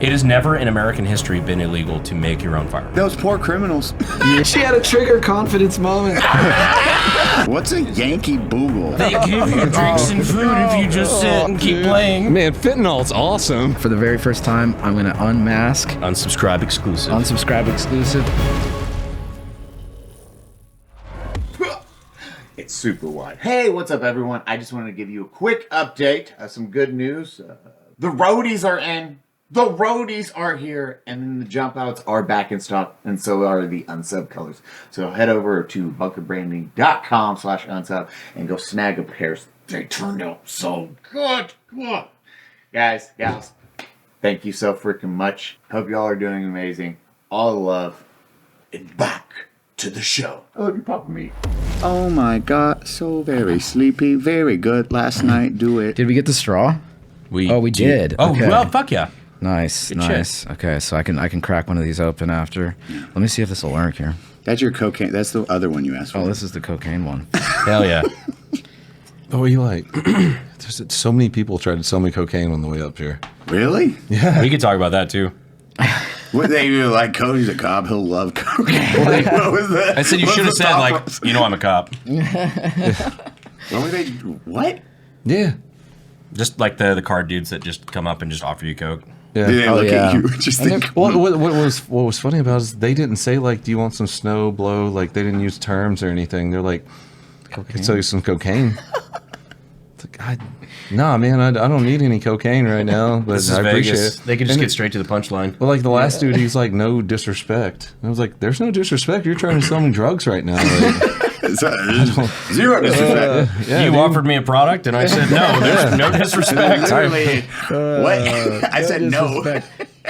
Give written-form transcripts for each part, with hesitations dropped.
It has never in American history been illegal to make your own firearm. Those poor criminals. She had a trigger confidence moment. What's a Yankee Boogle? They give you drinks and food if you just sit and keep playing. Man, fentanyl's awesome. For the very first time, I'm gonna unmask. Unsubscribe exclusive. Unsubscribe exclusive. It's super wide. Hey, what's up, everyone? I just wanted to give you a quick update. Some good news. The roadies are in. The roadies are here, and then the jump outs are back in stock, and so are the unsub colors. So head over to bunkerbranding.com/unsub and go snag a pair. They turned out so good. Come on. Guys, gals, thank you so freaking much. Hope y'all are doing amazing. All the love. And back to the show. I love you, Papa Me. Oh my God, so very sleepy. Very good last night. Do it. Did we get the straw? We did. Oh, okay. Well, fuck yeah. Nice, Good nice. shit. Okay, so I can crack one of these open after. Let me see if this will work here. That's your cocaine. That's the other one you asked for. Oh, this is the cocaine one. Hell yeah. Oh, Eli, there's so many people tried to sell me cocaine on the way up here. Really? Yeah. We could talk about that too. What they do, like Cody's a cop, he'll love cocaine. What was that? I said you What should have was the said, top like, ups? you know I'm a cop. What were they? What? Yeah. Just like the card dudes that just come up and just offer you coke. Yeah. Did they Oh, look yeah. at you and just think, What was funny about it is they didn't say, like, do you want some snow, blow? Like, they didn't use terms or anything. They're like, I can sell you some cocaine. It's like, nah, man, I don't need any cocaine right now, but This is I appreciate Vegas. it. They could just And get straight to the punchline. Well, like the last dude, he's like, no disrespect. And I was like, there's no disrespect. You're trying to sell me drugs right now. Like, zero disrespect. yeah, You dude. offered me a product, and I said no. There's no disrespect. Literally, what? I said no.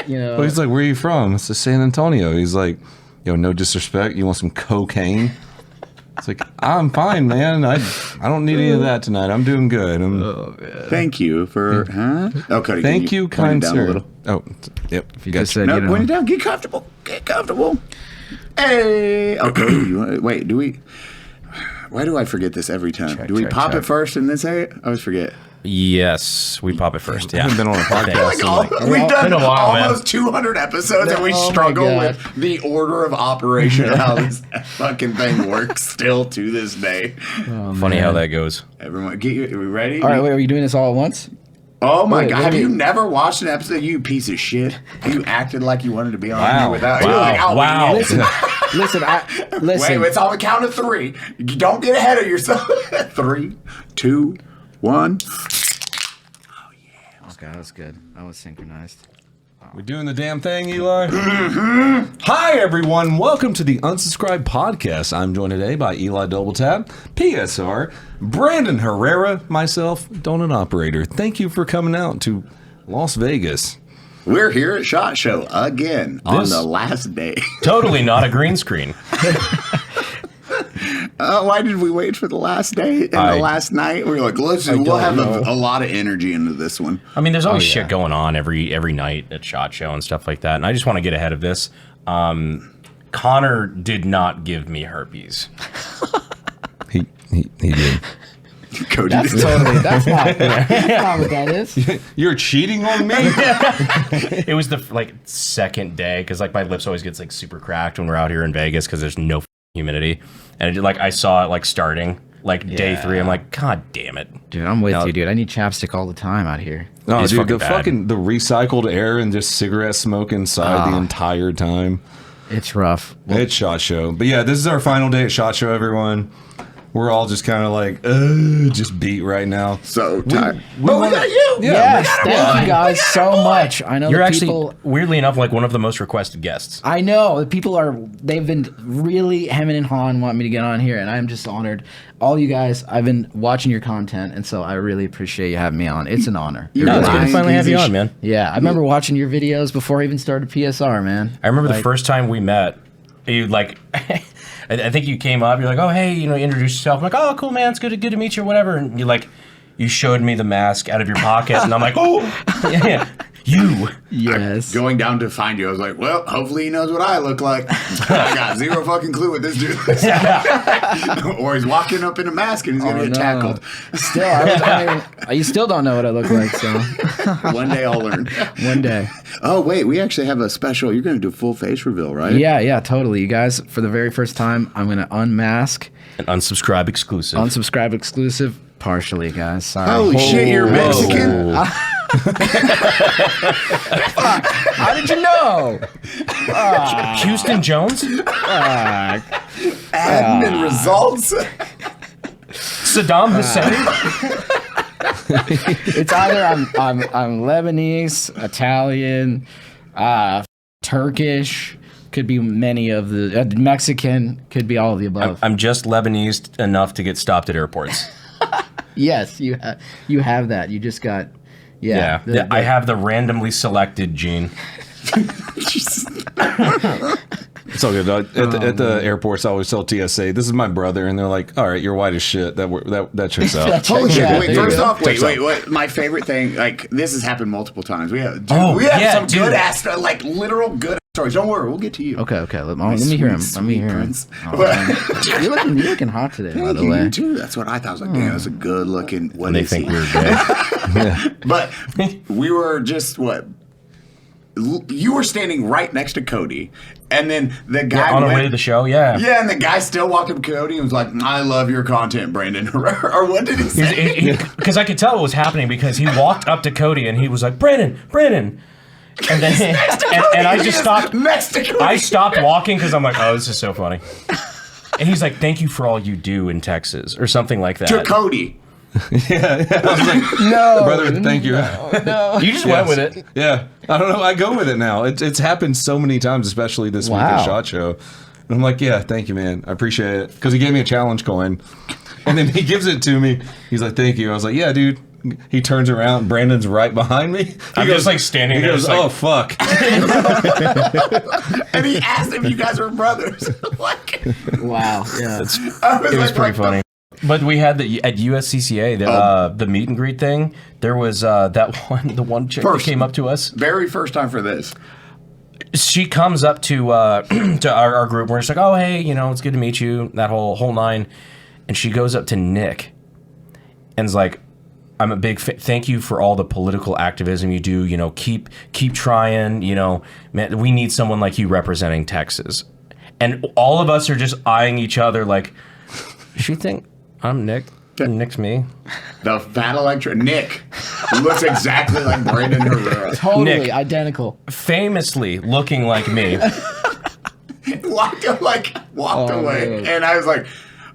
You know, Well, he's like, where are you from? It's San Antonio. He's like, yo, no disrespect. You want some cocaine? It's like, I'm fine, man. I don't need any of that tonight. I'm doing good. Thank you for, huh? Oh, Cody, Thank can you, point it kind down sir. a little? Oh, yep. if you just said, No, you know, point it down. Get comfortable. Get comfortable. Hey. Okay. Wait, do we? Why do I forget this every time? Do we pop it first and then say it? I always forget. Yes, we pop it first. I Yeah. haven't been on a podcast. We've done been a while, man. almost 200 episodes and we Oh my struggle God. with the order of operation of how this fucking thing works still to this day. Funny how that goes. Everyone, are we ready? all right, wait, are you doing this all at once? Oh my Wait, God! let Have me- you never watched an episode? You piece of shit! You acted like you wanted to be on Wow. here without. Wow. You're like, oh, Wow. Listen, Listen, wait, it's on the count of three. You don't get ahead of yourself. 3, 2, 1. Okay, that was good. That was synchronized. We're doing the damn thing, Eli. Hi, everyone. Welcome to the Unsubscribed Podcast. I'm joined today by Eli Doubletap, PSR, Brandon Herrera, myself, Donut Operator. Thank you for coming out to Las Vegas. We're here at SHOT Show again on This- the last day. Totally not a green screen. Why did we wait for the last day and the last night? We were like, listen, we'll have a lot of energy into this one. I mean, there's always shit going on every night at SHOT Show and stuff like that. And I just want to get ahead of this. Connor did not give me herpes. He did. Cody, That's totally. That's not what that is. You're cheating on me? It was the second day because my lips always gets super cracked when we're out here in Vegas because there's no humidity. And I saw it starting day 3. I'm like, God damn it. Dude, I'm with you, dude. I need chapstick all the time out here. No, It's dude, the fucking bad. the recycled air and just cigarette smoke inside the entire time. It's rough. It's SHOT Show. But yeah, this is our final day at SHOT Show, everyone. We're all just kind of just beat right now. so tired. we But we wanna- got you. Yes, thank you guys so much. I know You're the actually, people. weirdly enough, one of the most requested guests. I know the people they've been really hemming and hawing, want me to get on here, and I'm just honored. All you guys, I've been watching your content, and so I really appreciate you having me on. It's an honor. You're No, it's good to lying finally have piece you of on, man. Yeah, I remember watching your videos before I even started PSR, man. I remember the first time we met, you I think you came up, you're like, oh, hey, introduce yourself. I'm like, oh, cool, man, it's good to meet you, whatever. And you showed me the mask out of your pocket, and I'm like, oh, yeah. You. Yes. Going down to find you, I was like, well, hopefully he knows what I look like. I got zero fucking clue what this dude looks like. Or he's walking up in a mask and he's going to get tackled. Still, you still don't know what I look like, so. One day I'll learn. One day. Oh, wait, we actually have a special. You're going to do a full face reveal, right? Yeah, totally. You guys, for the very first time, I'm going to unmask. An unsubscribe exclusive. Unsubscribe exclusive. Partially, guys. Sorry. Holy shit, you're Mexican? How did you know? Houston Jones? Admin results. Saddam Hussein? It's either I'm Lebanese, Italian, Turkish. Could be many of the Mexican. Could be all of the above. I'm just Lebanese enough to get stopped at airports. Yes, you have that. You just got. Yeah. I have the randomly selected gene. It's all good. At the airports, I always tell TSA, "This is my brother," and they're like, "All right, you're white as shit. That checks out." Holy shit! Wait, there you first go. off, wait. My favorite thing, like this has happened multiple times. We have some dude. good ass, like literal good stories. Don't worry, we'll get to you. Okay. Let me hear him. Let me hear him. You're looking hot today, by the way. You too. That's what I thought. I was like, damn, that's a good looking. What And they is think he? we're gay. But we were just what. You were standing right next to Cody, and then the guy On the way to the show, yeah. Yeah, and the guy still walked up to Cody and was like, "I love your content, Brandon." Or what did he say? Because I could tell it was happening because he walked up to Cody and he was like, Brandon. And then and I just stopped. Next to Cody. I stopped walking because I'm like, oh, this is so funny. And he's like, thank you for all you do in Texas or something like that. To Cody. Yeah. I was like, No, brother, thank you. No. You just went with it. Yeah, I don't know. I go with it now. It's happened so many times, especially this week at SHOT Show. And I'm like, yeah, thank you, man. I appreciate it. Because he gave me a challenge coin. And then he gives it to me. He's like, thank you. I was like, yeah, dude. He turns around. Brandon's right behind me. I'm just like standing He there. goes, just like, oh, fuck. And he asked if you guys were brothers. Like, Wow. Yeah. it was pretty funny. But we had at USCCA the meet and greet thing. There was the one chick that came up to us. Very first time for this. She comes up to to our group. And we're just like, oh hey, it's good to meet you. That whole nine. And she goes up to Nick, and is like, I'm a big thank you for all the political activism you do. Keep trying. Man, we need someone like you representing Texas. And all of us are just eyeing each other like, she think I'm Nick. Nick's me. The Fat Electrician. Nick looks exactly like Brandon Herrera. Totally Nick. identical. Famously looking like me. Walked away. man. And I was like,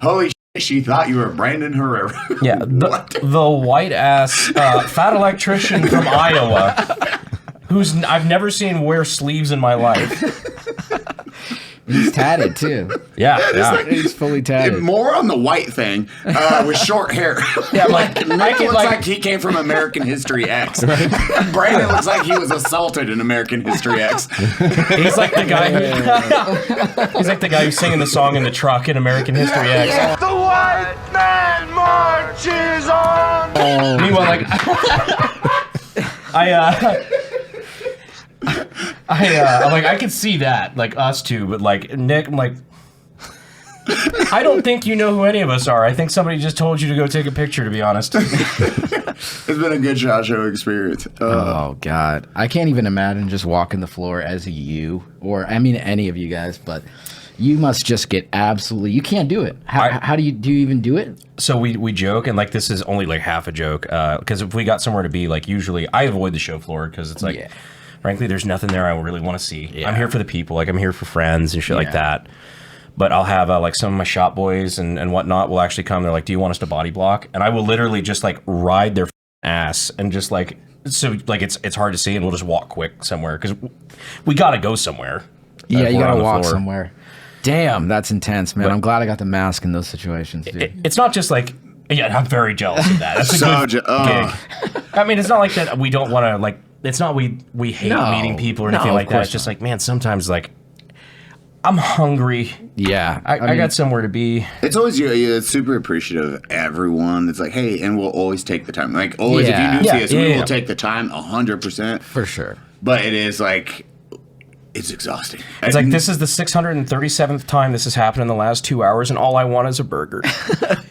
holy shit, she thought you were Brandon Herrera. Yeah, the white ass Fat Electrician from Iowa, I've never seen wear sleeves in my life. He's tatted too. Yeah. He's fully tatted. More on the white thing with short hair. Yeah, like Nick looks like he came from American History X. Brandon looks like he was assaulted in American History X. He's like the guy he's like the guy who's singing the song in the truck in American History X. The white man marches on. Meanwhile, like I'm like, I could see that, like us two, but like Nick, I'm like, I don't think you know who any of us are. I think somebody just told you to go take a picture, to be honest. It's been a good SHOT Show experience. Oh God, I can't even imagine just walking the floor as you, or I mean any of you guys, but you must just get absolutely. You can't do it. How do you even do it? So we joke, and like this is only like half a joke, because if we got somewhere to be, like usually I avoid the show floor because it's like, frankly, there's nothing there I really want to see. Yeah. I'm here for the people, like I'm here for friends and shit like that. But I'll have like some of my shop boys and whatnot will actually come. They're like, "Do you want us to body block?" And I will literally just like ride their ass and just like it's hard to see, and we'll just walk quick somewhere because we gotta go somewhere. Yeah, you gotta walk somewhere. Damn, that's intense, man. I'm glad I got the mask in those situations, dude. It's not just like, yeah, I'm very jealous of that. That's a So good gig. I mean, it's not like that we don't want to, like, it's not we hate meeting people or anything like that. It's just like, man, sometimes, like, I'm hungry. Yeah. I got somewhere to be. It's always it's super appreciative of everyone. It's like, hey, and we'll always take the time. Like always, if you do see us, we will take the time 100%. For sure. But it is like, it's exhausting. It's like, this is the 637th time this has happened in the last 2 hours, and all I want is a burger.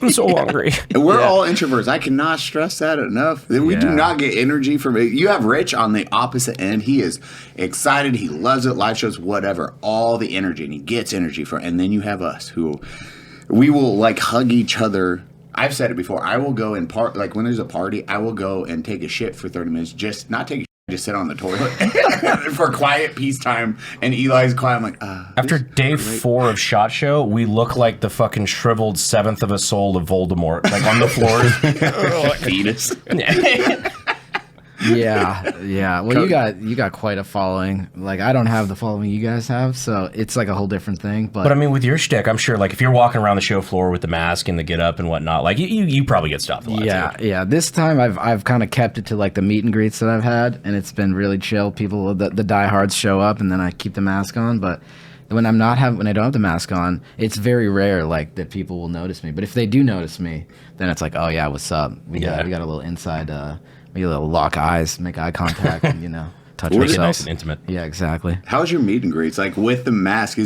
I'm so hungry. And we're all introverts. I cannot stress that enough. We do not get energy from it. You have Rich on the opposite end. He is excited. He loves it. Live shows, whatever. All the energy. And he gets energy from it. And then you have us who we will like hug each other. I've said it before. I will go and like when there's a party, I will go and take a shit for 30 minutes. Just not take a just sit on the toilet for quiet peacetime, and Eli's quiet. I'm like, after day 4 of SHOT Show, we look like the fucking shriveled seventh of a soul of Voldemort, like on the floor. Fetus. Yeah. Well, you got quite a following. Like, I don't have the following you guys have, so it's like a whole different thing. But I mean, with your shtick, I'm sure, like, if you're walking around the show floor with the mask and the get up and whatnot, like, you probably get stopped a lot. Too. Yeah. This time I've kind of kept it to like the meet and greets that I've had, and it's been really chill. People, the diehards show up, and then I keep the mask on. But when I don't have the mask on, it's very rare like that people will notice me. But if they do notice me, then it's like, oh yeah, what's up? We got a little inside. Maybe a little lock eyes, make eye contact, and, touch Make it yourself. nice and intimate. Yeah, exactly. How's your meet and greets? Like with the mask,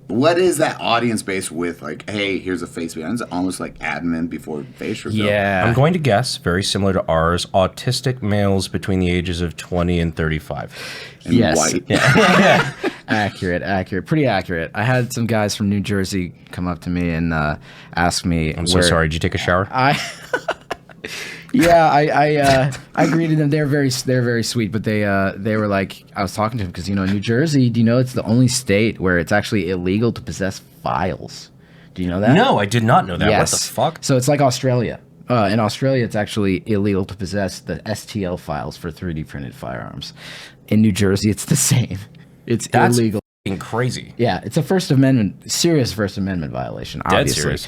what is that audience base with? Like, hey, here's a face behind. Is it almost like admin before face reveal? Yeah. I'm going to guess, very similar to ours, autistic males between the ages of 20 and 35. And yes. white. Yeah. Accurate. Pretty accurate. I had some guys from New Jersey come up to me and ask me. I'm so sorry. Did you take a shower? Yeah, I greeted them. They're very sweet, but they were like, I was talking to them because New Jersey. Do you know it's the only state where it's actually illegal to possess files? Do you know that? No, I did not know that. Yes. What the fuck? So it's like Australia. In Australia, it's actually illegal to possess the STL files for 3D printed firearms. In New Jersey, it's the same. That's illegal. Crazy. Yeah, it's a serious First Amendment violation. Dead Obviously. serious.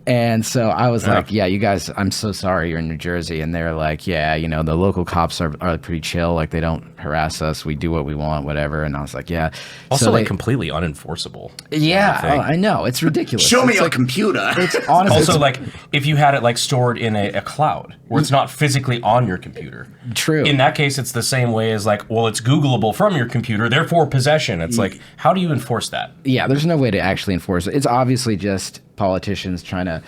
And so I was like, yeah, you guys, I'm so sorry you're in New Jersey. And they're like, yeah, the local cops are pretty chill. Like, they don't harass us. We do what we want, whatever. And I was like, yeah. Also, so completely unenforceable. Yeah, I know. It's ridiculous. Show me a computer. It's honestly. Also, like, if you had it, stored in a cloud, where it's not physically on your computer. True. In that case, it's the same way as, well, it's Googleable from your computer, therefore possession. It's like, how do you enforce that? Yeah, there's no way to actually enforce it. It's obviously just politicians trying to,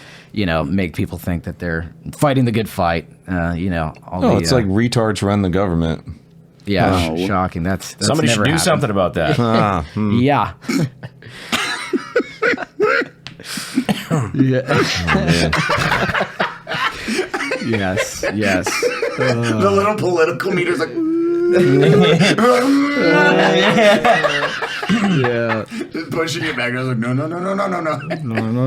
make people think that they're fighting the good fight. It's like retards run the government. Yeah, shocking. That's somebody should do something about that. Yeah. Yes. The little political meter's like. Yeah. Just pushing it back. I was like, no.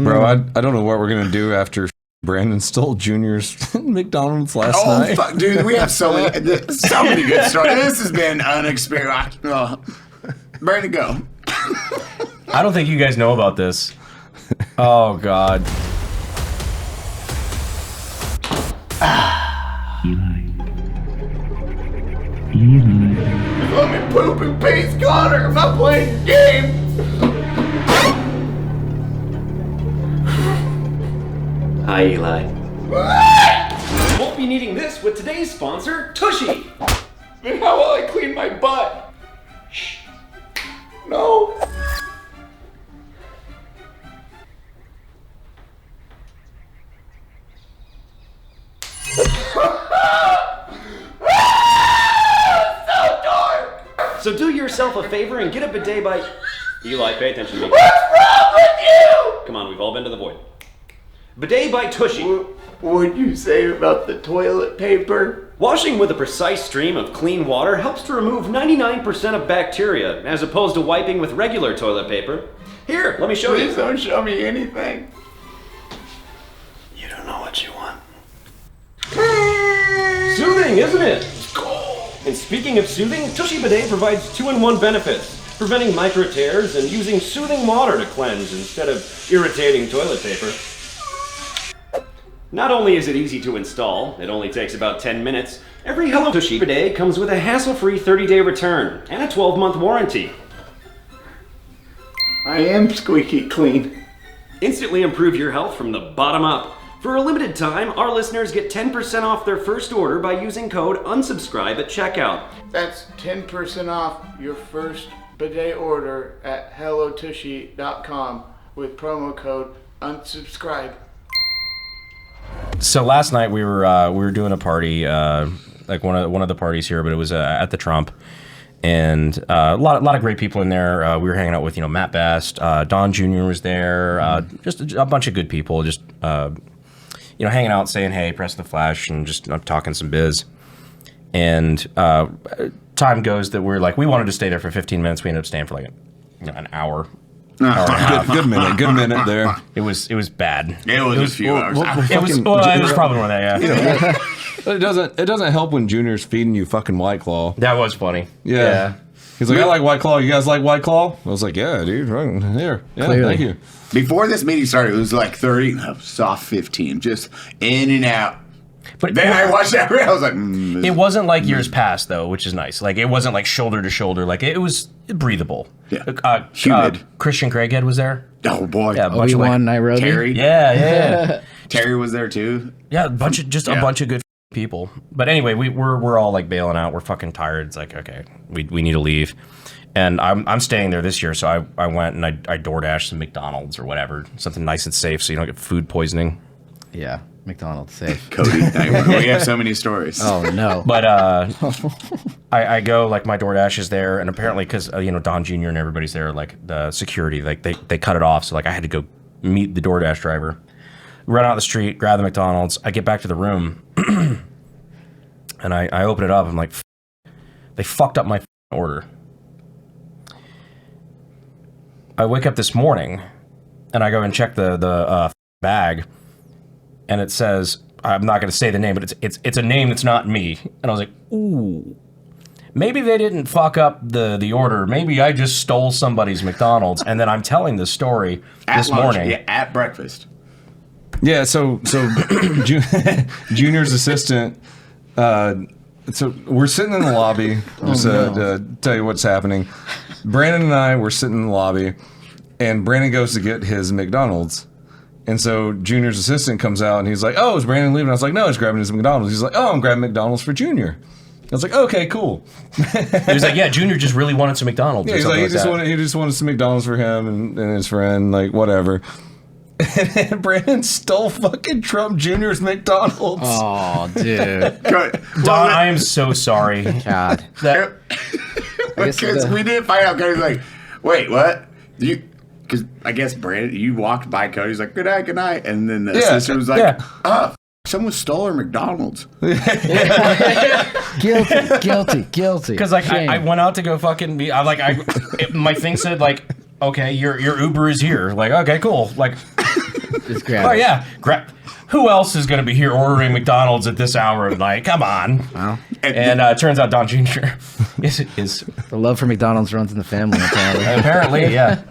Bro, I don't know what we're going to do after Brandon stole Junior's McDonald's last night. Oh, fuck, dude. We have so many good stories. This has been unexperienced. Brandon, go. I don't think you guys know about this. Oh, God. Let me poop in peace, Connor. I'm not playing your game. Hi, Eli. Won't be needing this with today's sponsor, TUSHY. Then how will I clean my butt? Shh. No. So do yourself a favor and get a bidet by... Eli, pay attention to me. What's wrong with you? Come on, we've all been to the void. Bidet by TUSHY. What'd you say about the toilet paper? Washing with a precise stream of clean water helps to remove 99% of bacteria, as opposed to wiping with regular toilet paper. Here, let me show you. Please don't show me anything. You don't know what you want. Soothing, isn't it? And speaking of soothing, TUSHY Bidet provides 2-in-1 benefits, preventing micro tears and using soothing water to cleanse instead of irritating toilet paper. Not only is it easy to install, it only takes about 10 minutes, every Hello TUSHY Bidet comes with a hassle-free 30-day return and a 12-month warranty. I am squeaky clean. Instantly improve your health from the bottom up. For a limited time, our listeners get 10% off their first order by using code UNSUBSCRIBE at checkout. That's 10% off your first bidet order at hellotushy.com with promo code unsubscribe. So last night we were doing a party, like one of the parties here, but it was at the Trump, and a lot of great people in there. We were hanging out with Matt Best, Don Jr. was there, just a bunch of good people, just hanging out, saying hey, press the flash, and just talking some biz. And time goes that we wanted to stay there for 15 minutes. We ended up staying for like an hour. Good minute there. It was bad. It was a few hours. It was probably more than that. Yeah, It doesn't help when Junior's feeding you fucking White Claw. that was funny. Yeah. He's like, I like White Claw. You guys like White Claw? I was like, yeah, dude. Right here. Yeah, Clearly. thank you. Before this meeting started, it was like 30, soft 15, just in and out. But Then I watched that. I was like, it wasn't like years past though, which is nice. Like it wasn't like shoulder to shoulder. Like it was breathable. Yeah. Humid. Christian Craighead was there. oh boy. Yeah, a bunch of Obi-Wan Nairobi. Terry. Yeah. Terry was there too. Yeah, a bunch of good people. But anyway, we're all like bailing out. We're fucking tired. It's like, okay, we need to leave. And I'm staying there this year, so I went and I DoorDashed some McDonald's or whatever, something nice and safe, so you don't get food poisoning. Yeah, McDonald's safe. Cody. We have so many stories. Oh no. But I go, like, my DoorDash is there, and apparently because Don Jr. and everybody's there, like the security, like they cut it off, so like I had to go meet the DoorDash driver, run out the street, grab the McDonald's. I get back to the room, and I open it up. I'm like, they fucked up my order. I wake up this morning, and I go and check the bag, and it says, I'm not going to say the name, but it's a name that's not me. And I was like, ooh, maybe they didn't fuck up the order. Maybe I just stole somebody's McDonald's. And then I'm telling this story this lunch, morning. yeah, at breakfast. Yeah, so Junior's assistant. So we're sitting in the lobby. Just to tell you what's happening. Brandon and I were sitting in the lobby, and Brandon goes to get his McDonald's. And so Junior's assistant comes out, and he's like, oh, is Brandon leaving? I was like, no, he's grabbing his McDonald's. He's like, oh, I'm grabbing McDonald's for Junior. I was like, okay, cool. He was like, yeah, Junior just really wanted some McDonald's. Yeah, or he's something like, he just wanted some McDonald's for him and his friend, like, whatever. And Brandon stole fucking Trump Jr.'s McDonald's. Oh, dude. Don, I am so sorry. God. Because we didn't find out. Cody's like, wait, what? Because I guess Brandon, you walked by Cody's like, good night. And then the sister was like, someone stole our McDonald's. Guilty. Because like I went out to go fucking be. My thing said like, okay, your Uber is here. Like, okay, cool. Like, Just grab it. yeah, grab. Who else is going to be here ordering McDonald's at this hour of the night? Come on. Wow. And it turns out Don Jr. is The love for McDonald's runs in the family, apparently. apparently, yeah.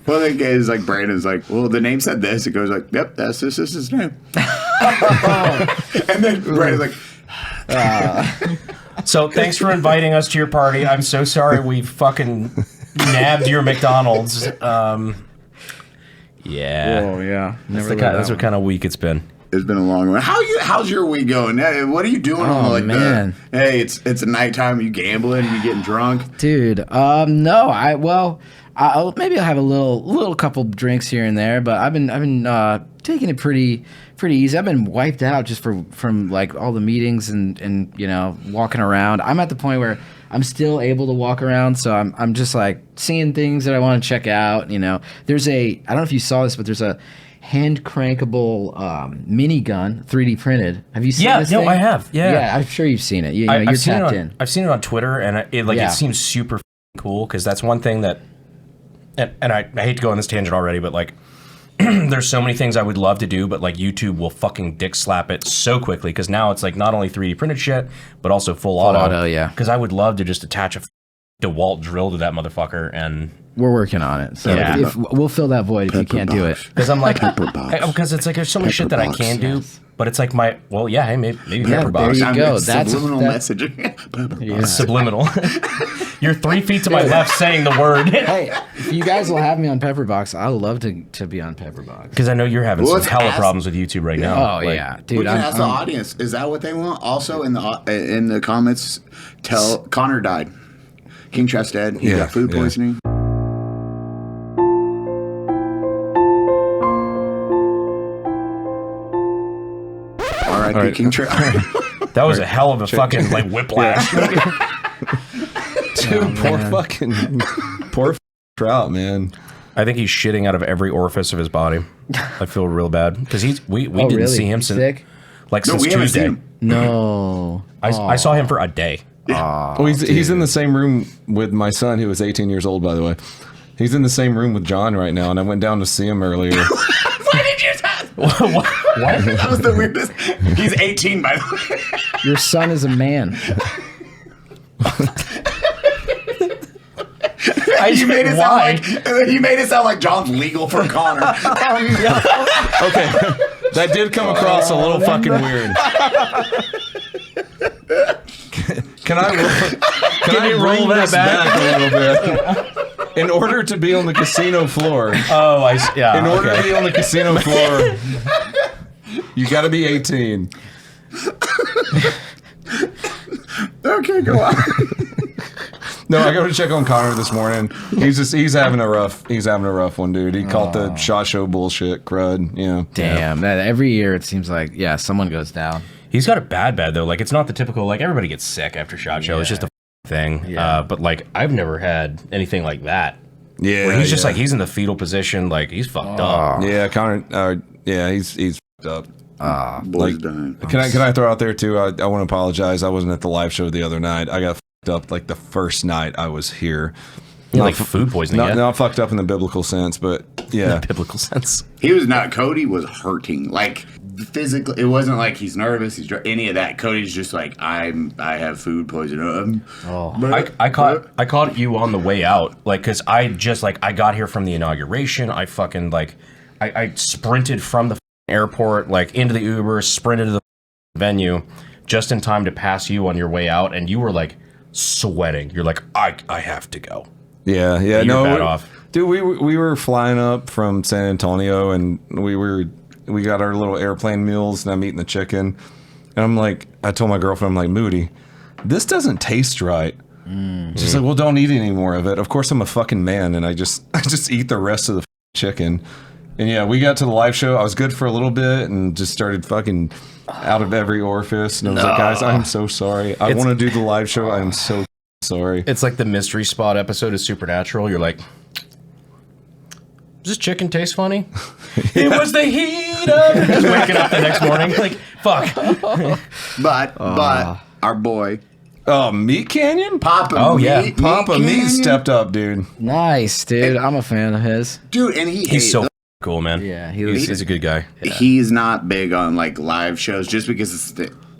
Well, the thing is, like, Brandon's like, well, the name said this. It goes like, yep, that's his name. And then Brandon's like, So thanks for inviting us to your party. I'm so sorry we fucking nabbed your McDonald's. Yeah. Oh, yeah. That's what kind of week it's been. it's been a long one. How's your week going? Hey, what are you doing on like man. hey, it's a nighttime. Are you gambling? You getting drunk? Dude, no. Maybe I'll have a little couple drinks here and there, but I've been taking it pretty easy. I've been wiped out just from like all the meetings and walking around. I'm at the point where I'm still able to walk around, so I'm just like seeing things that I want to check out. There's I don't know if you saw this, but there's a hand crankable minigun, 3D printed. Have you seen this thing? Yeah, I have. Yeah, I'm sure you've seen it. You're I've seen tapped it in. I've seen it on Twitter, and it seems super cool because that's one thing that, and I hate to go on this tangent already, but like. There's so many things I would love to do, but like YouTube will fucking dick slap it so quickly because now it's like not only 3D printed shit, but also full auto. Yeah. Because I would love to just attach a DeWalt drill to that motherfucker, and We're working on it. So Yeah. if we'll fill that void if you can't do it. because I'm like, box. because it's like there's so much shit that I can do, but it's like hey, maybe pepper there box. you go. It's That's subliminal that- messaging. Yeah. Subliminal. You're 3 feet to my left saying the word. Hey, if you guys will have me on Pepperbox, I'd love to be on Pepperbox. Because I know you're having Well, some let's hella ask- problems with YouTube right now. Oh Like, yeah, We dude. can ask the audience. Is that what they want? Also in the comments, tell Connor died. King Trust dead. He got food poisoning. All right, King Trust. that was a hell of a fucking like whiplash. Dude, poor Trout, man. I think he's shitting out of every orifice of his body. I feel real bad because we Oh, didn't really? see him He's since sick? like No, since we haven't Tuesday. seen him. No. I saw him for a day. Oh, he's in the same room with my son, who is 18 years old, by the way. He's in the same room with John right now, and I went down to see him earlier. Why did you tell? What? That was the weirdest. He's 18, by the way. Your son is a man. You made it sound like he made it sound like John's legal for Connor. Okay, that did come across a little fucking weird. Can I roll that this back a little bit? In order to be on the casino floor, Oh, yeah. in order to okay. be on the casino floor, you got to be 18. Okay, go on. No, I got to check on Connor this morning. He's having a rough one, dude. He called the SHOT Show bullshit crud. Yeah. Damn. That every year it seems like someone goes down. He's got it bad though. Like it's not the typical like everybody gets sick after SHOT Show. It's just a thing. Yeah. But like I've never had anything like that. Yeah. Where he's just like he's in the fetal position, like he's fucked up. Yeah, Connor. He's fucked up. Boys Like, dying. Can I throw out there too? I want to apologize. I wasn't at the live show the other night. I got fucked up like the first night I was here. Yeah, like food poisoning. Not fucked up in the biblical sense, but yeah. In the biblical sense. He was not. Cody was hurting. Like physically, it wasn't like he's nervous. He's any of that. Cody's just like I have food poisoning. I caught you on the way out, like because I just like I got here from the inauguration. I fucking like I sprinted from the airport like into the Uber, sprinted to the venue, just in time to pass you on your way out, and you were like sweating. You're like I have to go. Yeah. You're No, bad off. dude. We were flying up from San Antonio, and we got our little airplane meals, and I'm eating the chicken, and I'm like, I told my girlfriend, I'm like, Moody, this doesn't taste right. She's like, well, don't eat any more of it. Of course, I'm a fucking man, and I just eat the rest of the chicken. And yeah, we got to the live show. I was good for a little bit, and just started fucking out of every orifice. And I was like, guys, I'm so sorry. I want to do the live show. I am so sorry. It's like the mystery spot episode of Supernatural. You're like, does this chicken taste funny? It was the heat of just waking up the next morning like fuck. But our boy Oh, Meat Canyon? Papa. Oh, yeah. Meat Papa Meat Canyon. stepped up, dude. Nice, dude. I'm a fan of his. Dude, and He's so cool, man. Yeah, he's a good guy. he's not big on like live shows just because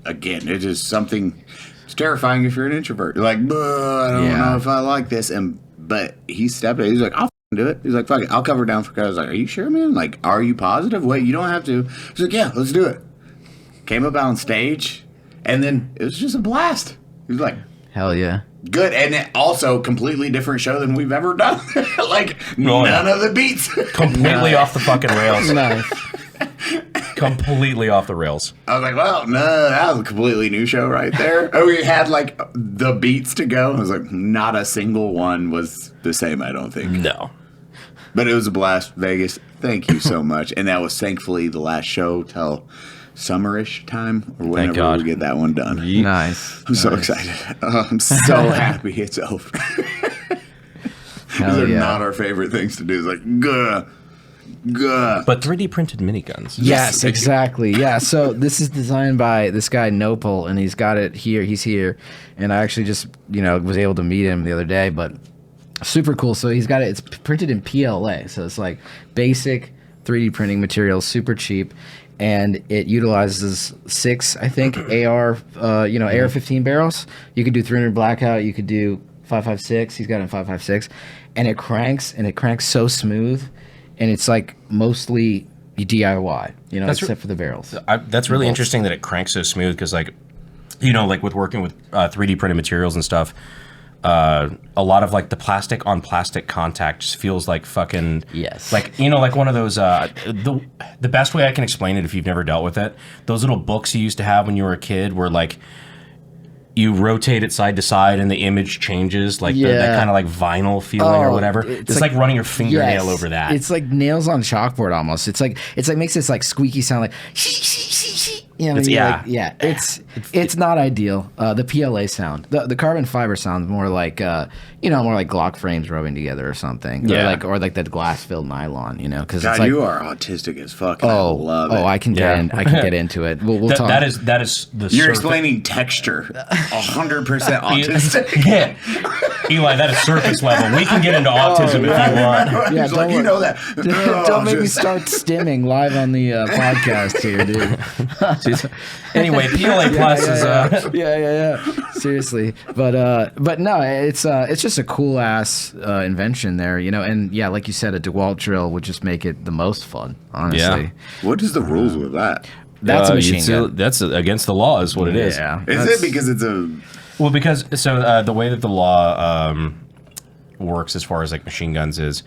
again, it is something. It's terrifying if you're an introvert. You're like, I don't know if I like this. But he stepped up. He's like, I'll do it. He's like, fuck it, I'll cover down for guys. I was like, are you sure, man? Like, are you positive? Wait, you don't have to. He's like, yeah, let's do it. Came up on stage, and then it was just a blast. He was like, Hell yeah. good, and it also completely different show than we've ever done. Like none of the beats. Completely off the fucking rails. Nice. Completely off the rails. I was like, well, no, that was a completely new show right there. Oh, we had like the beats to go. I was like, not a single one was the same, I don't think. No. But it was a blast, Vegas. Thank you so much. And that was thankfully the last show till summerish time or whenever God. we get that one done. Nice. I'm so excited. I'm so happy it's over. Hell These are yeah. not our favorite things to do. It's like, gah. But 3D printed miniguns. Yes, exactly. Yeah, so this is designed by this guy Nopal, and he's got it here. He's here, and I actually just was able to meet him the other day. But super cool. So he's got it. It's printed in PLA, so it's like basic 3D printing materials, super cheap, and it utilizes 6, I think, AR, AR-15 barrels. You could do 300 blackout. You could do 5.56. He's got it in 5.56, and it cranks so smooth, and it's like mostly DIY, you know, except for the barrels. That's really interesting that it cranks so smooth because, like, you know, like with working with 3D printed materials and stuff, a lot of like the plastic on plastic contact just feels like fucking like, you know, like one of those the best way I can explain it if you've never dealt with it, those little books you used to have when you were a kid where like you rotate it side to side and the image changes, like that kind of like vinyl feeling or whatever. It's like running your fingernail over that. It's like nails on chalkboard almost. It's like makes this like squeaky sound, like you know, it's not ideal. The PLA sound, the carbon fiber sounds more like you know, more like Glock frames rubbing together or something. Or like that glass filled nylon, you know, because it's like, you are autistic as fuck. I love it. I can get into it. We'll talk. That is the You're explaining texture. 100% autistic. Yeah. Eli, that is surface level. We can get into autism if you want. Yeah, like, you know that. Don't make me start stimming live on the podcast here, dude. Anyway, PLA Plus is yeah. Seriously, but no, it's just a cool ass invention there, you know. And yeah, like you said, a DeWalt drill would just make it the most fun, honestly. Yeah. What is the rules with that? That's a machine gun. That's against the law, is what it is. Yeah. Is it because it's a... Well, because the way that the law works as far as like machine guns is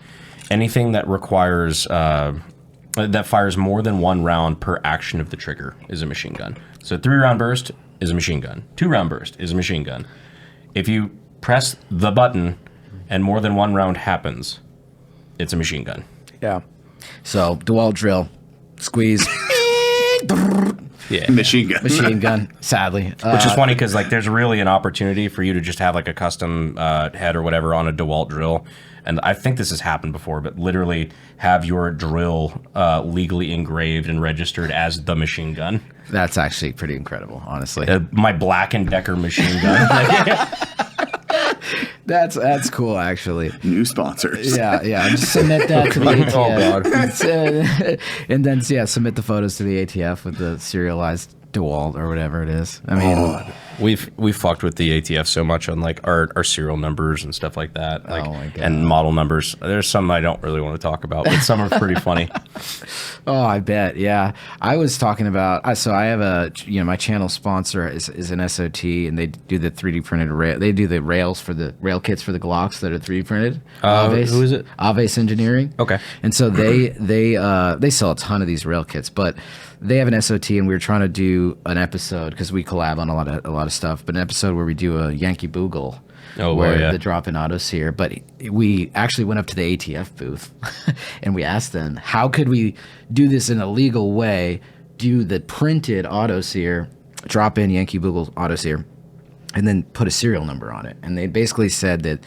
anything that requires that fires more than one round per action of the trigger is a machine gun. So 3-round burst is a machine gun. 2-round burst is a machine gun. If you press the button and more than one round happens, it's a machine gun. Yeah. So DeWalt drill, squeeze. Yeah. Machine gun, sadly. Which is funny because like there's really an opportunity for you to just have like a custom head or whatever on a DeWalt drill. And I think this has happened before, but literally have your drill legally engraved and registered as the machine gun. That's actually pretty incredible, honestly. My Black & Decker machine gun. That's cool, actually. New sponsors. Yeah. Just submit that to the ATF. And then, submit the photos to the ATF with the serialized DeWalt or whatever it is. I mean, we've fucked with the ATF so much on like our serial numbers and stuff like that, like, oh my God. And model numbers. There's some I don't really want to talk about, but some are pretty funny. Oh, I bet. Yeah, I was talking about. So I have my channel sponsor is an SOT, and they do the 3D printed rail. They do the rails for the rail kits for the Glocks that are 3D printed. Who is it? Aves Engineering. Okay. And so they sell a ton of these rail kits, but they have an SOT, and we were trying to do an episode because we collab on a lot of stuff. But an episode where we do a Yankee Boogle, the drop-in autos here. But we actually went up to the ATF booth, and we asked them, how could we do this in a legal way? Do the printed auto sear, drop in Yankee Boogle auto sear, and then put a serial number on it. And they basically said that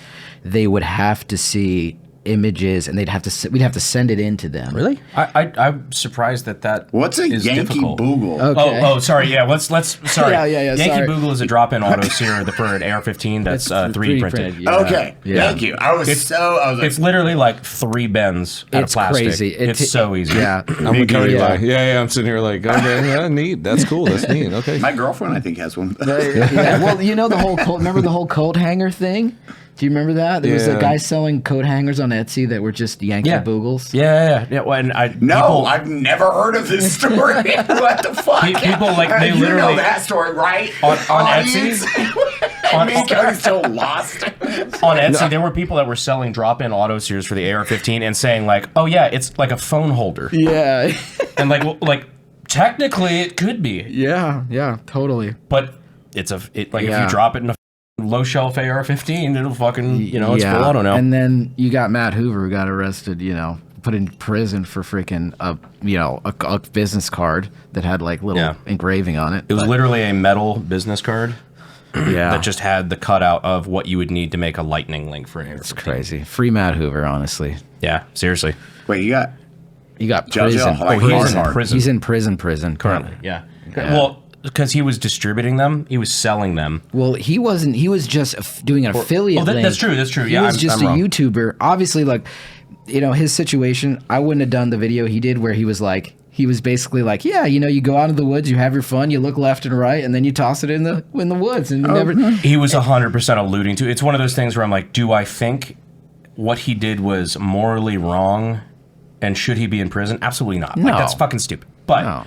they would have to see images, and we'd have to send it in to them. Really? I'm surprised that What's a is Yankee difficult. Boogle? Okay. Oh, sorry. Yeah, let's sorry. Yeah, Yankee sorry. Boogle is a drop-in auto sear for an AR-15 that's 3D printed. Yeah. Okay, thank you. I was like, It's literally like 3 bends out of plastic. Crazy. It's so easy. Yeah. I'm with Cody. Yeah, I'm sitting here like, okay, yeah, neat. That's cool. That's neat. Okay. my girlfriend, I think, has one. Yeah. Well, you know the whole remember the whole coat hanger thing? Do you remember that? There was a guy selling coat hangers on Etsy that were just Yankee Boogles. Yeah. Well, and I've never heard of this story. What the fuck? People like they you literally know that story, right? on Etsy. Cody's so lost. On Etsy, there were people that were selling drop-in auto sears for the AR-15 and saying like, "Oh yeah, it's like a phone holder." Yeah. And like technically it could be. Yeah, totally. But if you drop it in a low shelf AR-15, it'll fucking it's full auto now. And then you got Matt Hoover who got arrested, put in prison for freaking a business card that had like little engraving on it. It was literally a metal business card. Yeah. That just had the cutout of what you would need to make a lightning link for an AR-15. It's crazy. Free Matt Hoover, honestly. Yeah, seriously. Wait, you got prison. He's in prison Currently, yeah. Well, because he was distributing them, he was selling them. Well, he wasn't. He was just doing an affiliate link. That's true. He was just a YouTuber. Obviously, his situation, I wouldn't have done the video he did where he was like, He was basically like, yeah, you know, you go out in the woods, you have your fun, you look left and right, and then you toss it in the woods, and you never. He was 100% alluding to. It's one of those things where I'm like, do I think what he did was morally wrong, and should he be in prison? Absolutely not. No. Like, that's fucking stupid. But No.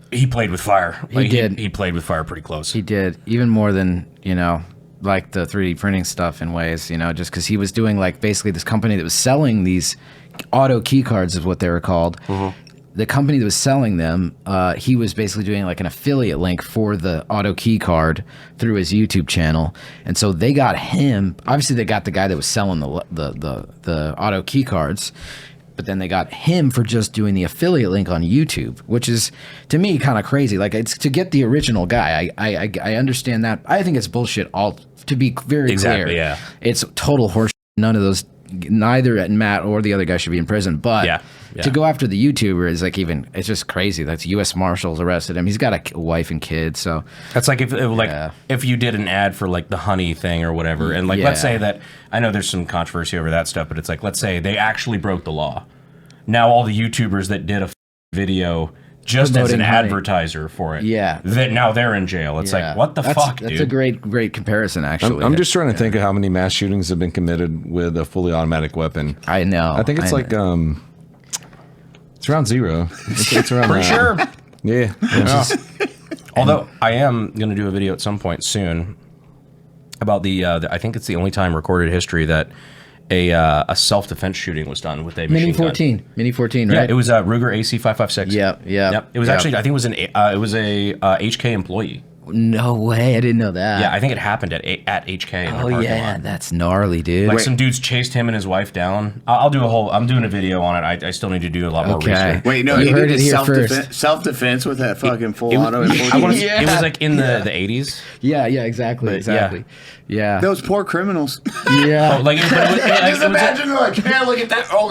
he played with fire. He Like, did. He played with fire pretty close. He did, even more than, you know, like the 3D printing stuff in ways, you know, just because he was doing like basically this company that was selling these auto key cards is what they were called. The company that was selling them, he was basically doing like an affiliate link for the auto key card through his YouTube channel, and so they got him. Obviously, they got the guy that was selling the auto key cards, but then they got him for just doing the affiliate link on YouTube, which is to me kind of crazy. Like, it's to get the original guy. I understand that. I think it's bullshit. All to be very Exactly, clear, yeah. it's total horseshit. None of those. Neither Matt or the other guy should be in prison, but Yeah. to go after the YouTuber is like it's just crazy. That's U.S. Marshals arrested him. He's got a wife and kids, so That's like Yeah. if you did an ad for like the honey thing or whatever, and like let's Yeah. say that I know there's some controversy over that stuff, but it's like let's say they actually broke the law. Now all the YouTubers that did a video just as an Promoting honey. advertiser for it, Yeah. that now they're in jail. It's yeah. like what the fuck, That's dude? a great comparison, actually. I'm just trying to think of how many mass shootings have been committed with a fully automatic weapon. I know. I think it's like it's around 0. It's around Pretty that. sure. Yeah. Although I am going to do a video at some point soon about I think it's the only time recorded history that a self-defense shooting was done with a Mini machine gun. 14, Mini 14, right? Yeah, it was Ruger AC 5.56. Yep. Yep. It was actually I think it was a HK employee. No way, I didn't know that. Yeah, I think it happened at HK. In their Oh parking yeah, lot. that's gnarly, dude. Like some dudes chased him and his wife down. I'm doing a video on it. I still need to do a lot more Okay. research. Wait, no, You he heard did it here self-defense with that fucking full It was, auto. I wanna say- Yeah. it was like in the 80s. yeah, exactly. Yeah. Those poor criminals. Yeah. Oh, like, but it was, Just imagine, like, yeah, look at that. Oh,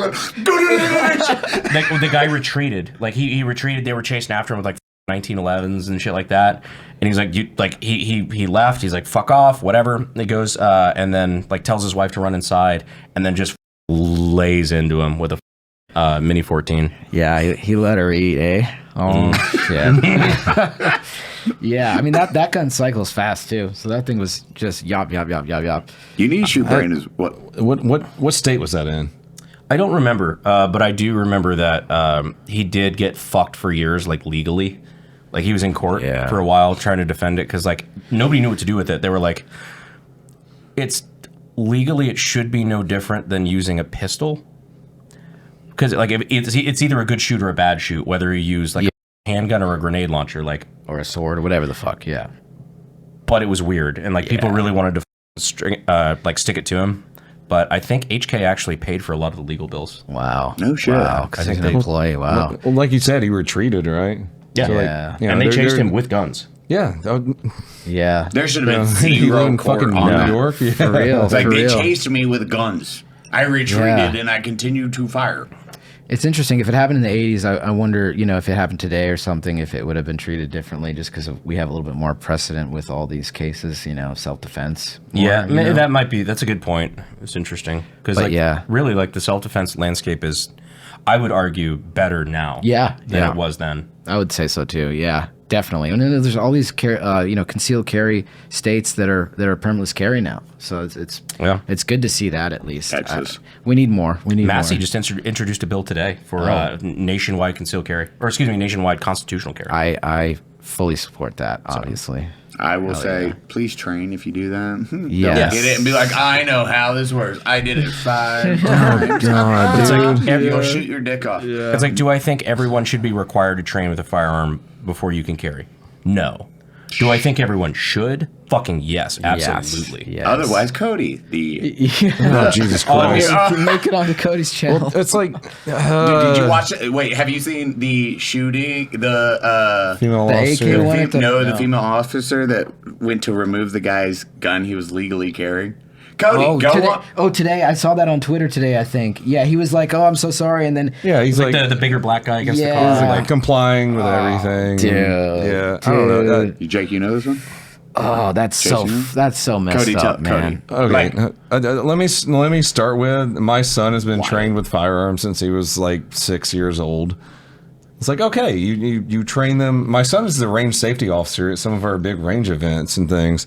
like the guy retreated. Like he retreated. They were chasing after him with like 1911s and shit like that. And he's like, he left. He's like, fuck off, whatever. And he goes and then like tells his wife to run inside, and then just lays into him with a Mini 14. Yeah, he let her eat, eh? Oh, shit. Yeah, I mean, that gun cycles fast, too. So that thing was just yop. You need to shoot Brandon's. What state was that in? I don't remember, but I do remember that he did get fucked for years, like legally. Like he was in court for a while trying to defend it because like nobody knew what to do with it. They were like, it's legally it should be no different than using a pistol. Because like if it's either a good shoot or a bad shoot, whether you use like a handgun or a grenade launcher, like Or a sword or whatever the fuck, yeah. But it was weird, and like people really wanted to stick it to him. But I think HK actually paid for a lot of the legal bills. Wow. No shit. Wow, because he's an employee, wow. Well, like you said, he retreated, right? Yeah, So, like, Yeah. you know, and they they're- chased they're- him with guns. Yeah. Yeah. There should have been He zero run court fucking on New that. York. Yeah. For real. It's like for they real. chased me with guns. I retreated Yeah. and I continued to fire. It's interesting. If it happened in the 80s, I wonder, you know, if it happened today or something, if it would have been treated differently just because we have a little bit more precedent with all these cases, you know, self-defense. Yeah, more, you know? that's a good point. It's interesting because But like yeah. really like the self-defense landscape is, I would argue, better now. Yeah, than yeah. it was then. I would say so too. Yeah, definitely. And then there's all these, concealed carry states that are permitless carry now. So it's good to see that at least. Texas. We need more. We need Massey more. just introduced a bill today for nationwide concealed carry, or excuse me, nationwide constitutional carry. I fully support that. Obviously. I will say, please train if you do that. Don't Yes. get it and be like, I know how this works. I did it 5 times. God, It's like You'll shoot your dick off. It's like, do I think everyone should be required to train with a firearm before you can carry? No. Do I think everyone should? Fucking yes, absolutely. Yes. Otherwise, Cody, the Oh, Jesus Christ. Make it onto Cody's channel. It's like did you watch it? Wait, have you seen the shooting? The female The officer. AK one at the- the female officer that went to remove the guy's gun he was legally carrying. Cody, go on. Today I saw that on Twitter today. I think. Yeah, he was like, "Oh, I'm so sorry," and then Yeah, he's like, the bigger black guy against the Yeah. car. like complying with everything. dude, Yeah, I don't know. dude. Jake, you know this one? Oh, that's Jason? so messed Cody, up, man. Cody. Okay, Like- let me start with my son has been trained with firearms since he was like 6 years old, It's like, okay, you train them. My son is the range safety officer at some of our big range events and things.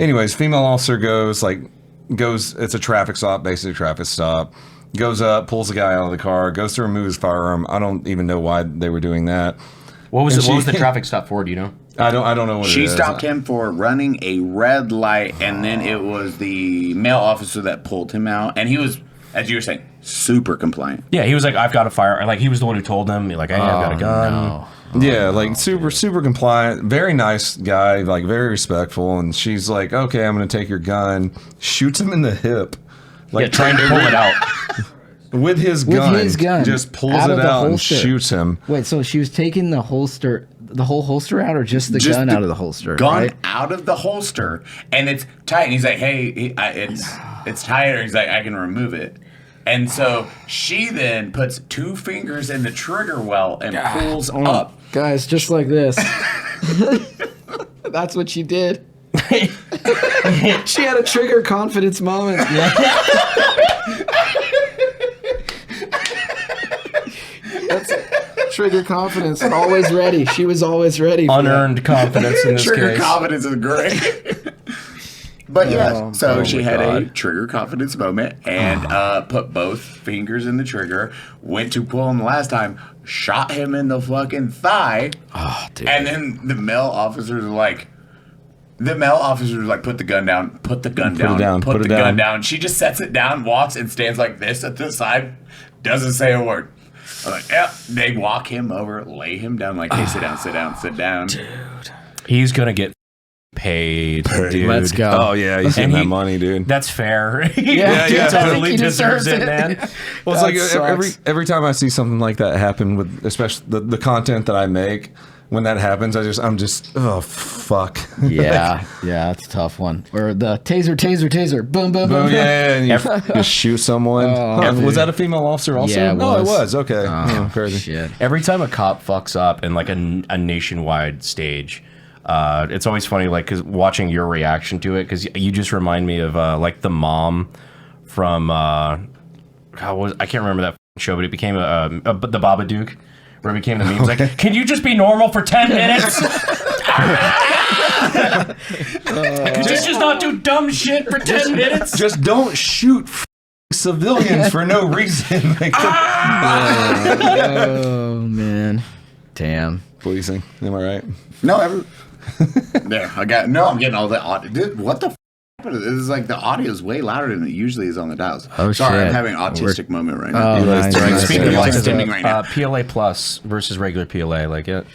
Anyways, female officer goes, it's a traffic stop, basically a traffic stop. Goes up, pulls the guy out of the car, goes to remove his firearm. I don't even know why they were doing that. What was the traffic stop for? Do you know? I don't know what She it is. stopped him for running a red light, and then it was the male officer that pulled him out, and he was, as you were saying, super compliant. Yeah, he was like, I've got a fire. Like, he was the one who told them, like, hey, I've got a gun. No. Yeah, like super compliant, very nice guy, like very respectful. And she's like, okay, I'm going to take your gun. Shoots him in the hip. Like, Yeah, trying to pull it out. With his gun. Just pulls out it of the out and holster. shoots him. Wait, so she was taking the whole holster out, or just the gun out of the holster? Gun right? out of the holster, and it's tight. And he's like, hey, it's tighter. He's like, I can remove it. And so she then puts 2 fingers in the trigger well and pulls up. Guys, just like this. That's what she did. She had a trigger confidence moment. That's it. Trigger confidence. Always ready. She was always ready. For Unearned confidence in this Trigger case. confidence is great. But yeah, so oh she my had a God. trigger confidence moment and put both fingers in the trigger, went to pull him the last time, shot him in the fucking thigh. Oh, dude. And then the male officers were like, put the gun down, put the gun down, put the gun down. She just sets it down, walks, and stands like this at the side, doesn't say a word. I'm like, yeah. They walk him over, lay him down, like, hey, sit down, sit down, sit down. Dude. He's going to get paid, dude. Let's go. Oh, yeah, he's getting that money, dude. That's fair. Yeah, He yeah. totally He deserves deserves it, it. man. Well, it's That like sucks. every time I see something like that happen with, especially the content that I make, when that happens, I'm just, oh, fuck. Yeah, yeah, that's a tough one. Or the taser, boom, boom, Oh, boom. yeah, and you just shoot someone. Oh, was that a female officer also? Yeah, it no, was. it was. Okay. Oh, Yeah, crazy. shit. Every time a cop fucks up in like a nationwide stage, it's always funny, like, cause watching your reaction to it, because you just remind me of like the mom from I can't remember that show, but it became the Babadook, where it became the meme. It's like, can you just be normal for 10 minutes? Could you just not do dumb shit for 10 minutes? Just don't shoot civilians for no reason. Like, Oh, man. Damn. policing. Am I right? No, there. I'm getting all the audio. Dude, what the This is like the audio is way louder than it usually is on the dials. Oh, Sorry, shit. I'm having an autistic moment right now. Oh, nice. It's speaking of like standing right now. PLA plus versus regular PLA, like it.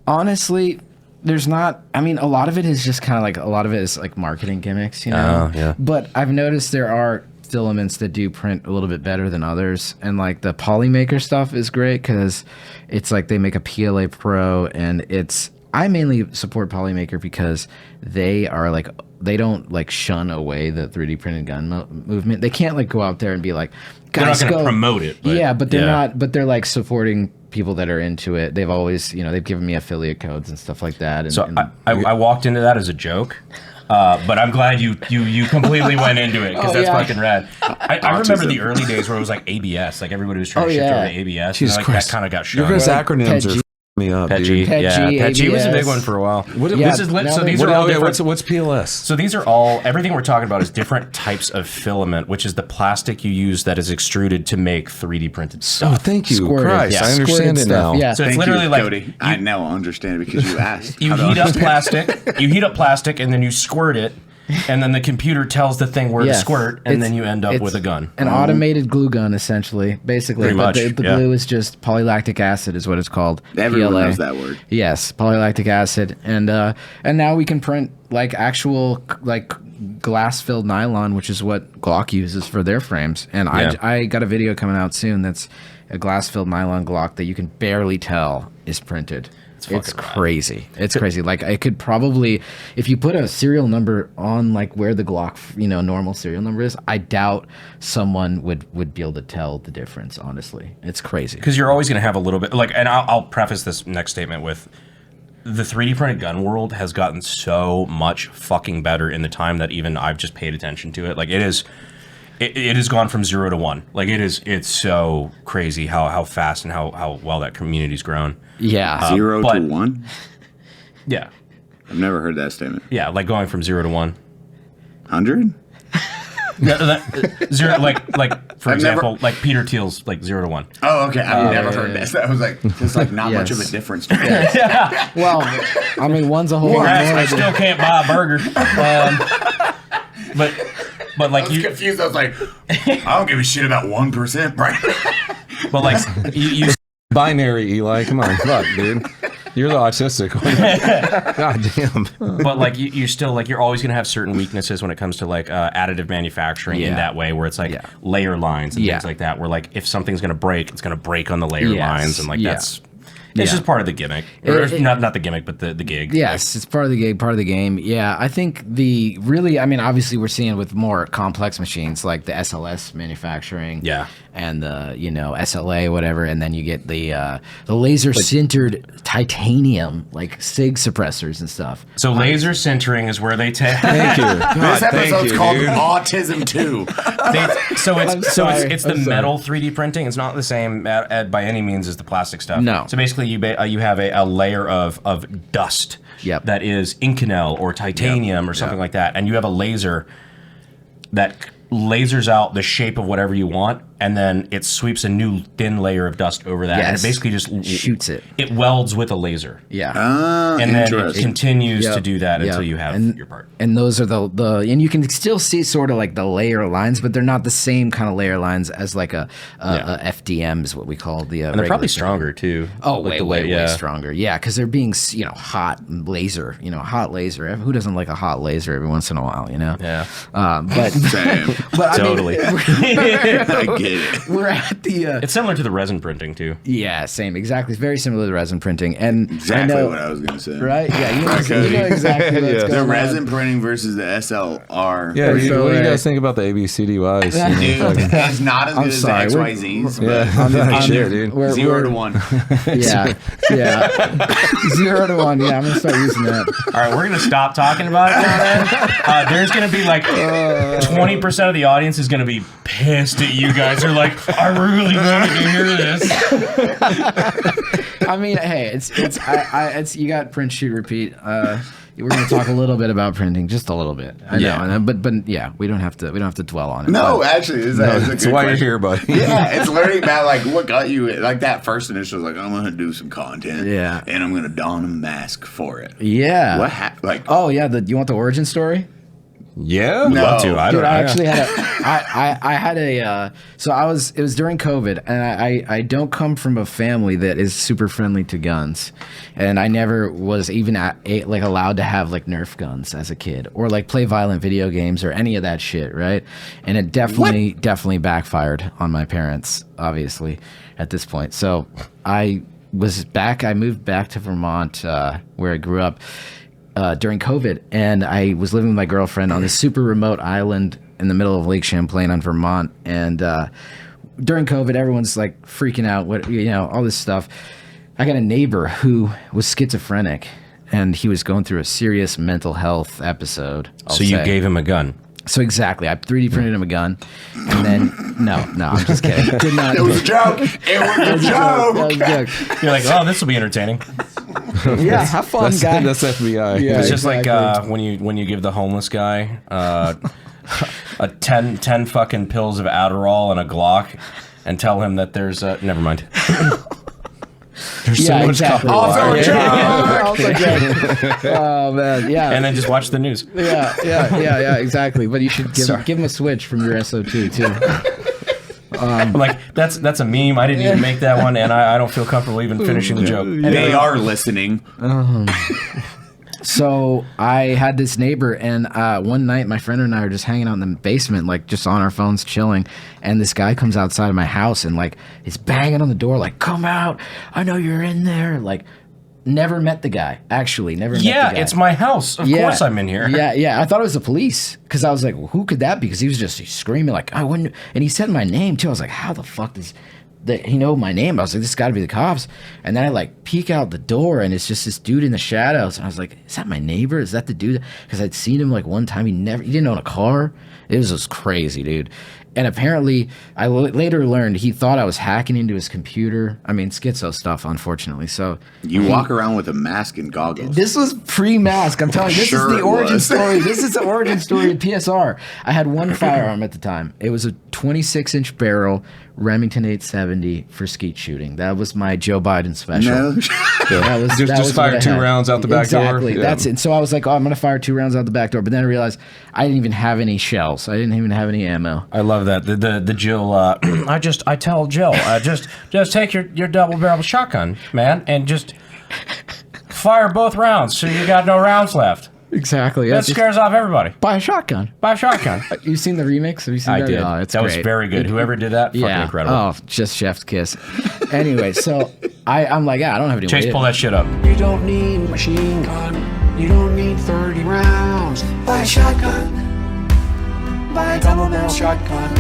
Honestly, there's not. I mean, a lot of it is just kind of like marketing gimmicks, you know. Oh, yeah. But I've noticed there are filaments that do print a little bit better than others, and like the Polymaker stuff is great because it's like they make a PLA Pro, and it's. I mainly support Polymaker because they are like they don't like shun away the 3D printed gun movement. They can't like go out there and be like, guys, they're not going to go. promote it. But, Yeah, but they're not. But they're like supporting people that are into it. They've always, they've given me affiliate codes and stuff like that. And, So I walked into that as a joke. But I'm glad you completely went into it because that's fucking rad. I remember the early days where it was like ABS, like everybody was trying to shift over to ABS. Jesus and Christ. that kind of got Your shut. guys' acronyms are me up, PEG, dude. yeah, PEG was a big ABS. one for a while. Yeah, So now these they- are all different. What's PLS? So these are all, everything we're talking about is different types of filament, which is the plastic you use that is extruded to you printed Oh, stuff. thank you, Squirted. Christ. Yeah, I understand it squirted now. stuff, yeah. So it's Thank literally you, like Cody. I now understand it because you asked. you how to heat up understand. plastic, and then you squirt it, and then the computer tells the thing where to Yes. squirt, and It's- then you end up it's with a gun. An automated glue gun, essentially, basically. Pretty but much, the yeah. glue is just polylactic acid, is what it's called. Everyone PLA. knows that word. Yes, polylactic acid, and now we can print like actual like glass-filled nylon, which is what Glock uses for their frames. And Yeah. I got a video coming out soon that's a glass-filled nylon Glock that you can barely tell is printed. It's fucking rad. crazy. It's crazy. Like I could probably, if you put a serial number on like where the Glock, normal serial number is, I doubt someone would be able to tell the difference. Honestly, it's crazy. Because you're always going to have a little bit, like, and I'll preface this next statement with, the 3D printed gun world has gotten so much fucking better in the time that even I've just paid attention to it. Like, it it has gone from 0 to 1. Like it's so crazy how fast and how well that community's grown. Yeah. 0 but- to 1? Yeah. I've never heard that statement. Yeah, like going from 0 to 1. 100? Zero, like for I've example, never- like Peter Thiel's like 0 to 1. Oh, okay. I've never heard that. I was like, there's like not much of a Yes. difference. To me. Well, I mean, one's a whole lot Congrats, more I than- still can't buy a burger. But I like was you, confused. I was like, I don't give a shit about 1%, right? but like you Binary, Eli. Come on, fuck, dude. You're the autistic one. God damn. but like you still like you're always gonna have certain weaknesses when it comes to like additive manufacturing in Yeah. that way, where it's like Yeah. layer lines and Yeah. things like that, where like if something's gonna break, it's gonna break on the layer Yes. lines, and like Yeah. it's Yeah. just part of the gimmick, or It- not the gimmick, but the gig. Yes, it's part of the game. Part of the game. Yeah, I think I mean, obviously, we're seeing with more complex machines like the SLS manufacturing. Yeah. And the SLA whatever, and then you get the laser sintered titanium like SIG suppressors and stuff. So laser sintering is where they take. Thank you. This God, episode's called dude. Autism 2. It's the I'm sorry. metal 3D printing. It's not the same by any means as the plastic stuff. No. So basically, you have a layer of dust Yep. that is Inconel or titanium or something like that, and you have a laser that lasers out the shape of whatever you want, and then it sweeps a new thin layer of dust over that, and Yes. it basically just Shoots it. It welds with a laser, Yeah. and then it Interesting. continues to Yep. do that until Yep. you have And- your part. And those are the and you can still see sort of like the layer lines, but they're not the same kind of layer lines as like a FDM is what we call the. And they're probably stronger too. Oh, Like way stronger. Yeah, because they're being hot laser. Hot laser. Who doesn't like a hot laser every once in a while? Yeah. But Same. but Totally. I get it. we're at the. It's similar to the resin printing too. Yeah, same. Exactly. It's very similar to resin printing, and Exactly I know, what I was going to say. right? Yeah, you know Cody. exactly what's Yeah. going The on. resin printing versus the SLR. Yeah, dude, so what do you right. guys think about the ABCDYs? Dude, it's not as good as sorry, the we're- XYZs, Yeah, shit, dude. We're- 0 we're- to 1. Yeah, yeah. 0 to 1. Yeah, I'm gonna start using that. All right, we're gonna stop talking about it now. Then there's gonna be like 20% of the audience is gonna be pissed at you guys. They're like, I really wanted to hear this. I mean, hey, it's you got print, shoot, repeat. We're gonna talk a little bit about printing, just a little bit. I Yeah. know, but yeah, we don't have to dwell on it. No, But- actually, it's a That's good why you're question. here, buddy. Yeah, it's learning about like what got you like that first initial like I'm gonna do some content, Yeah. and I'm gonna don a mask for it. yeah. What like Oh yeah, you want the origin story? Yeah? No. Love to. I Dude, don't I know. actually had I had a so it was during COVID, and I don't come from a family that is super friendly to guns, and I never was even like allowed to have like Nerf guns as a kid or like play violent video games or any of that shit, right? And it definitely backfired on my parents, obviously, at this point. So I moved back to Vermont, where I grew up. During COVID, and I was living with my girlfriend on this super remote island in the middle of Lake Champlain on Vermont. And during COVID, everyone's like freaking out, all this stuff. I got a neighbor who was schizophrenic, and he was going through a serious mental health episode. So you gave him a gun. So exactly, I 3D printed him a gun, and then no, I'm just kidding. Did not. it was a joke. It was a That was joke. a joke. You're like, oh, this will be entertaining. Yeah, have fun, That's, guy. that's FBI. Yeah. It's just exactly. like when you give the homeless guy a 10 fucking pills of Adderall and a Glock, and tell him that there's never mind. There's so much exactly. Also a joke. Also a joke. Oh man, yeah. And then just watch the news. Yeah, exactly. But you should give him a switch from your SO2 too. I'm like, that's a meme. I didn't even make that one, and I don't feel comfortable even finishing the joke. They are listening. So I had this neighbor, and one night my friend and I are just hanging out in the basement, like just on our phones chilling, and this guy comes outside of my house and like is banging on the door, like, come out, I know you're in there. Like, never met the guy, actually, never met the Yeah, guy. it's my house. Of course I'm in here. Yeah. I thought it was the police because I was like, well, who could that be? Because he was just screaming like, I wouldn't, and he said my name too. I was like, how the fuck does he know my name? I was like, this got to be the cops. And then I like peek out the door, and it's just this dude in the shadows. And I was like, is that my neighbor? Is that the dude? Because I'd seen him like one time. He didn't own a car. It was just crazy, dude. And apparently, I later learned he thought I was hacking into his computer. I mean, schizo stuff, unfortunately. So You walk around with a mask and goggles. this was pre-mask. I'm telling you, this Sure is the it origin was. story. This is the origin story of PSR. I had one firearm at the time. It was a 26-inch barrel Remington 870 for skeet shooting. That was my Joe Biden special. No. That was Just what fire I 2 had. rounds out the back door? Exactly. Yeah. That's it. So I was like, oh, I'm going to fire 2 rounds out the back door. But then I realized I didn't even have any shells. I didn't even have any ammo. I love that. The Jill. I tell Jill, just take your double barrel shotgun, man, and just fire both rounds so you got no rounds left. Exactly. That scares off everybody. Buy a shotgun. Buy a shotgun. You seen the remix? Have you seen I that? did. Oh, it's that was great. very good. Whoever did that, fucking incredible. Oh, just chef's kiss. Anyway, so I'm like, yeah, I don't have any Chase, weight. pull that shit up. You don't need a machine gun. You don't need 30 rounds. Buy a shotgun. Buy a double barrel shotgun.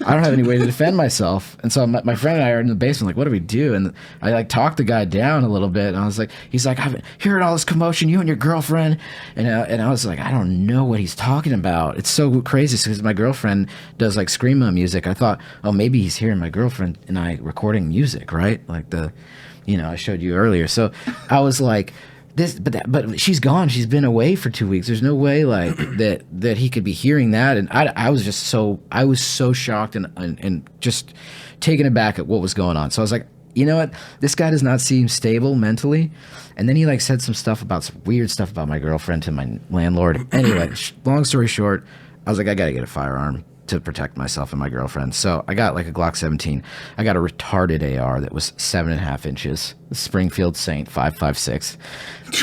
I don't have any way to defend myself. And so my friend and I are in the basement, like, what do we do? And I like talked the guy down a little bit. And I was like, he's like, I've heard all this commotion, you and your girlfriend. And I was like, I don't know what he's talking about. It's so crazy because my girlfriend does like screamo music. I thought, oh, maybe he's hearing my girlfriend and I recording music, right? Like I showed you earlier. So I was like, but she's gone. She's been away for 2 weeks. There's no way like that he could be hearing that. And I was so shocked and just taken aback at what was going on. So I was like, you know what? This guy does not seem stable mentally. And then he like said some weird stuff about my girlfriend to my landlord. Anyway, long story short, I was like, I gotta get a firearm to protect myself and my girlfriend. So I got like a Glock 17. I got a retarded AR that was 7.5 inches. Springfield Saint 5.56.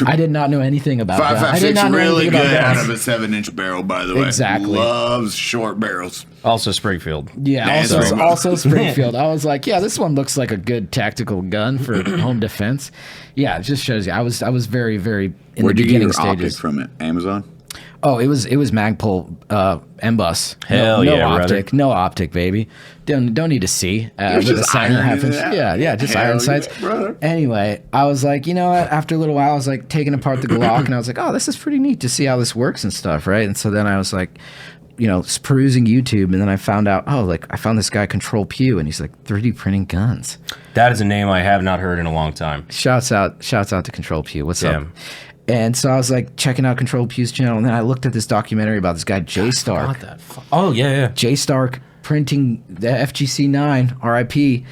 I did not know anything about that. I did 5.56 not know really anything good about out of that. a 7-inch barrel, by the way. Exactly. Loves short barrels. Also Springfield. Yeah, Yeah, also Springfield. I was like, yeah, this one looks like a good tactical gun for home defense. Yeah, it just shows you. I was very, very in Where'd the you get beginning your stages. optic from it? Amazon? Oh, it was Magpul M-Bus. Hell no yeah, optic, brother. no optic, baby. Don't need to see. You're With just a 7.5 ironing inch. it out. Yeah, just Hell iron yeah, sights. brother. Anyway, I was like, you know what? After a little while, I was like taking apart the Glock, and I was like, oh, this is pretty neat to see how this works and stuff, right? And so then I was like, perusing YouTube, and then I found out, I found this guy Control Pew, and he's like 3D printing guns. That is a name I have not heard in a long time. Shouts out to Control Pew. What's up? Damn. And so I was like checking out Control Pew's channel, and then I looked at this documentary about this guy Jay Stark. Oh yeah. Jay Stark printing the FGC 9, RIP,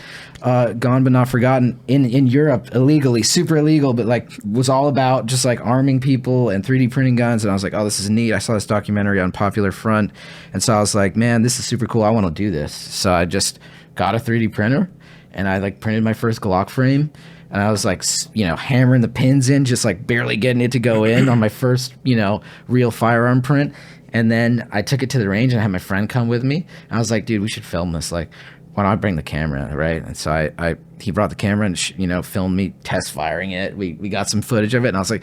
gone but not forgotten, in Europe illegally, super illegal, but like was all about just like arming people and 3D printing guns. And I was like, oh, this is neat. I saw this documentary on Popular Front, and so I was like, man, this is super cool. I want to do this. So I just got a 3D printer, and I like printed my first Glock frame. And I was like, hammering the pins in, just like barely getting it to go in on my first, real firearm print. And then I took it to the range and I had my friend come with me. And I was like, dude, we should film this. Like, why don't I bring the camera, right? And so he brought the camera and, filmed me test firing it. We got some footage of it. And I was like,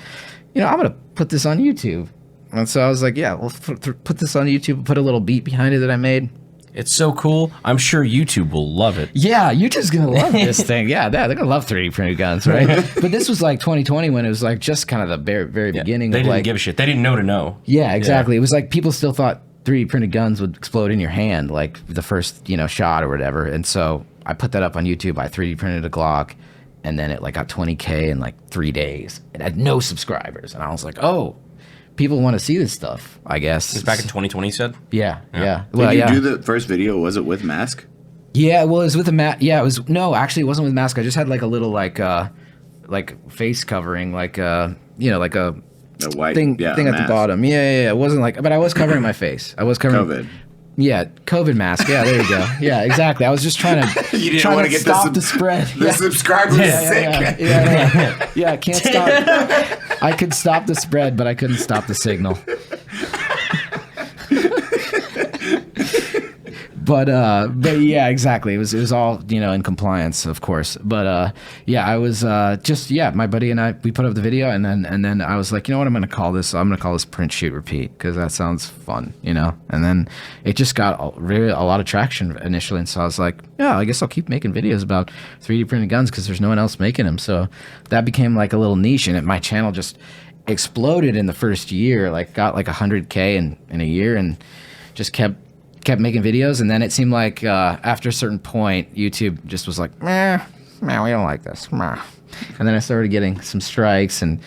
I'm going to put this on YouTube. And so I was like, yeah, we'll put this on YouTube, put a little beat behind it that I made. It's so cool. I'm sure YouTube will love it. Yeah, YouTube's gonna love this thing. Yeah, they're gonna love 3D printed guns, right? But this was like 2020 when it was like just kind of the very beginning. They of didn't like, give a shit. They didn't know to know. Yeah, exactly. It was like people still thought 3D printed guns would explode in your hand, like the first shot or whatever. And so I put that up on YouTube. I 3D printed a Glock, and then it like got 20K in like 3 days. It had no subscribers, and I was like, oh. People want to see this stuff, I guess. It was back in 2020, you said? Yeah. Did you do the first video? Was it with mask? Yeah, well, it was with a mask. Yeah, it was. No, actually, it wasn't with mask. I just had like a little like face covering, like like a white thing at the bottom. Yeah. It wasn't like, but I was covering my face. I was covering COVID. Yeah, COVID mask. Yeah, there you go. Yeah, exactly. I was just trying to You didn't want to get stop the spread. The subscribers sick. Yeah, can't stop. I could stop the spread, but I couldn't stop the signal. But yeah, exactly. It was all in compliance, of course. But yeah, I was my buddy and I, we put up the video, and then I was like, you know what, I'm gonna call this Print Shoot Repeat, because that sounds fun, And then it just got a lot of traction initially, and so I was like, yeah, I guess I'll keep making videos about 3D printed guns because there's no one else making them. So that became like a little niche, and my channel just exploded in the first year. Like got like 100K in a year, and just kept kept making videos, and then it seemed like after a certain point, YouTube just was like, man, we don't like this. Meh. And then I started getting some strikes, and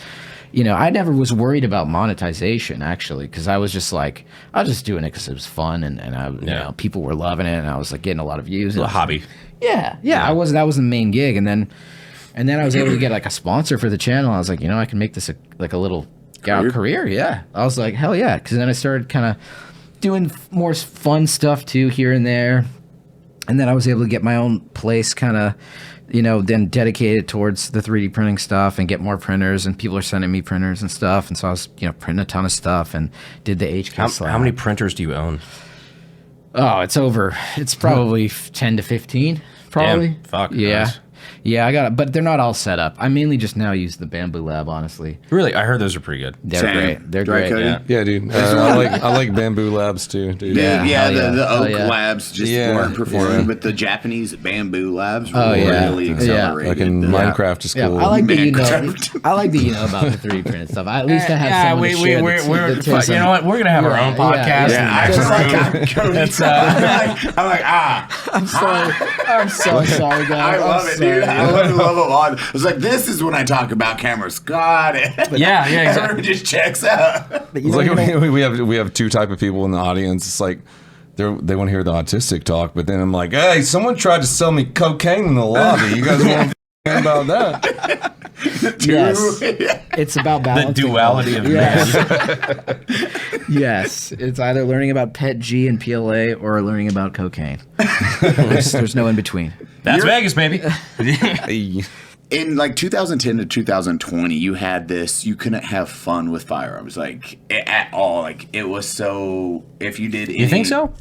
I never was worried about monetization actually, because I was just like, I was just doing it because it was fun, and people were loving it, and I was like getting a lot of views. A hobby. Yeah. That was the main gig, and then I was able to get like a sponsor for the channel. I was like, I can make this a little career. Yeah, I was like, hell yeah, because then I started kind of doing more fun stuff too here and there, and then I was able to get my own place kind of then dedicated towards the 3D printing stuff and get more printers, and people are sending me printers and stuff, and so I was printing a ton of stuff and did the HK slab. How many printers do you own? Oh, it's probably 10 to 15 probably. Damn, fuck. Yeah. Nice. Yeah, I got it, but they're not all set up. I mainly just now use the Bamboo Lab, honestly. Really, I heard those are pretty good. They're Same. great. They're Right, great. Cody? Yeah, dude. I like Bamboo Labs too, dude. Dude, Yeah, the hell Oak yeah. Labs just Yeah, weren't performing, yeah. but the Japanese Bamboo Labs yeah. really Yeah. accelerated. Like in the- Minecraft is Yeah, cool. I like that Minecraft. I like that about the 3D printed stuff. At least I have someone to share the tips you know what? We're gonna have our own podcast. Yeah, Just I'm like, I'm so sorry, guys. I love it, dude. I love it all. It's like, this is when I talk about cameras. Got it. Yeah, Everyone exactly. just checks out. It's like we have two type of people in the audience. It's like they want to hear the autistic talk, but then I'm like, hey, someone tried to sell me cocaine in the lobby. You guys want to about that? Yes, it's about The balance. duality of man. Yes, it's either learning about PET G and PLA or learning about cocaine. There's no in between. That's Vegas, baby. In like 2010 to 2020, you had this, you couldn't have fun with firearms, like at all. Like it was so, if you did any, You think so?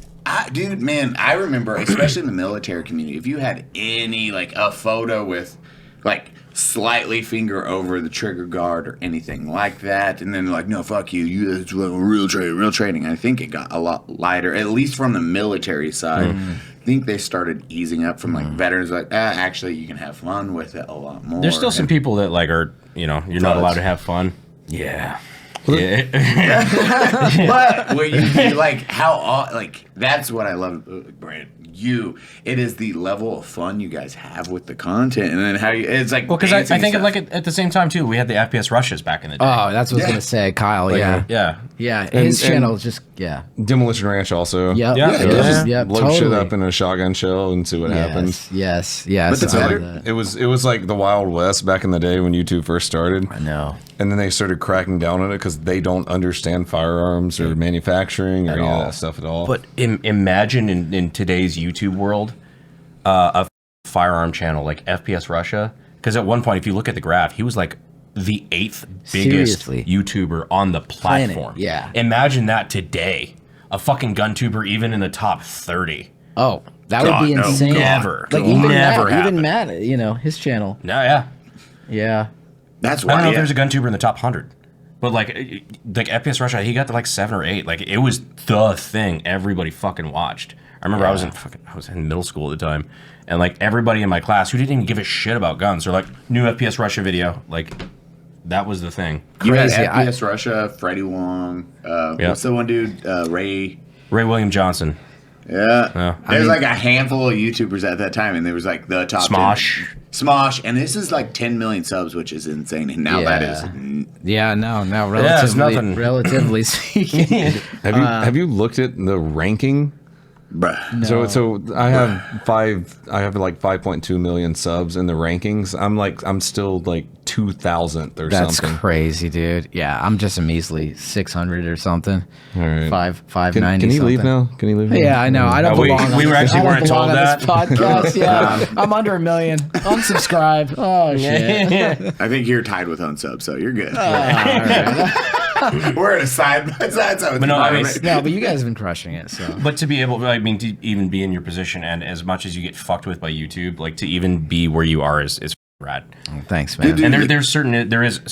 Dude, man, I remember, especially in the military community, if you had any, like a photo with like slightly finger over the trigger guard or anything like that, and then like, no, fuck you, that's real training. I think it got a lot lighter, at least from the military side. I think they started easing up from like veterans, like, actually you can have fun with it a lot more. There's still some people that like are, you're not allowed to have fun. Yeah. But when you like how like that's what I love, Brand. It is the level of fun you guys have with the content, and then how you it's like. Well, because I dancing think and like stuff. at the same time too, we had the FPS rushes back in the day. Oh, that's what I was gonna say, Kyle. Yeah. His channel is just Demolition Ranch also. Yep. Yeah, Yep. Just Yep. blow Totally. shit up in a shotgun shell and see what happens. Yes. But the I like better- that. It was like the Wild West back in the day when YouTube first started. I know. And then they started cracking down on it because they don't understand firearms or manufacturing or any of that stuff at all. But imagine in today's YouTube world, a firearm channel like FPS Russia, because at one point, if you look at the graph, he was like the 8th biggest Seriously. YouTuber on the platform. Yeah. Imagine that today. A fucking gun tuber even in the top 30. Oh, that would be no, insane. never. Like Never even happen. Matt, his channel. No, yeah. Yeah. That's I why. don't know if there's a gun tuber in the top 100. But like FPS Russia, he got to like 7 or 8. Like it was the thing everybody fucking watched. I remember I was in middle school at the time, and like everybody in my class who didn't even give a shit about guns, they're like, new FPS Russia video. Like that was the thing. You had Crazy. FPS Russia, Freddie Wong, what's the one dude, Ray? Ray William Johnson. Yeah. There's like a handful of YouTubers at that time, and there was like the top 10. Smosh, and this is like 10 million subs, which is insane. And now that is Yeah, no, it's nothing. relatively speaking. Have you looked at the ranking? bruh. So I have like 5.2 million subs in the rankings. I'm still like 2,000th or That's something. crazy, dude. Yeah, I'm just a measly 600 or something. All right. 590. Can he leave something. now? Can he leave? now? Yeah, I know. I don't we- belong. on we were this- actually I don't weren't belong told on this podcast. Yeah, I'm under 1 million. Unsubscribe. Oh shit. I think you're tied with unsub, so you're good. All right. We're at a side by side. So But no, I mean, No, but you guys have been crushing it. So But to be able, to even be in your position, and as much as you get fucked with by YouTube, like to even be where you are is rad. thanks, man. Dude, And there is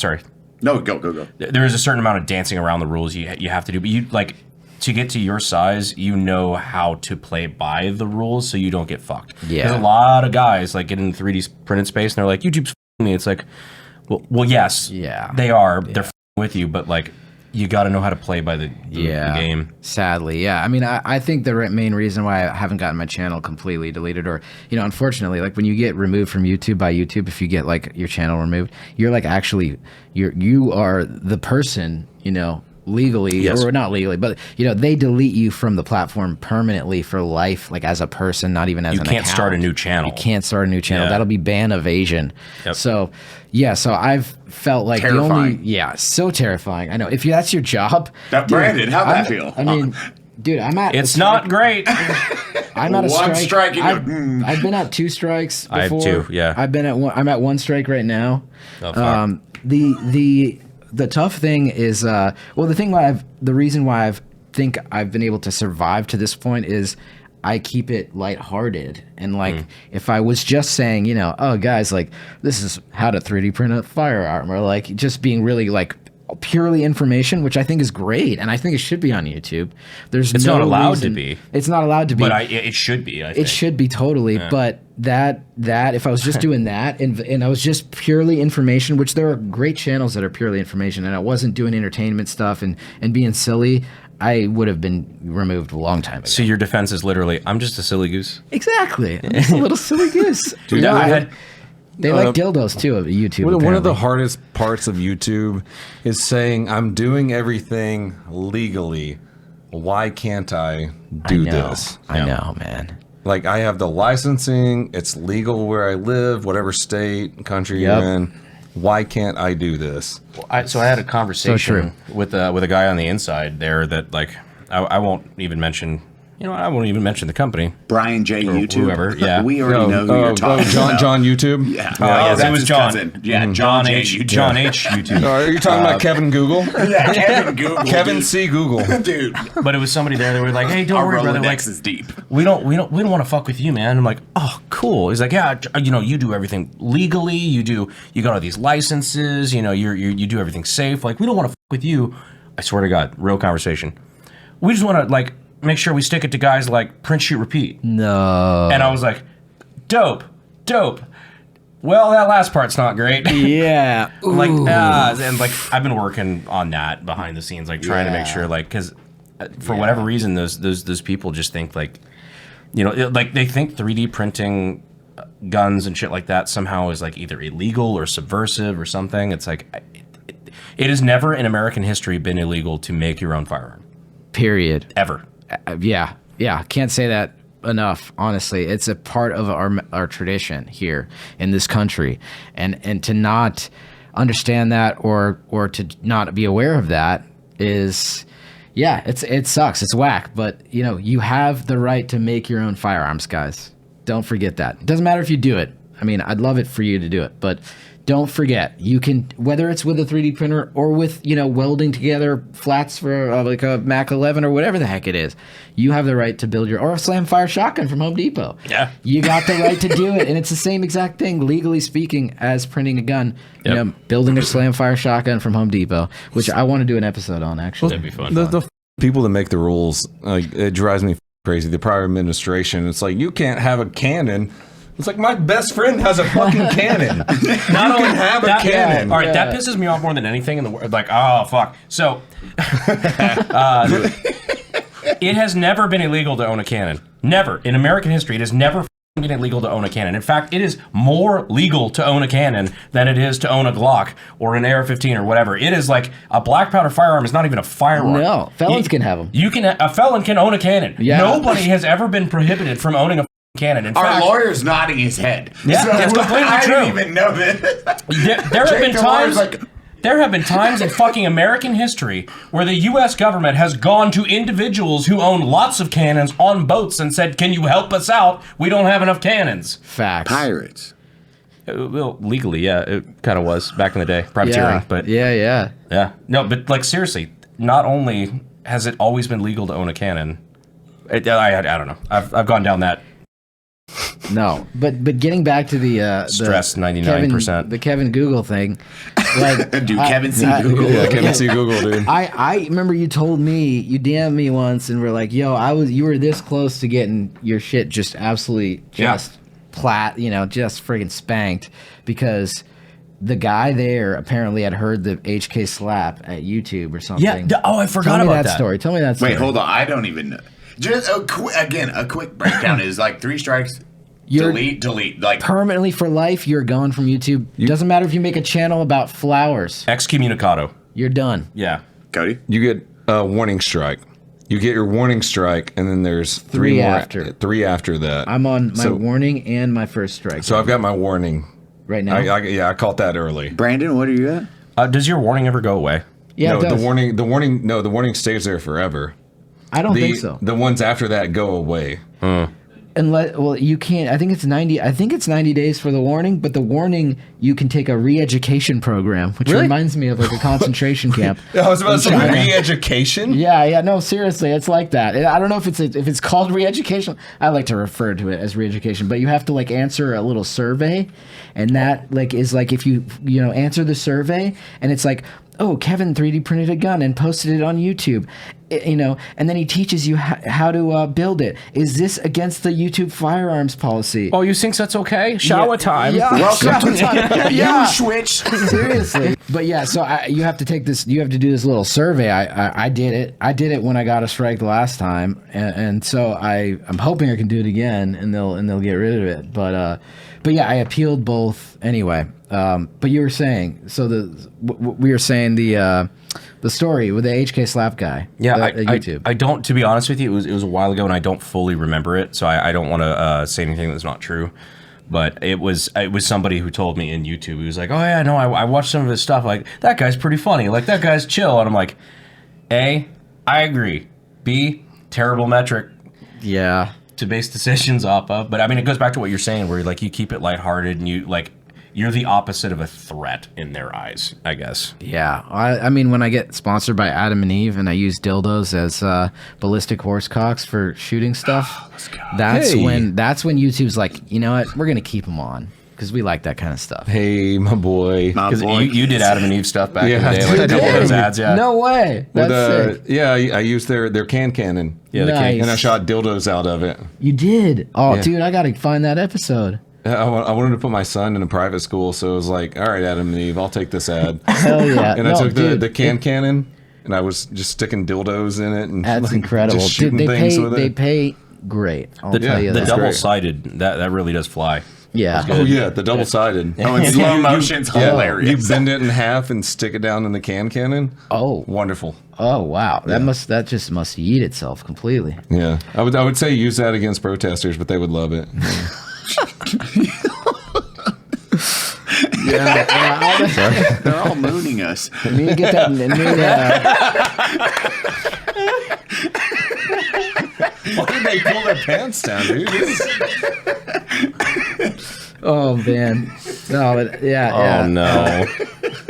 no, go. there is a certain amount of dancing around the rules you have to do, but you like to get to your size, you know how to play by the rules so you don't get fucked. Yeah. There's a lot of guys like get in 3D printed space and they're like, YouTube's f***ing me. It's like, well, yes, Yeah. they are. They're f***ing with you, but like you got to know how to play by the game. Sadly, yeah. I mean, I think the main reason why I haven't gotten my channel completely deleted, or unfortunately, like when you get removed from YouTube by YouTube, if you get like your channel removed, you're like actually you are the person, legally or not legally, but they delete you from the platform permanently for life, like as a person, not even as an account. You can't start a new channel. You can't start a new channel. That'll be ban evasion. Yep. So I've felt like terrifying. So terrifying. I know. If that's your job, Brandon, how'd that feel? I mean, dude, it's not great. I'm at a one strike. I've been at 2 strikes before. I have 2. Yeah. I've been at 1. I'm at 1 strike right now. Oh, fuck. The tough thing is, the reason why I've been able to survive to this point is I keep it lighthearted. And like, if I was just saying, oh guys, like this is how to 3D print a firearm, or like just being really like purely information, which I think is great, and I think it should be on YouTube. It's not allowed to be. It's not allowed to be. But it should be. I think. It should be totally. Yeah. But that if I was just doing that and I was just purely information, which there are great channels that are purely information, and I wasn't doing entertainment stuff and being silly, I would have been removed a long time ago. So your defense is literally, I'm just a silly goose. Exactly. I'm just a little silly goose. Dude, they like dildos too of YouTube. One of the hardest parts of YouTube is saying, I'm doing everything legally. Why can't I do this? I know, man. Like, I have the licensing. It's legal where I live, whatever state, country you're in. Why can't I do this? So I had a conversation with a guy on the inside there that, like, I won't even mention... I won't even mention the company. Brian J. Or YouTube. Whoever, yeah. We already know who you're talking about. John YouTube? Yeah. Yes, it was John. Cousin. Yeah, John H. YouTube. John H. YouTube. Are you talking about Kevin Google? Yeah, Kevin Google. Kevin C. Google. Dude. But it was somebody there that were like, hey, don't worry, brother. Like, is deep. We don't want to fuck with you, man. I'm like, oh, cool. He's like, yeah, you do everything legally. You got all these licenses. You do everything safe. Like, we don't want to fuck with you. I swear to God, real conversation. We just want to, like, make sure we stick it to guys like PrintShootRepeat. No. And I was like, dope. Well, that last part's not great. Yeah. Like, and like, I've been working on that behind the scenes, like trying to make sure, like, because for whatever reason, those people just think like, like they think 3D printing guns and shit like that somehow is like either illegal or subversive or something. It's like, it has never in American history been illegal to make your own firearm. Period. Ever. Yeah. Can't say that enough. Honestly, it's a part of our tradition here in this country, and to not understand that or to not be aware of that is, it sucks. It's whack. But you have the right to make your own firearms, guys. Don't forget that. It doesn't matter if you do it. I mean, I'd love it for you to do it, but don't forget, you can, whether it's with a 3D printer or with, welding together flats for like a Mac 11 or whatever the heck it is, you have the right to build or a slam fire shotgun from Home Depot. Yeah. You got the right to do it. And it's the same exact thing, legally speaking, as printing a gun. Yep. Building a slam fire shotgun from Home Depot, which I want to do an episode on, actually. That'd be fun. The people that make the rules, it drives me crazy. The prior administration, it's like, you can't have a cannon. It's like, my best friend has a fucking cannon. Not only have a cannon. All right, that pisses me off more than anything in the world. Like, oh, fuck. So, it has never been illegal to own a cannon. Never. In American history, it has never been illegal to own a cannon. In fact, it is more legal to own a cannon than it is to own a Glock or an AR-15 or whatever. It is like, a black powder firearm is not even a firearm. No, felons can have them. A felon can own a cannon. Yeah. Nobody has ever been prohibited from owning a cannon. In Our fact, lawyer's nodding his head. Yeah, it's completely true. I didn't even know that. There have been times. There have been times in fucking American history where the U.S. government has gone to individuals who own lots of cannons on boats and said, "Can you help us out? We don't have enough cannons." Facts. Pirates. Well, legally, yeah, it kind of was back in the day, privateering. But yeah. No, but like seriously, not only has it always been legal to own a cannon, I don't know. I've gone down that. No, but getting back to the stress 99%, the Kevin Google thing, like Kevin C. Google, Kevin C. Google, dude. I remember you told me, you DM'd me once and were like, "Yo, you were this close to getting your shit just absolutely just just friggin' spanked because the guy there apparently had heard the HK slap at YouTube or something. Yeah. Oh, I forgot Tell me about that story. Tell me that story. Wait, hold on. I don't even know. Just a quick breakdown is like 3 strikes. You're delete. Like permanently for life. You're gone from YouTube. Doesn't matter if you make a channel about flowers. Excommunicado. You're done. Yeah. Cody, You get a warning strike. You get your warning strike, and then there's three more after. 3 after that. I'm on my warning and my first strike. So I've got my warning. right now. I caught that early. Brandon, what are you at? Does your warning ever go away? yeah, No, it does. the warning stays there forever. I don't think so. The ones after that go away. Unless, well, you can't. I think it's 90. I think it's 90 days for the warning, but the warning you can take a re-education program, which reminds me of like a concentration camp. I was about to say China. re-education. Yeah, no, seriously, it's like that. I don't know if it's called re-education. I like to refer to it as re-education, but you have to like answer a little survey, and that like is like if you answer the survey, and it's like, oh, Kevin 3D printed a gun and posted it on YouTube, and then he teaches you how to build it. Is this against the YouTube firearms policy? Oh, you think that's okay? Shower time. Yeah. Welcome to You switch. Seriously. But yeah, so you have to take this. You have to do this little survey. I did it. I did it when I got a strike the last time, and so I'm hoping I can do it again, and they'll get rid of it. But yeah, I appealed both anyway. But you were saying we were saying the story with the HK slap guy. Yeah, at YouTube. I don't. To be honest with you, it was a while ago, and I don't fully remember it, so I don't want to say anything that's not true. But it was somebody who told me in YouTube. He was like, "Oh yeah, no, I watched some of his stuff. Like that guy's pretty funny. Like that guy's chill." And I'm like, A, I agree. B, terrible metric Yeah. to base decisions off of. But I mean, it goes back to what you're saying, where like you keep it lighthearted and you're the opposite of a threat in their eyes, I guess. Yeah, I mean, when I get sponsored by Adam and Eve and I use dildos as ballistic horse cocks for shooting stuff, that's when YouTube's like, you know what, we're gonna keep them on because we like that kind of stuff. Hey, my boy. Because you did Adam and Eve stuff back in the day, I like did. double those ads, yeah. No way. That's sick. Yeah, I used their can cannon. Yeah, the Nice. And I shot dildos out of it. You did. Oh, Yeah. dude, I gotta find that episode. I wanted to put my son in a private school, so it was like, all right, Adam and Eve, I'll take this ad. Hell yeah. And I No, took dude, the can cannon, and I was just sticking dildos in it. And That's like, incredible. just Dude, shooting things with they it. pay great. I'll tell you The that. double-sided, that really does fly. Yeah. Oh, yeah, the double-sided. Oh, in slow motion's hilarious. You bend it in half and stick it down in the can cannon. Oh. Wonderful. Oh wow. That just must eat itself completely. Yeah. I would say use that against protesters, but they would love it. Yeah. They're all mooning us. I need to get that. Why did they pull their pants down, dude? Oh man. No, but yeah. Oh no.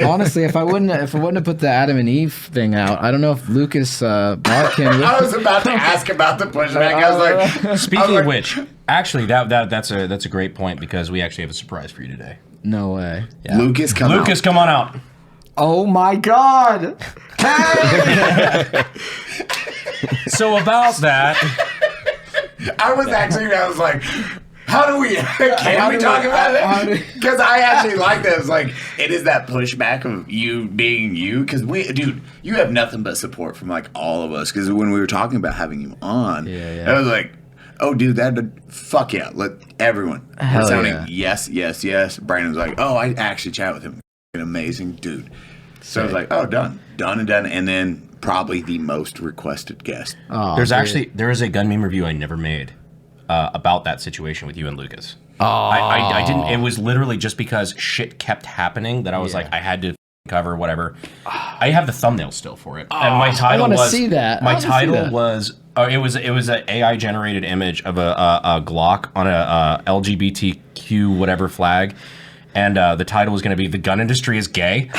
Honestly, if I wouldn't have put the Adam and Eve thing out, I don't know if Lucas Barkin. I was about to ask about the pushback. I was like, Speaking of which, actually, that's a great point because we actually have a surprise for you today. No way. Yeah. Lucas, come on out. Oh my God. So about that, I was like, how do we, can we talk about it? Because I actually like that. It's like, it is that pushback of you being you. Because dude, you have nothing but support from like all of us. Because when we were talking about having you on, I was like, oh, dude, fuck yeah. Let everyone. Hell sounding yeah. yes. Brandon was like, oh, I actually chat with him. An amazing dude. So I was like, oh, done. And then probably the most requested guest. Oh, there is a gun meme review I never made about that situation with you and Lucas. I didn't. It was literally just because shit kept happening that I was like, I had to cover whatever. I have the thumbnail still for it, and my title I was. see that. My title was. It was an AI generated image of a Glock on a LGBTQ whatever flag, and the title was going to be "The Gun Industry is Gay."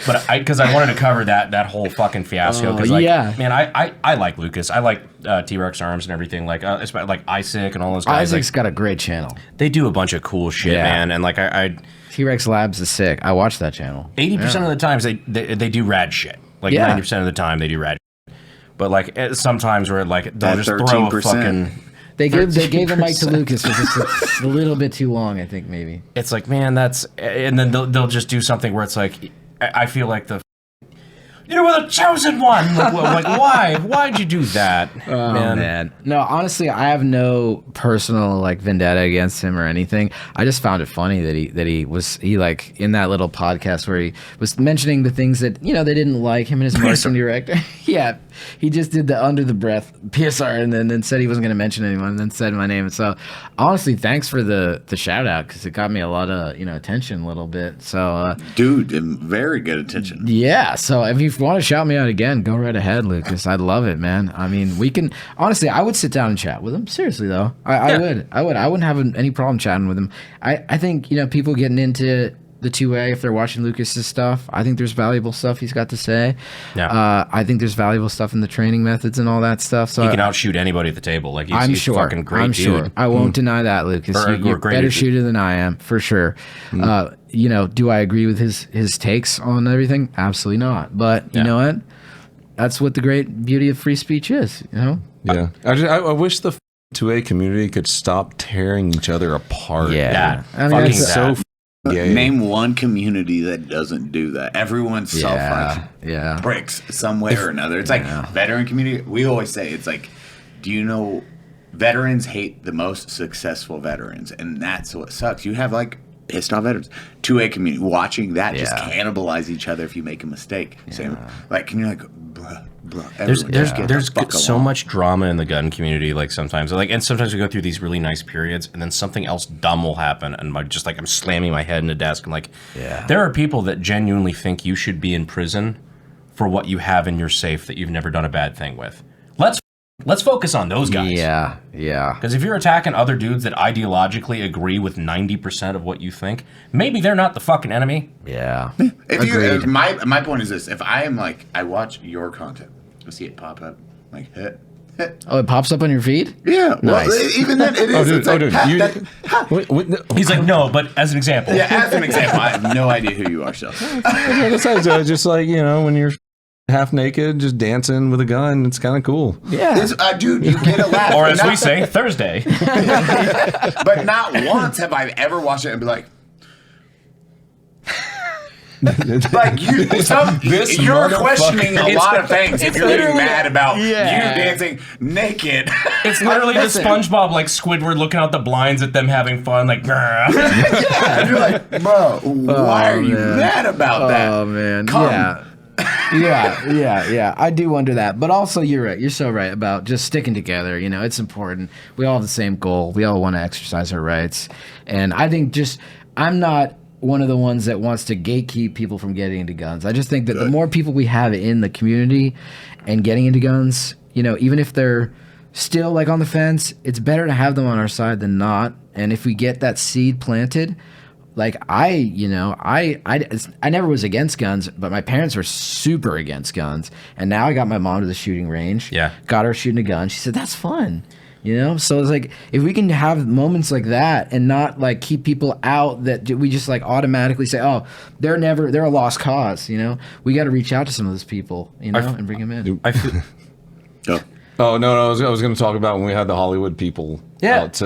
But because I wanted to cover that whole fucking fiasco, because man, I like Lucas, I like T-Rex Arms and everything, like Isaac and all those guys. Isaac's got a great channel. They do a bunch of cool shit, man, and like I T-Rex Labs is sick. I watch that channel. 80% of the times they do rad shit. Like 90% of the time they do rad shit. But like sometimes where like they'll just throw a fucking. They gave the mic to Lucas for just a little bit too long, I think, maybe. It's like, man, and then they'll just do something where it's like, I feel like you were the chosen one. Like why? Why'd you do that, man? No, honestly, I have no personal like vendetta against him or anything. I just found it funny that he was like in that little podcast where he was mentioning the things that they didn't like him and his marketing director. Yeah, he just did the under the breath PSR and then said he wasn't going to mention anyone and then said my name. And so honestly, thanks for the shout out because it got me a lot of attention a little bit. So dude, very good attention. Yeah. So if you want to shout me out again, go right ahead, Lucas. I'd love it, man. I mean, we can honestly. I would sit down and chat with him. Seriously though, I would. I wouldn't have any problem chatting with him. I think people getting into the 2A if they're watching Lucas's stuff. I think there's valuable stuff he's got to say. Yeah. I think there's valuable stuff in the training methods and all that stuff. So he can outshoot anybody at the table. Like he's fucking great. I'm dude. Sure. I won't deny that, Lucas. You're a better shooter than I am, for sure. Do I agree with his takes on everything? Absolutely not. But you know what? That's what the great beauty of free speech is. Yeah. I wish the 2A community could stop tearing each other apart. Yeah. I mean, fucking so gay. Name one community that doesn't do that. Everyone's bricks some way or another. It's like veteran community. We always say it's like, do you know veterans hate the most successful veterans, and that's what sucks. You have like pissed off veterans. 2A community watching that just cannibalize each other if you make a mistake. Same, like, and you're like, bruh. There's so much drama in the gun community. Like sometimes we go through these really nice periods, and then something else dumb will happen, and I'm slamming my head in a desk. I'm like, there are people that genuinely think you should be in prison for what you have in your safe that you've never done a bad thing with. Let's focus on those guys. Yeah. Because if you're attacking other dudes that ideologically agree with 90% of what you think, maybe they're not the fucking enemy. Yeah. If my point is this: if I am like, I watch your content, I see it pop up, like, hit. Oh, it pops up on your feed? Yeah. Nice. Well, even then, it is. He's like, no, but as an example. Yeah, as an example, I have no idea who you are, so. Besides, just like when you're half naked, just dancing with a gun. It's kind of cool. Yeah. Dude, you get a laugh. Or as we say, Thursday. But not once have I ever watched it and be like, you're questioning a lot of things if you're getting mad about you dancing naked. It's literally the SpongeBob, like Squidward looking out the blinds at them having fun, like, and you're like, bro, why are you mad about that? Oh, man. Come. Yeah. I do wonder that. But also, you're right. You're so right about just sticking together. It's important. We all have the same goal. We all want to exercise our rights. And I think I'm not one of the ones that wants to gatekeep people from getting into guns. I just think that the more people we have in the community and getting into guns, even if they're still like on the fence, it's better to have them on our side than not. And if we get that seed planted, like I never was against guns, but my parents were super against guns. And now I got my mom to the shooting range. Yeah. Got her shooting a gun. She said, that's fun. So it's like, if we can have moments like that and not like keep people out that we just like automatically say, oh, they're a lost cause. We got to reach out to some of those people, and bring them in. I feel. Oh no, I was going to talk about when we had the Hollywood people out.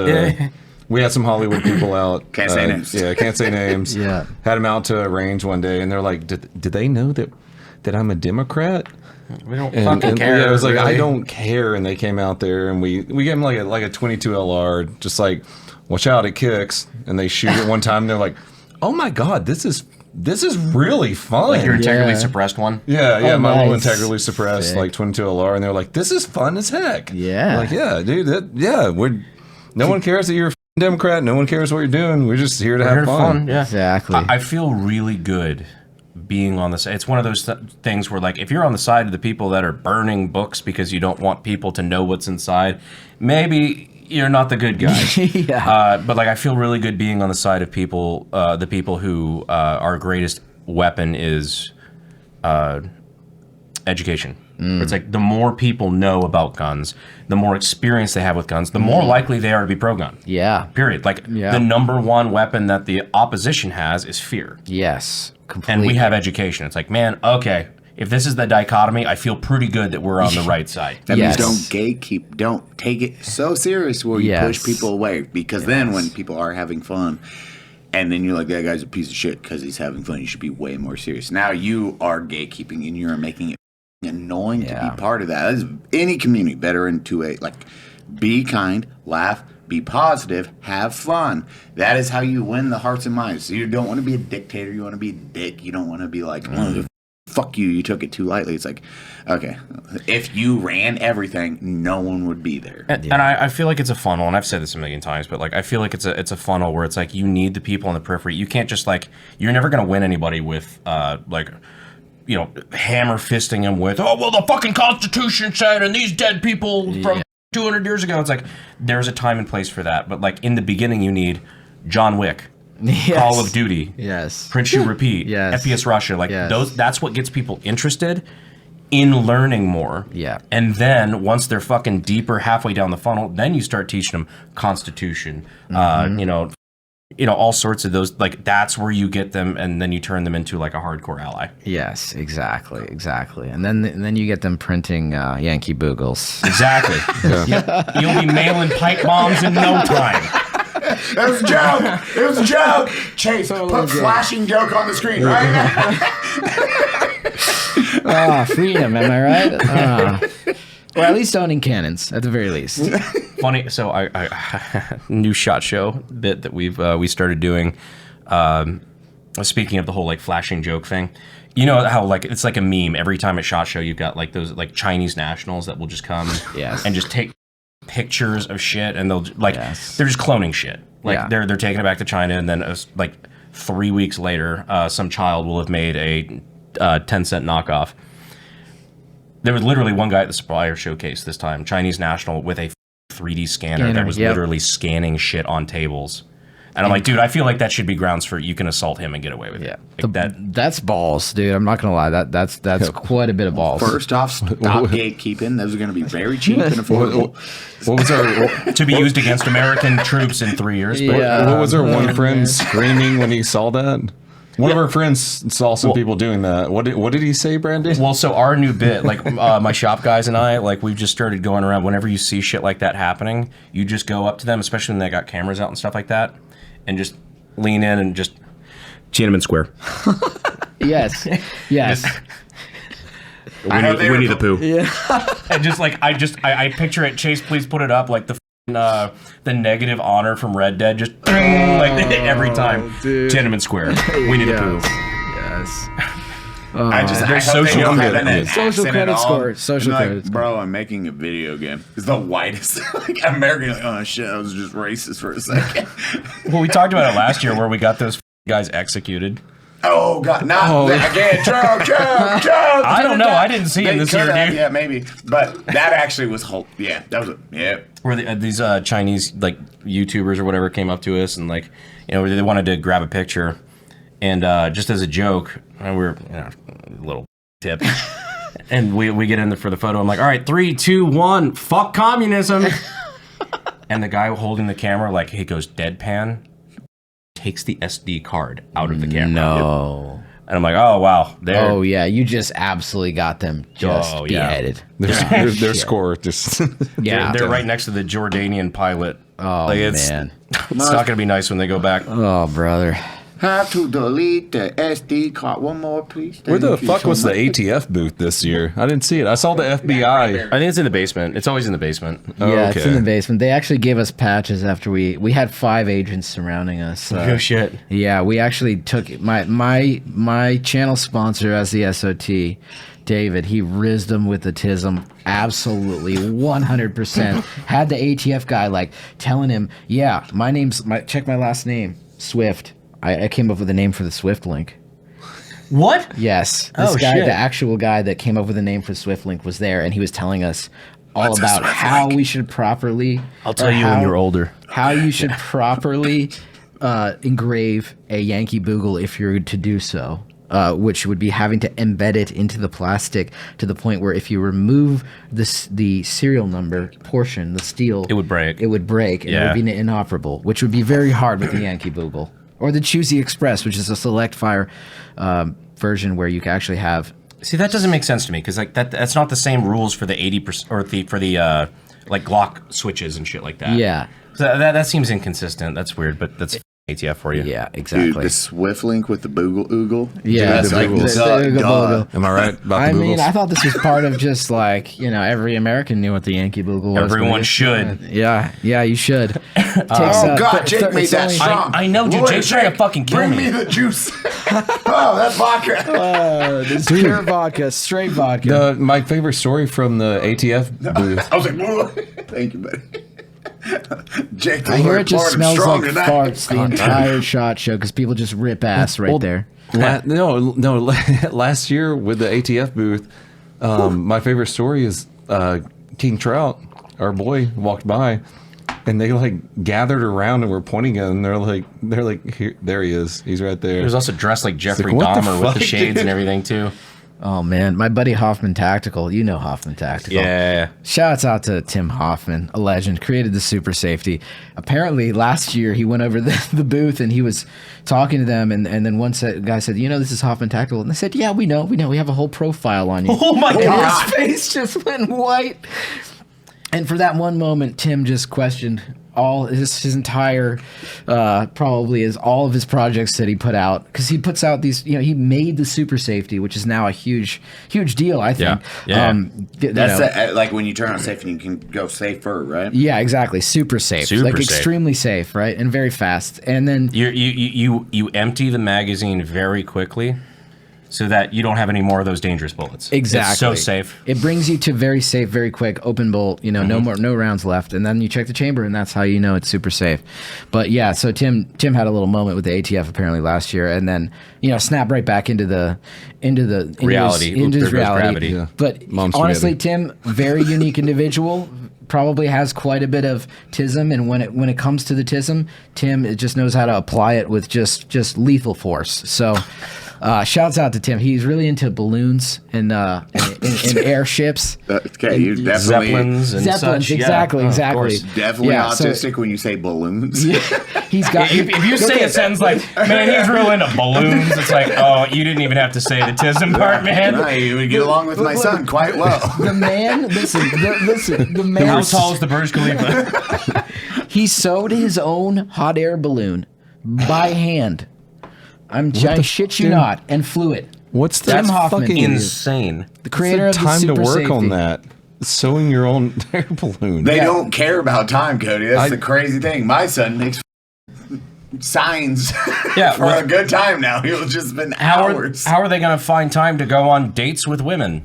We had some Hollywood people out. Can't say names. Yeah, can't say names. Yeah. Had them out to a range one day, and they're like, did they know that I'm a Democrat? We don't fucking care. Yeah, it was like, really. I don't care. And they came out there, and we gave them like a 22 LR, just like, watch out, it kicks. And they shoot it one time, and they're like, oh my God, this is really fun. Like your integrally suppressed one? Yeah, my little nice. integrally suppressed, Sick. like 22 LR, and they're like, this is fun as heck. Yeah. Like, yeah, dude, no one cares that you're a Democrat. No one cares what you're doing. We're just here to have fun. Yeah. Exactly. I feel really good being on the side. It's one of those things where, like, if you're on the side of the people that are burning books because you don't want people to know what's inside, maybe you're not the good guy. Yeah. But like, I feel really good being on the side of people, the people who our greatest weapon is education. It's like the more people know about guns, the more experience they have with guns, the more likely they are to be pro-gun. Yeah. Period. Like the number one weapon that the opposition has is fear. Yes. Completely. And we have education. It's like, man, okay, if this is the dichotomy, I feel pretty good that we're on the right side. That Yes. means don't gatekeep. Don't take it so serious where you Yes. push people away. Because then when people are having fun, and then you're like, that guy's a piece of shit because he's having fun, you should be way more serious. Now you are gatekeeping and you're making it annoying to be part of that. That is any community better into a, like, be kind, laugh, be positive, have fun. That is how you win the hearts and minds. So you don't want to be a dictator. You want to be a dick. You don't want to be like, oh, fuck you, you took it too lightly. It's like, okay, if you ran everything, no one would be there. And I feel like it's a funnel, and I've said this a million times, but like I feel like it's a funnel where it's like you need the people on the periphery. You can't just like, you're never gonna win anybody with like, you know, hammer fisting them with, oh well, the fucking Constitution said, and these dead people from 200 years ago. It's like there's a time and place for that, but like in the beginning, you need John Wick. Yes. Call of Duty, Yes. PrintShootRepeat, Yes. FPS Russia, like Yes. those. That's what gets people interested in learning more. Yeah. And then once they're fucking deeper, halfway down the funnel, then you start teaching them Constitution, you know, all sorts of those. Like that's where you get them, and then you turn them into like a hardcore ally. Yes, exactly. And then you get them printing Yankee Boogles. Exactly. You'll be mailing pipe bombs in no time. It was a joke. It was a joke. Chase, put flashing joke on the screen right now. Freedom, am I right? Or at least owning cannons, at the very least. Funny. So I new SHOT Show bit that we started doing. Speaking of the whole like flashing joke thing, you know how like it's like a meme every time at SHOT Show you've got like those like Chinese nationals that will just come and just take pictures of shit, and they'll like they're just cloning shit. Like they're taking it back to China, and then like 3 weeks later, some child will have made a 10-cent knockoff. There was literally one guy at the supplier showcase this time, Chinese national, with a 3D scanner that was literally scanning shit on tables. And I'm like, dude, I feel like that should be grounds for you can assault him and get away with it. Like that's balls, dude. I'm not gonna lie. That's quite a bit of balls. First off, stop gatekeeping. Those are going to be very cheap and affordable. What was our to be used against American troops in 3 years. But what was our one friend screaming when he saw that? One of our friends saw some people doing that. What did he say, Brandon? Well, so our new bit, like my shop guys and I, like we've just started going around. Whenever you see shit like that happening, you just go up to them, especially when they got cameras out and stuff like that, and just lean in and just Tiananmen Square. Yes. Winnie the Pooh. Yeah. And just like I picture it. Chase, please put it up like the negative honor from Red Dead, just like every time. Tiananmen Square. Winnie the Pooh. Yes. Their social credit. Social credit score. Social credit. Bro, I'm making a video game. It's the whitest like American. Like, oh shit, I was just racist for a second. Well, we talked about it last year where we got those guys executed. Oh god, not again. Joke. I don't know. I didn't see him this year, dude. Yeah, maybe. But that actually was Where these Chinese like YouTubers or whatever came up to us and like, you know, they wanted to grab a picture, and just as a joke, and we're a little tip, and we get in there for the photo. I'm like, all right, 3, 2, 1, fuck communism. And the guy holding the camera, like, he goes deadpan, takes the SD card out of the camera. No. And I'm like, oh wow. Oh yeah, you just absolutely got them just beheaded. Their score just they're right next to the Jordanian pilot. Oh like, man, it's not gonna be nice when they go back. Oh brother. Have to delete the SD card. One more, please. Where the fuck was the ATF booth this year? I didn't see it. I saw the FBI. I think it's in the basement. It's always in the basement. Yeah, it's in the basement. They actually gave us patches after we had 5 agents surrounding us. Oh shit. Yeah, we actually took my channel sponsor as the SOT, David. He rizzed them with the tism, absolutely 100%. Had the ATF guy like telling him, yeah, check my last name, Swift. I came up with a name for the Swift link. What? Yes. This guy, the actual guy that came up with a name for Swift link was there, and he was telling us all about how we should properly... I'll tell you when you're older. How you should properly engrave a Yankee Boogle if you're to do so, which would be having to embed it into the plastic to the point where if you remove the serial number portion, the steel... It would break. It would break, and it would be inoperable, which would be very hard with the Yankee Boogle. Or the Choosy Express, which is a select fire version where you can actually have See, that doesn't make sense to me because like that's not the same rules for the 80% or for the like Glock switches and shit like that. Yeah. So that seems inconsistent. That's weird, but that's ATF for you. Yeah, exactly. Dude, the Swift Link with the Boogle Oogle. Yeah, Dude, that's like, the duh. Am I right about I the mean, Boogles? I thought this was part of just like, every American knew what the Yankee Boogle was. Everyone should. Yeah, you should. Oh, God, Jake made that strong. I know, dude. Lord, Jake's trying to fucking kill Bring me. me the juice. Oh, that's vodka. This pure vodka, straight vodka. My favorite story from the ATF booth. I was like, whoa. Thank you, buddy. Jake, I hear it just smells like tonight. farts the entire SHOT Show because people just rip ass right there. No. Last year with the ATF booth, my favorite story is King Trout, our boy, walked by, and they like gathered around and were pointing at him. They're like, here, there he is. He's right there. He was also dressed like Jeffrey like, what the Dahmer with the fuck, shades dude? and everything too. Oh man, my buddy Hoffman Tactical. You know Hoffman Tactical. Yeah. Shouts out to Tim Hoffman, a legend, created the super safety. Apparently last year he went over the booth and he was talking to them and then one guy said, this is Hoffman Tactical. And they said, yeah, we know. We have a whole profile on you. Oh my And God. his face just went white. And for that one moment, Tim just questioned all his entire probably all of his projects that he put out, because he puts out these, he made the super safety, which is now a huge deal, I think. Yeah. That's like when you turn on safety, you can go safer, right? Yeah, exactly. Super safe. Super like safe. extremely safe, right? And very fast. And then You empty the magazine very quickly so that you don't have any more of those dangerous bullets. exactly. It's so safe. It brings you to very safe, very quick, open bolt, no rounds left. And then you check the chamber and that's how you know it's super safe. But yeah, so Tim had a little moment with the ATF apparently last year and then, snapped right back into Reality. Into his There goes reality. gravity. Yeah. But Mom's honestly, spaghetti. Tim, very unique individual. Probably has quite a bit of tism, and when it comes to the tism, Tim just knows how to apply it with just lethal force. So, shouts out to Tim. He's really into balloons and airships. Okay, you definitely Zeppelins and Zeppelins, such. Yeah. exactly, Oh, of exactly. course. definitely Yeah, so- autistic when you say balloons. He's got. If you say a sentence like, man, he's real into balloons, it's like, oh, you didn't even have to say the tism part, man. No, you would get along with my son quite well. The man, listen, the man. How tall is the Burj Khalifa? He sewed his own hot air balloon by hand. I shit you not, and flew it. What's Tim that Hoffman. fucking Insane. The creator of the time to super work safety. on that? Sewing your own air balloon. They don't care about time, Cody. That's the crazy thing. My son makes signs Yeah, for a good time now. He'll just spend hours. How are they going to find time to go on dates with women?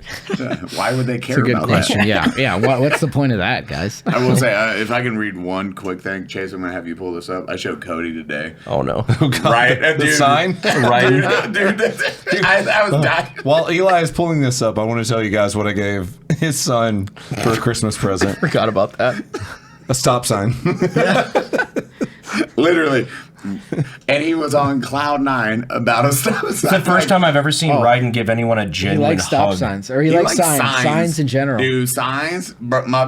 Why would they care It's a good about question. that? Yeah. What's the point of that, guys? I will say, if I can read one quick thing, Chase, I'm going to have you pull this up. I showed Cody today. Oh, no. Right? The sign? Right. Dude, I was dying. While Eli is pulling this up, I want to tell you guys what I gave his son for a Christmas present. Forgot about that. A stop sign. Literally. And he was on cloud 9 about a stop sign. It's the first time I've ever seen Ryden give anyone a He genuine likes stop hug. signs, or he likes signs. Signs in general. Dude, signs. My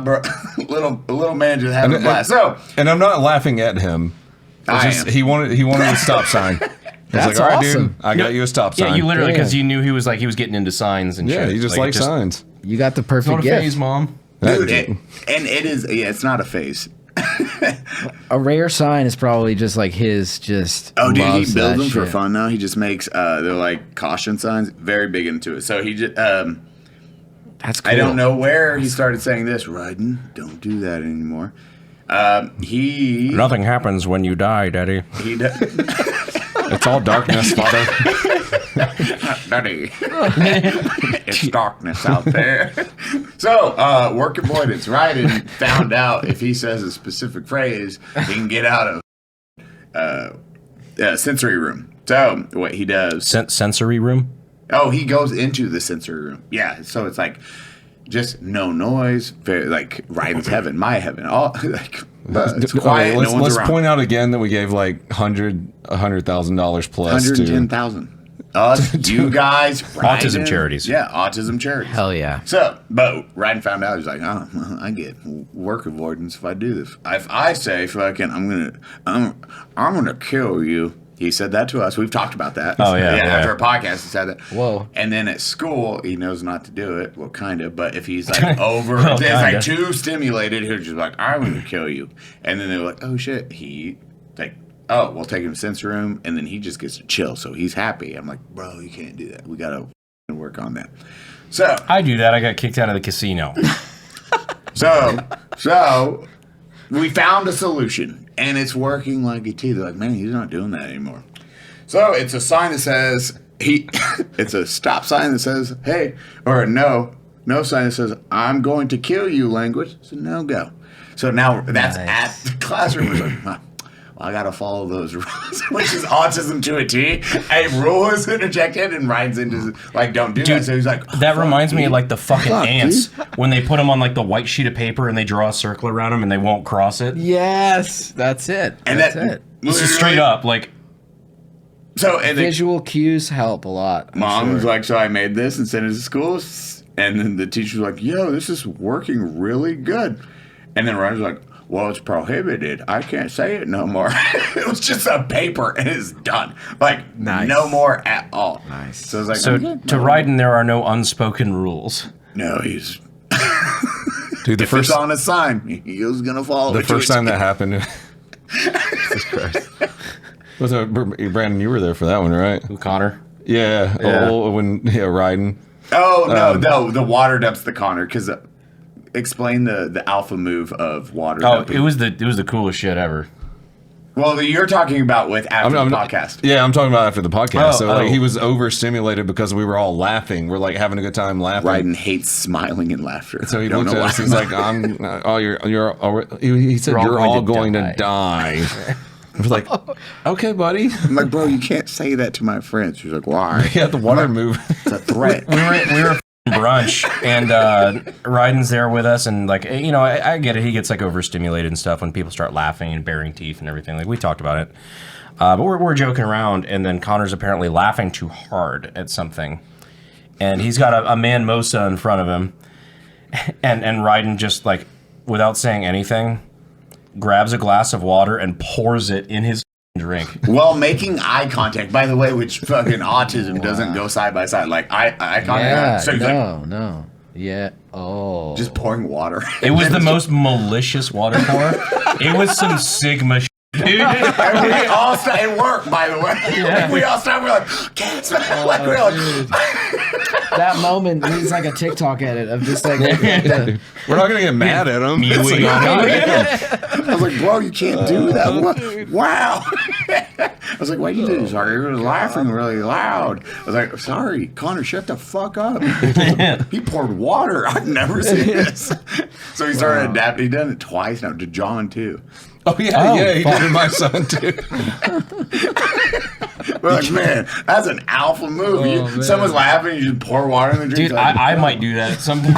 little man just having a blast. So, And I'm not laughing at him. It's I just, am. he wanted a stop sign. He's That's like, all right, awesome. dude, I got you a stop sign. Yeah, you literally, because Damn. you knew he was getting into signs and Yeah, shit. he just likes signs. You got the Not perfect a gift. phase, Mom. dude, and it is, it's not a phase. A rare sign is probably just like his. Just Oh, dude, he loves builds that them for shit. fun now. He just makes, they're like caution signs. Very big into it. So he just, That's cool. I don't know where he started saying this. Ryden, don't do that anymore. Nothing happens when you die, Daddy. He does. It's all darkness, father. Daddy. It's darkness out there. So, work avoidance. Ryden found out if he says a specific phrase, he can get out of sensory room. So, what he does. Sensory room? Oh, he goes into the sensory room. Yeah, so it's like just no noise, very, like Ryden's heaven, my heaven. All like it's quiet. Let's, no one's let's around. point out again that we gave like $100,000 plus to 110,000. Us, you guys, Autism Ryden. charities. Yeah, autism charities. Hell yeah. So, but Ryden found out. He's like, oh, well, I get work avoidance if I do this. If I say fucking, I'm gonna kill you. He said that to us. We've talked about that. Oh, yeah. After a podcast, he said that. Whoa. And then at school, he knows not to do it. Well, kind of. But if he's like Well, it's kinda. like too stimulated, he'll just be like, I'm going to kill you. And then they're like, oh, shit. We'll take him to sensory room. And then he just gets to chill. So he's happy. I'm like, bro, you can't do that. We got to work on that. So I do that. I got kicked out of the casino. So we found a solution, and it's working like a T. They're like, man, he's not doing that anymore. So it's a sign that says it's a stop sign that says, hey, or no sign that says, I'm going to kill you language. So no go. So now that's at the classroom. It's like, well, I got to follow those rules, which is autism to a T. A rule is interjected and rides into, like, don't do that. So he's like, that reminds me of like the fucking ants when they put them on like the white sheet of paper and they draw a circle around them and they won't cross it. Yes, that's it. That's it. This is straight up like. So and Visual cues help a lot. Mom's like, so I made this and sent it to school, and then the teacher's like, yo, this is working really good. And then Ryan's like, well, it's prohibited. I can't say it no more. It was just a paper and it's done. Like, no more at all. Nice. So, it's like, So to Ryden, there are no unspoken rules. no, he's... Dude, the if first it's on a sign, he was going to follow the it. first time that happened. Jesus Christ. Was it, Brandon, you were there for that one, right? Who, Connor? Yeah. Ryden. Oh, no, the water dumps the Connor, because... explain the alpha move of water dumping. It was the coolest shit ever. Well, you're talking about after the podcast. Yeah, I'm talking about after the podcast. Oh, he was overstimulated because we were all laughing. We're like having a good time laughing. Ryden hates smiling and laughter. So he looked at us. He's like, he said, you're all going to die. I was like, okay, buddy. I'm like, bro, you can't say that to my friends. She's like, why? Yeah, the water move. It's a threat. We were brunch and Ryden's there with us, and like, you know, I get it. He gets like overstimulated and stuff when people start laughing and baring teeth and everything. Like, we talked about it, but we're joking around, and then Connor's apparently laughing too hard at something, and he's got a man Mosa in front of him, and Ryden just like, without saying anything, grabs a glass of water and pours it in his drink. Well, making eye contact, by the way, which fucking autism doesn't go side by side. Like, eye contact. Yeah, So he's like, no. Yeah. Oh. just pouring water. It was the most malicious water pour. It was some Sigma shit, dude. And we all stopped. It worked, by the way. Yeah. We all stopped. We're like, can't smell. Like, we're like, That moment needs like a TikTok edit of just like. We're not going to get mad at him. Mewing on it. I was like, bro, you can't do that. Wow. I was like, why'd you do this? Sorry, he was laughing really loud. I was like, sorry, Connor, shut the fuck up. He poured water. I've never seen this. So he started adapting. He's done it twice now to John, too. Oh, yeah, he did my son, too. We're like, man, that's an alpha move. Someone's laughing, you just pour water in the drink. Dude, I might do that at some point.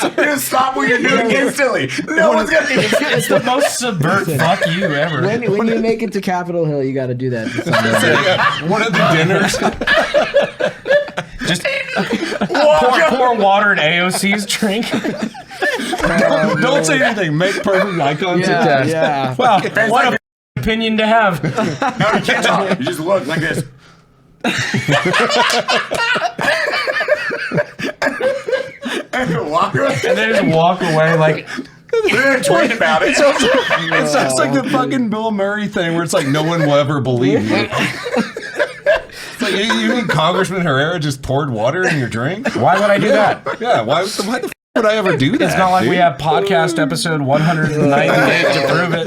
You're going to stop what you're doing instantly. No one's going to do it. It's the most subvert fuck you ever. When you make it to Capitol Hill, you got to do that. One of the dinners. Just pour water in AOC's drink. Don't say anything. Make perfect eye contact. Yeah. Wow, what a opinion to have. No, you can't talk. You just look like this. And walk away. And then just walk away like... Tweet about it. It sounds like the fucking Bill Murray thing where it's like no one will ever believe you. It's like, you mean Congressman Herrera just poured water in your drink? Why would I do that? Yeah, why the f would I ever do that? It's not like dude? we have podcast episode 198 to prove it.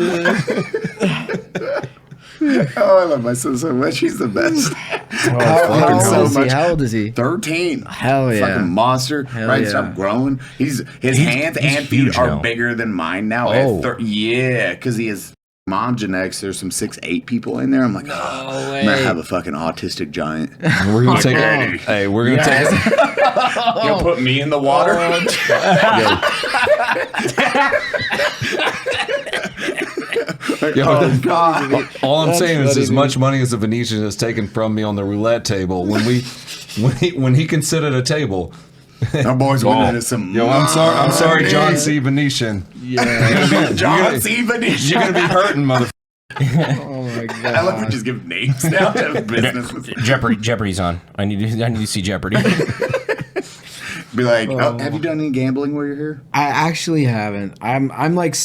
Oh, I love my son so much. He's the best. How old is he? 13. Hell yeah. Fucking monster. Right, yeah. stop growing. His hands and feet huge are now. bigger than mine now. Oh. Yeah, because he has mom genetics. There's some 6'8" people in there. I'm like, oh, I'm gonna have a fucking autistic giant. We're gonna take it. Hey, we're gonna take it. You'll put me in the water. Yo, God. all I'm saying is funny, as much money as the Venetian has taken from me on the roulette table when he considered a table. Our boys went into some. Yo, I'm sorry, John C. Venetian. Yeah. John C. Venetian. You're gonna be hurting, motherfucker. Oh my god. I love we just give names now to businesses. Jeopardy's on. I need to see Jeopardy. Be like, oh, have you done any gambling while you're here? I actually haven't. I'm like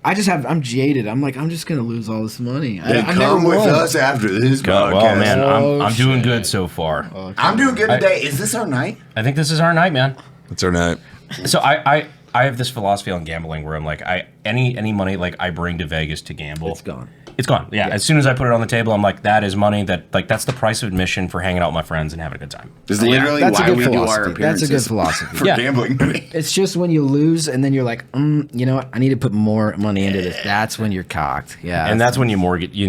I'm jaded. I'm like, I'm just gonna lose all this money. Then I come never with won. us after this podcast. Well, man, Oh, I'm doing shit. good so far. I'm doing good today. Is this our night? I think this is our night, man. It's our night. So I have this philosophy on gambling where I'm like, any money like I bring to Vegas to gamble, It's gone. It's gone. Yeah. As soon as I put it on the table, I'm like, that is money that's the price of admission for hanging out with my friends and having a good time. This is literally That's a why good we do our philosophy. That's a good appearances philosophy. for Yeah. gambling money. It's just when you lose and then you're like, you know what? I need to put more money into this. That's when you're cocked. Yeah. And that's when you mortgage, you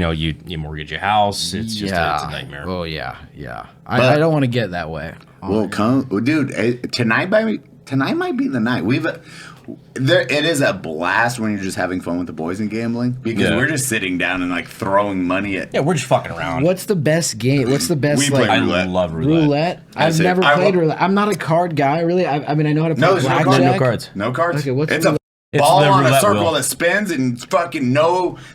mortgage your house. It's just it's a nightmare. Oh yeah, yeah. I don't want to get that way. Well, dude, tonight might be the night. It is a blast when you're just having fun with the boys and gambling because we're just sitting down and like throwing money at. Yeah, we're just fucking around. What's the best game? What's the best We play I roulette. love roulette. roulette? I've That's it. never played roulette. I'm not a card guy, really. I mean, I know how to play No, there's no blackjack. cards. No cards. No cards. Okay, what's it's roulette? It's ball the on a roulette circle wheel. that spins and fucking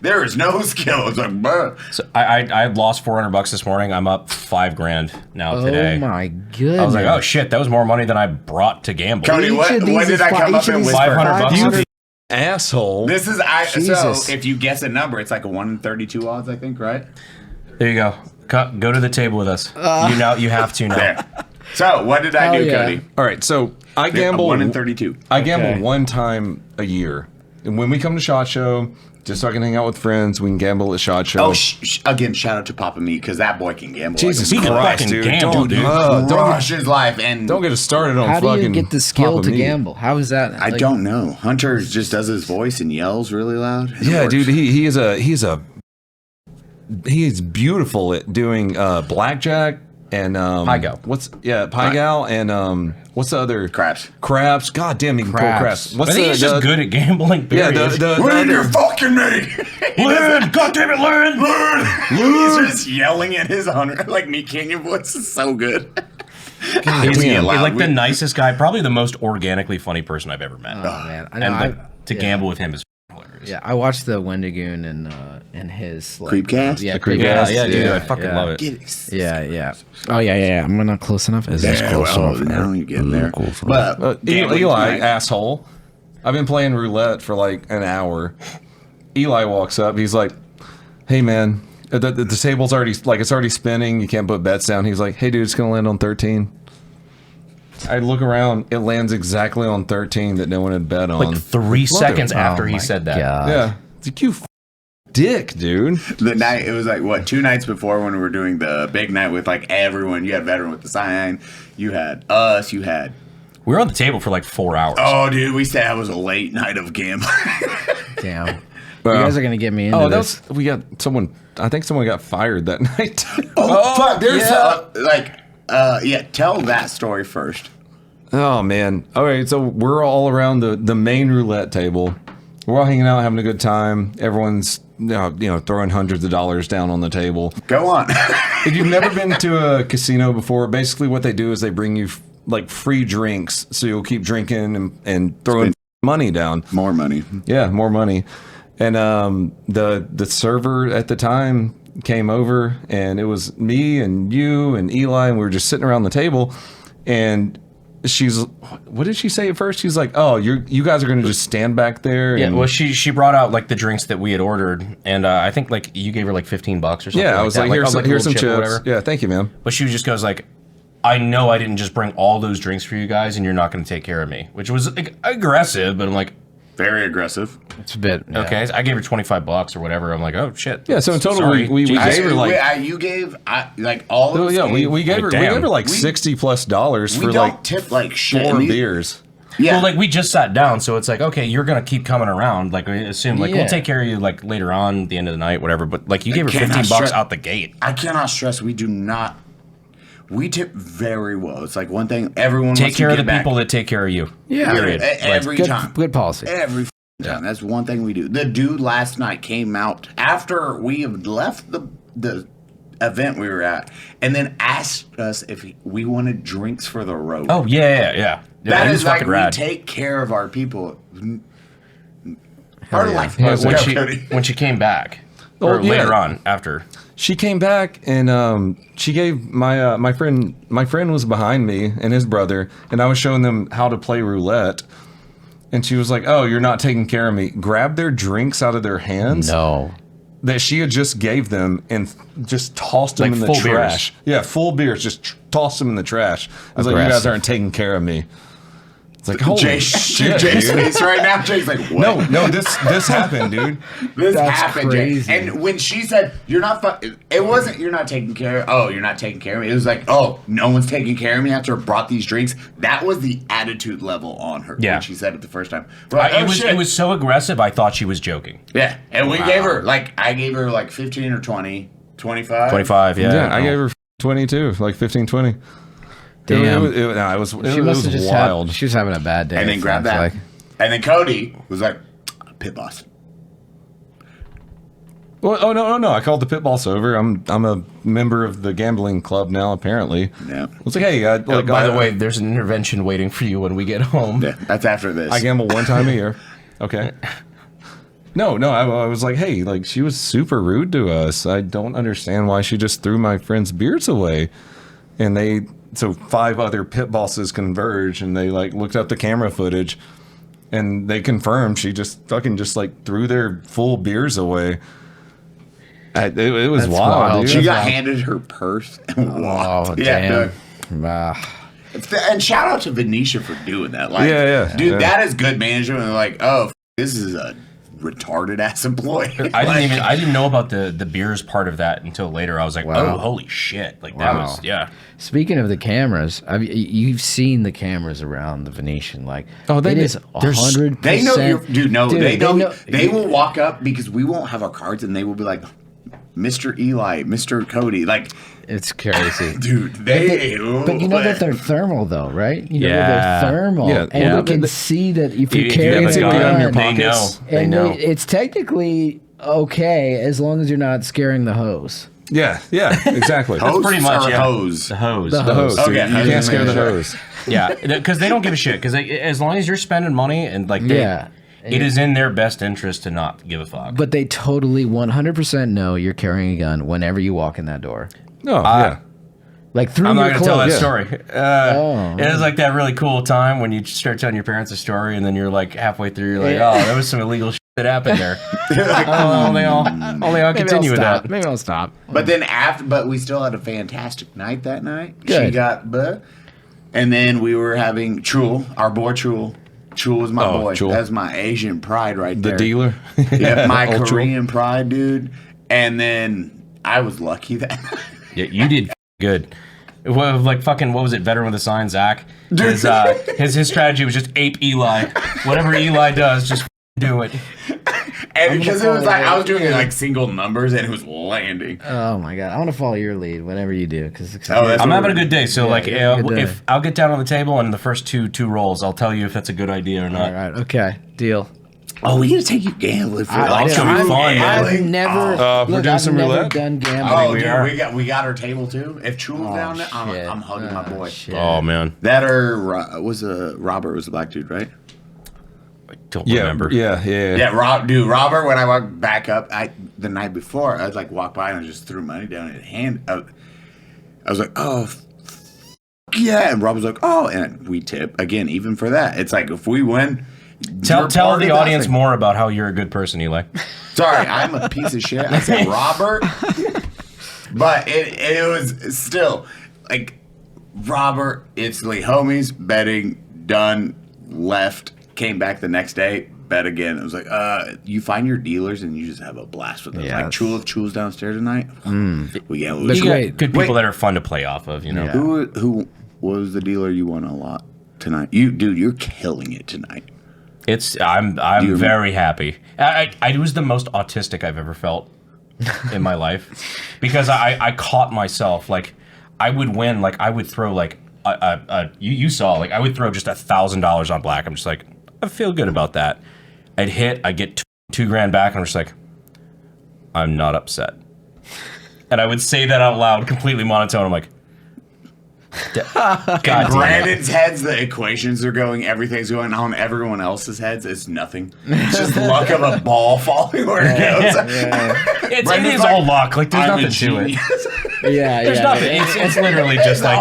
there is no skill. It's like, bruh. So I lost $400 this morning. I'm up $5,000 now today. Oh my goodness! I was like, oh shit, that was more money than I brought to gamble. Cody, Each what of these did is I come up each of in these with? is $500. You asshole. This is Jesus. so if you guess a number, it's like a 1 in 32 odds, I think, right? There you go. Go to the table with us. You have to now. There. So what did I Hell do, yeah. Cody? All right, so I gamble 1 in 32. I gamble Okay. one time a year. And when we come to SHOT Show, just so I can hang out with friends, we can gamble at SHOT Show. Oh, again, shout out to Papa Me because that boy can gamble. Jesus He can Christ, fucking dude. gamble, Don't, dude. don't, Rush his life, and don't get us started on How do fucking you get the skill Papa to Me. gamble? How is that? I don't know. Hunter just does his voice and yells really loud. and it Yeah, works. dude, he is beautiful at doing blackjack and Pai-gow. Pai-gow and what's the other Craps. Craps. God damn, he can pull Craps. craps. What's I think the, he's just good at gambling. Yeah, Period. Lynn, you're fucking me. Lynn, God damn it, Lynn! He's just yelling at his Hunter. Like Meat Canyon voice is so good. God He's damn. loud. Like the nicest guy, probably the most organically funny person I've ever met. Oh man, I know. and I, like, to gamble with him is hilarious. yeah, I watched the Wendigoon and his like, Creepcast? Yeah, The Yeah, Creepcast? yeah, dude, Yeah, I fucking yeah. love it. Yeah. Oh yeah. Am I not close enough? Is this close enough? Now you're getting there. But gambling Eli, tonight- asshole. I've been playing roulette for like an hour. Eli walks up. He's like, "Hey, man, the table's already it's already spinning. You can't put bets down." He's like, "Hey, dude, it's gonna land on 13." I look around. It lands exactly on 13 that no one had bet on. Like 3 seconds after he my said that. God. Yeah, it's like, you dick, dude. The night, it was like, what, 2 nights before when we were doing the big night with like everyone. You had Veteran with the sign. You had us. You had. We were on the table for like 4 hours. Oh, dude, we said it was a late night of gambling. Damn. You Well, guys are gonna get me into Oh, this. we got someone. I think someone got fired that night. Oh, fuck. There's tell that story first. Oh man! All right, so we're all around the main roulette table. We're all hanging out, having a good time. Everyone's throwing hundreds of dollars down on the table. Go on. If you've never been to a casino before, basically what they do is they bring you like free drinks, so you'll keep drinking and throwing money down. More money. Yeah, more money. And the server at the time came over, and it was me and you and Eli, and we were just sitting around the table, and what did she say at first? She's like, "Oh, you guys are gonna just stand back there." Yeah, and well, she brought out like the drinks that we had ordered, and I think like you gave her like $15 or something. yeah, I was that. like, a here's some little chip or chips. whatever. Yeah, thank you, ma'am. But she just goes like, I know I didn't just bring all those drinks for you guys, and you're not going to take care of me, which was like, aggressive. But I'm like, Very aggressive. It's a bit. Yeah. okay, I gave her $25 or whatever. I'm like, oh shit. Yeah, so in total, Sorry. we Jesus. gave her like. You gave like all Oh, of yeah, we gave her like We- $60+ We for don't like tip like shit. 4 And these- beers. Yeah. Well, like we just sat down, so it's like, okay, you're gonna keep coming around. Like we assume, like Yeah. we'll take care of you like later on, at the end of the night, whatever. But like you gave her cannot $15 stress- out the gate. I cannot stress we do not. We tip very well. It's like one thing everyone Take wants care to of the give back. people that take care of you. Yeah. Period. Every Good, time. good policy. Every time. That's one thing we do. The dude last night came out after we had left the event we were at, and then asked us if we wanted drinks for the road. Oh yeah. that he is was like fucking we rad. take care of our people. Part of life. When Go, she Cody. when she came back, Or yeah. later on, after. She came back and she gave my friend. My friend was behind me and his brother, and I was showing them how to play roulette. And she was like, "Oh, you're not taking care of me." Grabbed their drinks out of their hands. No. That she had just gave them and just tossed them Like in the full trash. beers. Yeah, full beers. Just tossed them in the trash. I was like, "You guys Aggressive. aren't taking care of me." It's like, holy shit, Jay's dude. face right now. Jay's like, what? No, this happened, dude. This That's happened, crazy. Jay. And when she said, "You're not," it wasn't "You're not taking care." Oh, you're not taking care of me. It was like, "Oh, no one's taking care of me." After I brought these drinks, that was the attitude level on her. Yeah. When she said it the first time. We're like, It was so aggressive, I thought she was joking. Yeah, and we gave her I gave her like 15 or 20, 25. 25, yeah. Yeah, I gave her 22, like 15, 20. Damn. It was She must have just wild. she was having a bad day. And then it grabbed sounds that. like. And then Cody was like, "Pit boss." Well, no. I called the pit boss over. I'm a member of the gambling club now, apparently. Yeah. I was like, hey, By the way, there's an intervention waiting for you when we get home. Yeah, that's after this. I gamble one time a year. Okay. No, I was like, hey, like she was super rude to us. I don't understand why she just threw my friend's beers away. And so 5 other pit bosses converged and they like looked up the camera footage and they confirmed she just fucking just like threw their full beers away. It was That's wild, wild. dude. She got handed her purse and walked. Oh, Yeah, damn. dude. Ah. And shout out to Venetian for doing that. Like, Yeah. dude, Yeah. that is good management. And like, oh, this is a retarded ass employee. I didn't know about the beers part of that until later. I was like, Wow. oh, holy shit. Like that Wow. was, yeah. Speaking of the cameras, you've seen the cameras around the Venetian. Like, they it did. is 100%. They know you're, dude. No, they know. They you- will walk up because we won't have our cards, and they will be like, "Mr. Eli, Mr. Cody." Like, It's crazy. dude, But you know that they're thermal, though, right? You know that Yeah. they're thermal, Yeah, and yeah. you can see that if you If carry you have the a gun gun, in your pocket, they know. pockets, They and know. it's technically okay as long as you're not scaring the hose. Yeah, exactly. hose pretty much, or yeah. hose. The hose. The The hose. So Okay, you I can't was scare the making sure. hose. Yeah, because they don't give a shit. Because as long as you're spending money and like, Yeah. it is in their best interest to not give a fuck. But they totally 100% know you're carrying a gun whenever you walk in that door. No, yeah. Like through I'm your not gonna tell that clothes. story. Oh. It was like that really cool time when you start telling your parents a story, and then you're like halfway through, you're like, Yeah. "Oh, there was some illegal shit that happened there." only I'll Maybe continue I'll with stop. that. Maybe I'll stop. But then but we still had a fantastic night that night. She Good. got and then we were having Chul, our boy Chul. Chul was my boy. Chul. That's my Asian pride right The there. dealer. Yeah, my Old Chul. Korean pride, dude. And then I was lucky that Yeah, you did good. What was it? Veteran with a sign, Zach. His strategy was just ape Eli. Whatever Eli does, just do it. and because it was like I was doing like single numbers and it was landing. Oh my god, I want to follow your lead whenever you do because that's I'm what having a good day, so like, you're having a good day. if I'll get down on the table and the first two rolls, I'll tell you if that's a good idea or not. all right, okay, deal. Oh, we gotta take you gambling for it's gonna be fun, man. I've never, we're doing I've some never roulette? done gambling. Oh, we dude, are. we got our table too. If Chul's down there, shit. I'm hugging my boy. Shit. Oh man, That or Robert was the black dude, right? I don't Yeah, remember. yeah. Yeah, Robert. When I walked back up, the night before, I'd like walk by and I just threw money down in his hand. I was like, oh, yeah, and Rob was like, oh, and we tip again, even for that. It's like if we win, Tell you're part the of audience nothing. more about how you're a good person, Eli. Sorry, I'm a piece of shit. I said Robert, but it was still like Robert. Instantly, homies betting done. Left, came back the next day, bet again. It was like, you find your dealers and you just have a blast with them. Yeah, Like Chul's downstairs tonight. We get That's You great. got good people that are fun to play off of, you know. Yeah. Who was the dealer you won a lot tonight? You're killing it tonight. I'm you very happy. I was the most autistic I've ever felt in my life because I caught myself like I would win, like I would throw like you saw, like I would throw just $1,000 on black. I'm just like, I feel good about that. I'd hit, I get $2,000 back, and I'm just like, I'm not upset. And I would say that out loud, completely monotone. I'm like, God, Brandon's heads, the equations are going, everything's going on. Everyone else's heads, it's nothing. It's just luck of a ball falling where it goes. it is all luck. Like there's nothing to it. There's nothing. It's literally just like.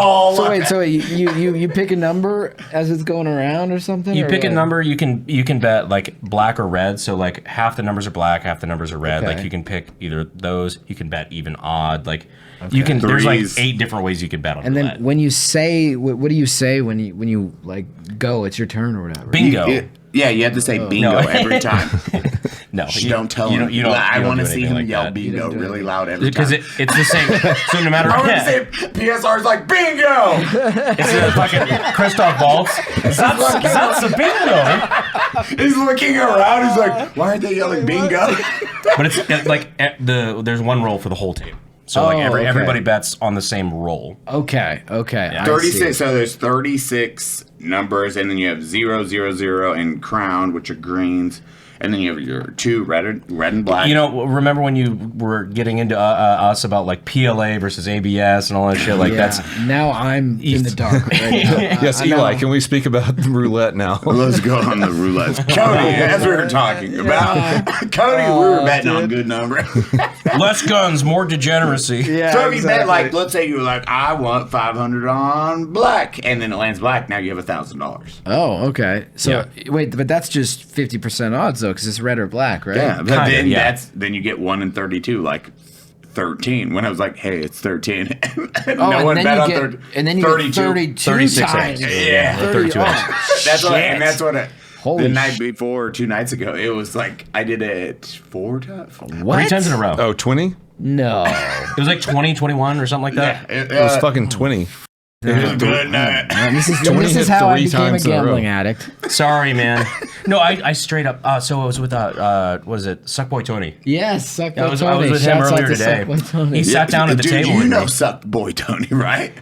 So wait, you pick a number as it's going around or something? You or pick a what? number. You can bet like black or red. So like half the numbers are black, half the numbers are red. Okay. Like you can pick either those. You can bet even odd. Like you can. There's like 8 different ways you can bet on. And roulette. then when you say, what do you say when you like go? It's your turn or whatever. Bingo. Yeah, you have to say bingo every time. No, Don't tell him. You don't. I want to see him like yell that. bingo really loud every Because time. it's the same. So no matter I want to what, say PSR's like bingo. it's a fucking Christoph Waltz. That's a bingo. He's looking around. He's like, why aren't they yelling bingo? But it's like there's one roll for the whole team. So like okay. everybody bets on the same roll. Okay. I 36. see. So there's 36 numbers, and then you have 0, 0, 0, and crowned, which are greens. And then you have your 2 red and black. You know, remember when you were getting into us about like PLA versus ABS and all that shit? Like that's now I'm in the dark. Right now. Yes, Eli, can we speak about the roulette now? Let's go on the roulette. Cody, as we were talking about. Cody, we were betting on good numbers. less guns, more degeneracy. So if you bet, like, let's say you were like, I want 500 on black, and then it lands black, now you have $1,000. Oh, okay. So wait, but that's just 50% odds though, because it's red or black, right? Yeah, but Kinda, then you get 1 in 32, like 13. When I was like, hey, it's 13. Oh, no and one then bet you on get 30. and then you get 32 36 times. Yeah, 32 That's what Holy the night before, 2 nights ago, it was like I did it 4 times. What? 3 times in a row. Oh, 20? No. It was like 20, 21 or something like that. Yeah, It was fucking 20. It was a good night. Man, this is 20 hit how I 3 became a times in a row. gambling addict. Sorry, man. No, I straight up. So I was with what was it? Suckboy Tony. Yes, Suck Boy I was Tony. with him Shouts out earlier to today. Suck Boy Tony. He sat down at the Dude, table. you with know me. Suck Boy Tony, right?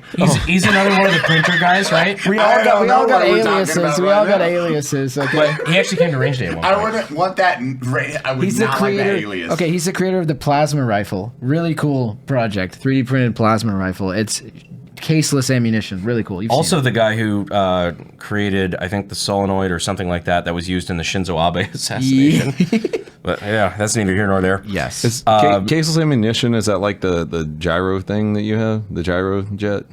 He's another one of the printer guys, right? We I all don't got know what we're talking aliases. about We right all got now. aliases. Okay. But he actually came to range day at one I point. wouldn't want that. I would He's the not like that creator. alias. Okay, he's the creator of the plasma rifle. Really cool project. 3D printed plasma rifle. It's caseless ammunition. Really cool. You've Also, seen the guy who created, I think, the solenoid or something like that was used in the Shinzo Abe assassination. But yeah, that's neither here nor there. it. Yes. Is caseless ammunition, is that like the gyro thing that you have? The gyro jet?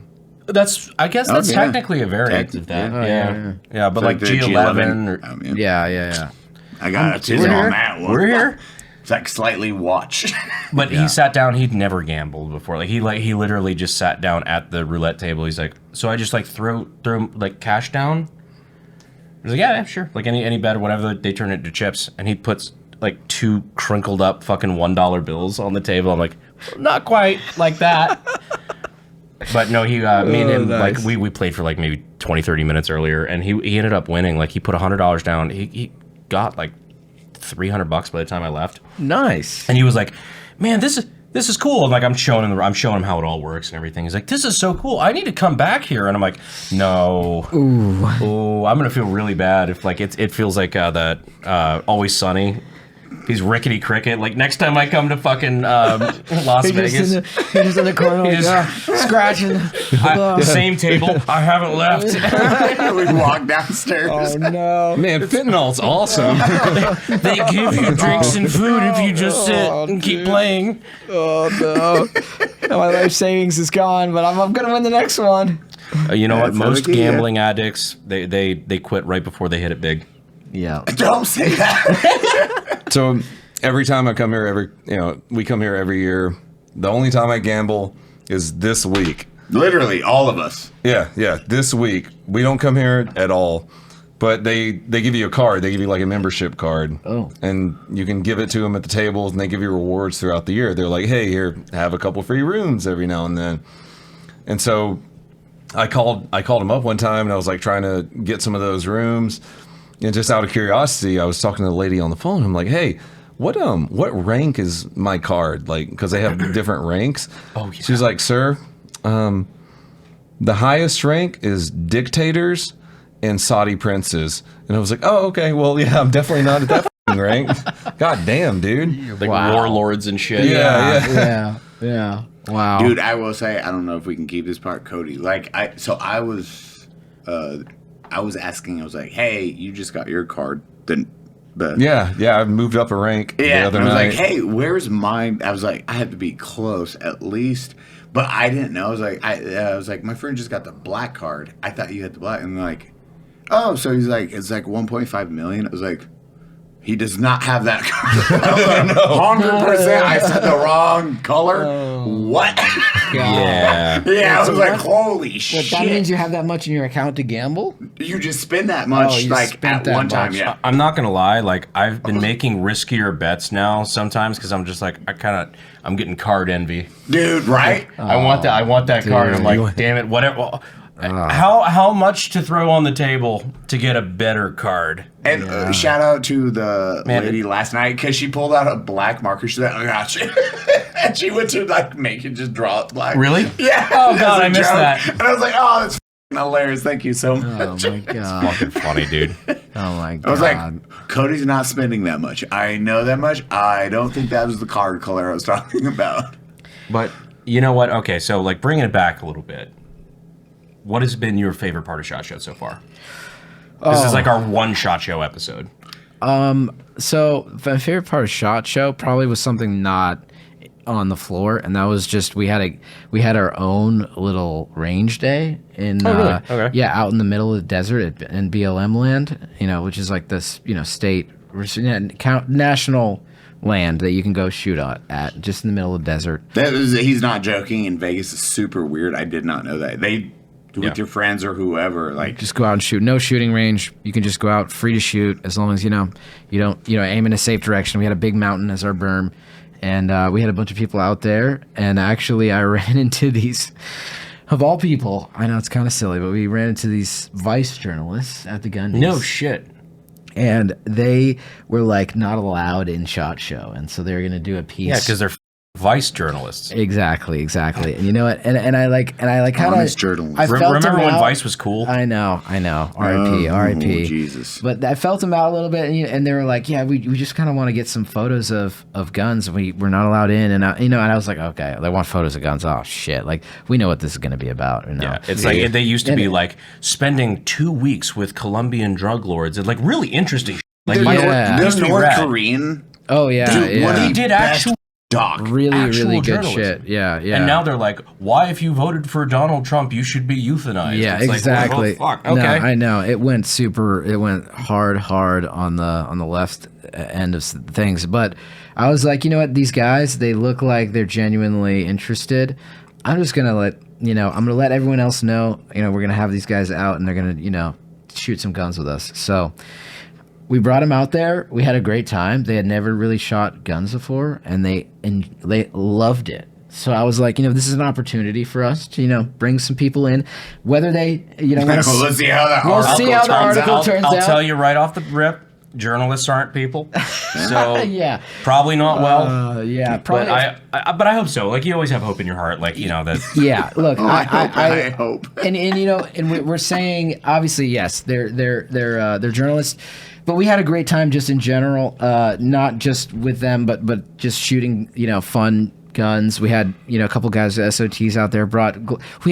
I guess that's yeah. technically a variant of that. Yeah, but like the G11 or... Oh, man. Yeah. I got a tism on that one. We're here. It's like slightly watch. But he sat down. He'd never gambled before. Like he literally just sat down at the roulette table. He's like, so I just like throw like cash down. He's like, yeah, sure. Like any bet or whatever, they turn it into chips. And he puts like 2 crinkled up fucking $1 bills on the table. I'm like, not quite like that. But no, me and him, nice. like we played for like maybe 20, 30 minutes earlier, and he ended up winning. Like he put $100 down. He got like $300 by the time I left. Nice. And he was like, "Man, this is cool." And like I'm showing him how it all works and everything. He's like, "This is so cool. I need to come back here." And I'm like, "No, ooh, I'm gonna feel really bad if like it feels like that Always Sunny." He's Rickety Cricket. Like next time I come to fucking Las Vegas, He's just in the corner, like, scratching. same table. I haven't left. We walk downstairs. Oh no. Man, fentanyl's awesome. They give you drinks and food if you just sit and keep playing. Oh no. My life savings is gone, but I'm gonna win the next one. You know what? That's Most okay, yeah. gambling addicts they quit right before they hit it big. Yeah. Don't say that. So every time I come here, we come here every year. The only time I gamble is this week. Literally, all of us. Yeah, this week. We don't come here at all. But they give you a card. They give you like a membership card. Oh. And you can give it to them at the tables, and they give you rewards throughout the year. They're like, hey, here, have a couple free rooms every now and then. And so I called them up one time, and I was like trying to get some of those rooms. And just out of curiosity, I was talking to the lady on the phone. I'm like, hey, what rank is my card? Like, because they have different ranks. Oh, yeah. She's like, sir, the highest rank is dictators and Saudi princes. And I was like, oh, okay, well, yeah, I'm definitely not at that rank. God damn, dude. Like warlords and shit. Yeah. Yeah. Yeah. Wow. Dude, I will say, I don't know if we can keep this part, Cody. Like, I was asking, I was like, hey, you just got your card. Yeah, I moved up a rank the other I was night. like, hey, where's mine? I was like, I have to be close at least. But I didn't know. I was like, my friend just got the black card. I thought you had the black. And like, oh, so he's like, it's like 1.5 million. I was like, he does not have that card. I was like, 100%. I said the wrong color. What? Yeah. Yeah, I was like, holy shit. That means you have that much in your account to gamble? You just spend that much, you like, spent at that one time, much. yeah. I'm not gonna lie, like I've been making riskier bets now sometimes because I'm just like I'm getting card envy. Dude, right? I want that card. I'm like, damn it, whatever. How much to throw on the table to get a better card? And shout out to the lady last night because she pulled out a black marker. She's like, oh gosh. And she went to like make it just draw it black. Really? Yeah. Oh god, I missed that. And I was like, oh, that's hilarious. Thank you so much. Oh my god. Fucking funny, dude. Oh my god. I was like, Cody's not spending that much. I know that much. I don't think that was the card color I was talking about. But you know what? Okay, so like bringing it back a little bit. What has been your favorite part of SHOT Show so far? This is like our one SHOT Show episode. So my favorite part of SHOT Show probably was something not on the floor, and that was just we had our own little range day in Okay. out in the middle of the desert in BLM land, which is like this state national land that you can go shoot at just in the middle of the desert. He's not joking, and Vegas is super weird. I did not know that. They with your friends or whoever, like just go out and shoot. No shooting range. You can just go out free to shoot as long as you don't aim in a safe direction. We had a big mountain as our berm, and we had a bunch of people out there. And actually, I ran into these, of all people. I know it's kind of silly, but we ran into these Vice journalists at the gun. No shit. And they were like not allowed in SHOT Show, and so they were gonna do a piece. Yeah, because they're Vice journalists. Exactly. And you know what? And I like kind of journalists. Remember when Vice was cool? I know. R.I.P. Jesus. But I felt them out a little bit, and they were like, "Yeah, we just kind of want to get some photos of guns. We're not allowed in." And I was like, "Okay, they want photos of guns. Oh shit! Like we know what this is going to be about." Yeah, it's like they used to be like spending 2 weeks with Colombian drug lords. It's like really interesting. Like There's North Korean. Oh yeah, Dude, what he did actual. Doc. Really good journalism. shit. Yeah. And now they're like, why if you voted for Donald Trump, you should be euthanized. Yeah, it's exactly. Like, well, fuck. Okay. No, I know. It went hard on the left end of things. But I was like, you know what? These guys, they look like they're genuinely interested. I'm just going to let everyone else know, we're going to have these guys out and they're going to, shoot some guns with us. So we brought them out there. We had a great time. They had never really shot guns before, and they loved it. So I was like, this is an opportunity for us to, bring some people in, whether they, Let's see how the article turns out. I'll tell you right off the rip, journalists aren't people. So yeah, probably not well. Yeah, probably. But I hope so. Like you always have hope in your heart. Like that. Yeah. Look, I hope. And we're saying obviously yes, they're journalists. But we had a great time just in general, not just with them, but just shooting, fun guns. We had, a couple guys with SOTs out there. We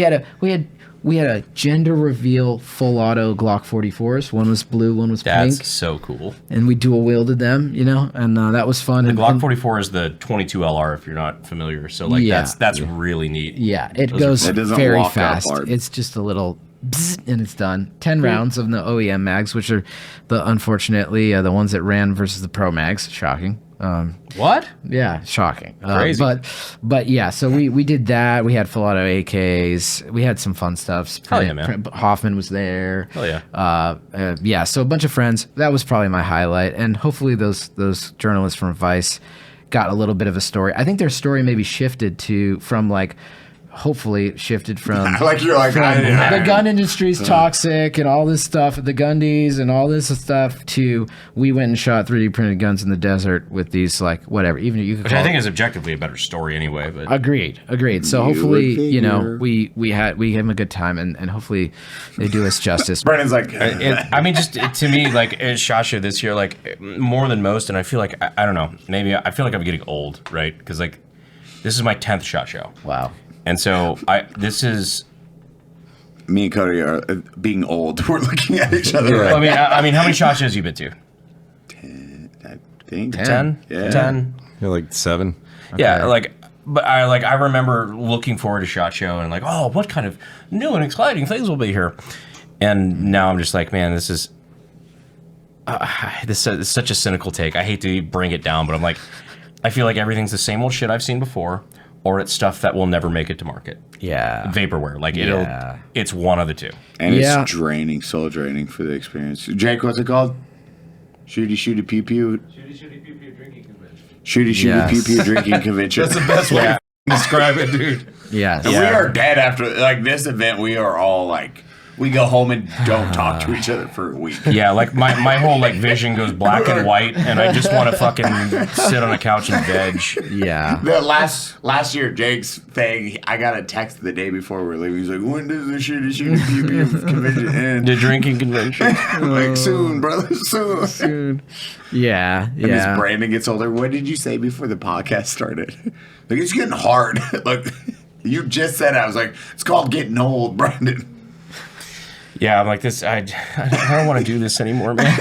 had a gender reveal full auto Glock 44s. One was blue, one was pink. That's so cool. And we dual wielded them, and that was fun. The Glock 44 is the 22 LR if you're not familiar. So that's really neat. Yeah, it goes very fast. It's just a little. And it's done. 10 rounds of the OEM mags, which are unfortunately the ones that ran versus the Pro mags. Shocking. What? Yeah, shocking. Crazy. But yeah, so we did that. We had full auto AKs. We had some fun stuff. Hell yeah, man. Hoffman was there. Hell yeah. Yeah, so a bunch of friends. That was probably my highlight. And hopefully those journalists from Vice got a little bit of a story. I think their story maybe shifted from like you're like the gun industry's toxic and all this stuff, the Gundies and all this stuff, to we went and shot 3D printed guns in the desert with these whatever. Even you could which I think is objectively a better story anyway. But agreed. So hopefully we had them a good time and hopefully they do us justice. Brennan's like, just to me SHOT Show this year more than most, and I feel like I don't know, maybe I feel like I'm getting old, right? Because This is my 10th SHOT Show. Wow. And so this is... Me and Cody are being old. We're looking at each other. Right? I mean, how many SHOT Shows you been to? 10, I think. 10? Yeah. 10? You're like 7. Okay. Yeah, but I remember looking forward to SHOT Show and like, oh, what kind of new and exciting things will be here? And now I'm just like, man, this is such a cynical take. I hate to bring it down, but I'm like, I feel like everything's the same old shit I've seen before, or it's stuff that will never make it to market. Yeah. Vaporware. Like, it's one of the two. And it's draining, soul draining for the experience. Jake, what's it called? Shooty pew pew. Shooty pew pew drinking convention. Shooty pew pew drinking convention. That's the best way to describe it, dude. Yes. And we are dead after like this event. We are all like, we go home and don't talk to each other for a week. Yeah, like my whole like vision goes black and white, and I just want to fucking sit on a couch and veg. Yeah. The last year, Jake's thing, I got a text the day before we were leaving. He's like, when does the shooty pew pew convention end? The drinking convention. Like, soon, brother, soon. Yeah. And as Brandon gets older, what did you say before the podcast started? Like, it's getting hard. Like, you just said it. I was like, it's called getting old, Brandon. Yeah, I'm like this. I don't want to do this anymore, man.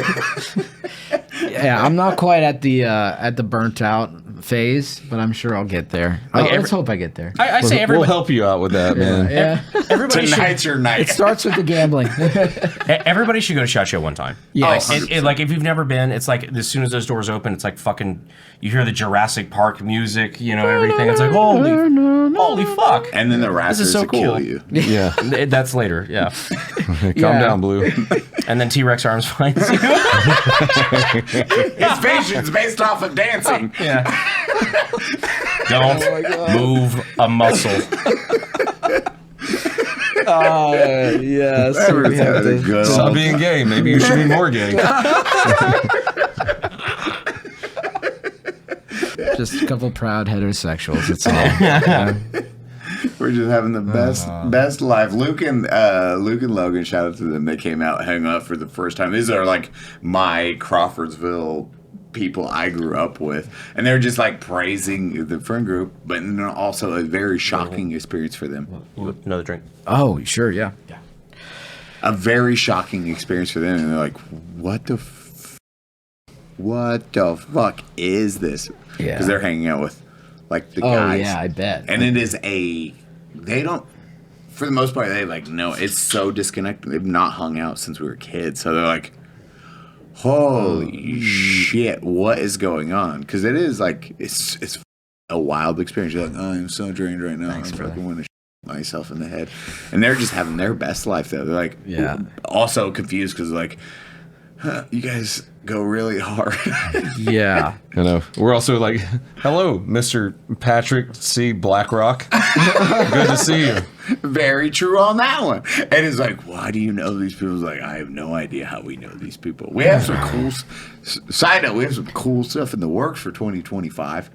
Yeah, I'm not quite at the burnt out phase, but I'm sure I'll get there. Let's hope I get there. I say everybody. We'll help you out with that, man. Yeah. Everybody Tonight's your night. It starts with the gambling. Everybody should go to SHOT Show one time. Yes. Like if you've never been, it's like as soon as those doors open, it's like fucking. You hear the Jurassic Park music, everything. It's like holy fuck. And then the raptors so will cool. kill you. Yeah. That's later. Yeah. Calm down, Blue. And then T-Rex Arms finds you. His patience based off of dancing. Yeah. Don't move a muscle. Yes. Stop being gay. Maybe you should be more gay. Just a couple proud heterosexuals. It's all. Yeah. We're just having the best life. Luke and Logan, shout out to them. They came out, hung out for the first time. These are like my Crawfordsville people I grew up with, and they're just like praising the friend group, but also a very shocking experience for them. Another drink. Oh, sure, yeah. A very shocking experience for them, and they're like, "What the fuck is this?" Yeah, because they're hanging out with like the guys. Oh yeah, I bet. And it is they don't. For the most part, they like no. It's so disconnected. They've not hung out since we were kids, so they're like, holy shit, what is going on? Because it is like it's a wild experience. You're like, oh, I'm so drained right now. I fucking want to myself in the head. And they're just having their best life though. They're like, also confused because like, you guys go really hard. Yeah. I know. We're also like, hello, Mr. Patrick C. Blackrock. Good to see you. Very true on that one. And it's like, why do you know these people? It's like, I have no idea how we know these people. We have some cool, side note, we have some cool stuff in the works for 2025.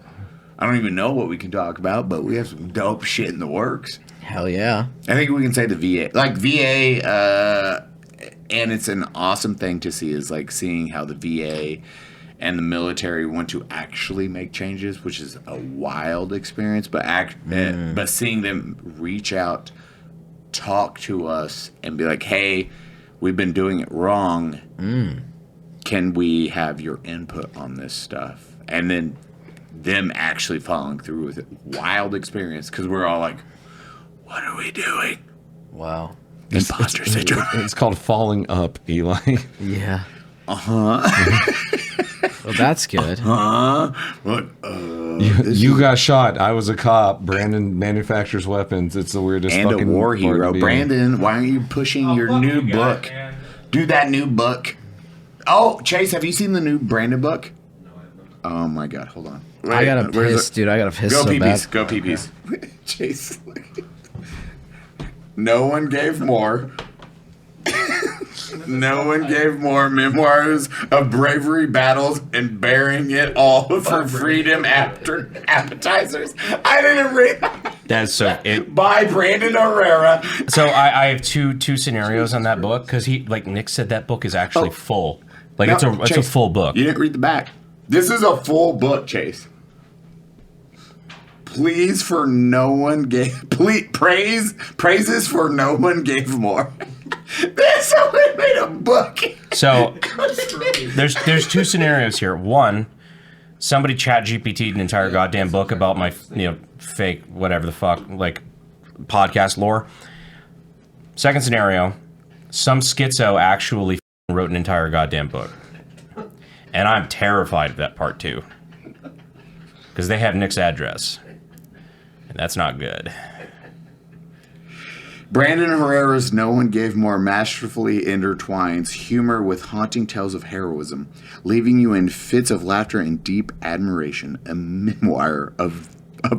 I don't even know what we can talk about, but we have some dope shit in the works. Hell yeah. I think we can say the VA. Like VA, and it's an awesome thing to see is like seeing how the VA and the military want to actually make changes, which is a wild experience. But but seeing them reach out, talk to us, and be like, "Hey, we've been doing it wrong. Can we have your input on this stuff?" And then them actually following through with it. Wild experience because we're all like, "What are we doing?" Wow. Imposter syndrome. It's called falling up, Eli. Yeah. Well, that's good. What? You got shot. I was a cop. Brandon manufactures weapons. It's the weirdest And fucking a war part hero. to be in. Brandon, why aren't you pushing your new book? Do that new book. Oh, Chase, have you seen the new Brandon book? No, I haven't. Oh my god, hold on. Wait, I gotta piss, dude. I gotta piss Go so pee-pees. bad. Go pee-pees. Chase. No one gave more. No one gave more memoirs of bravery, battles, and bearing it all for freedom after appetizers. I didn't read that. That's so it. By Brandon Herrera. So I have two scenarios on that book because like Nick said that book is actually full. Like No, it's a Chase, full book. You didn't read the back. This is a full book, Chase. Please for no one gave praises for no one gave more. Somebody made a book. So there's two scenarios here. One, somebody chat GPT'd an entire goddamn book about my fake whatever the fuck like podcast lore. Second scenario, some schizo actually wrote an entire goddamn book. And I'm terrified of that part too. Because they have Nick's address. And that's not good. Brandon Herrera's No One Gave More masterfully intertwines humor with haunting tales of heroism, leaving you in fits of laughter and deep admiration. A memoir of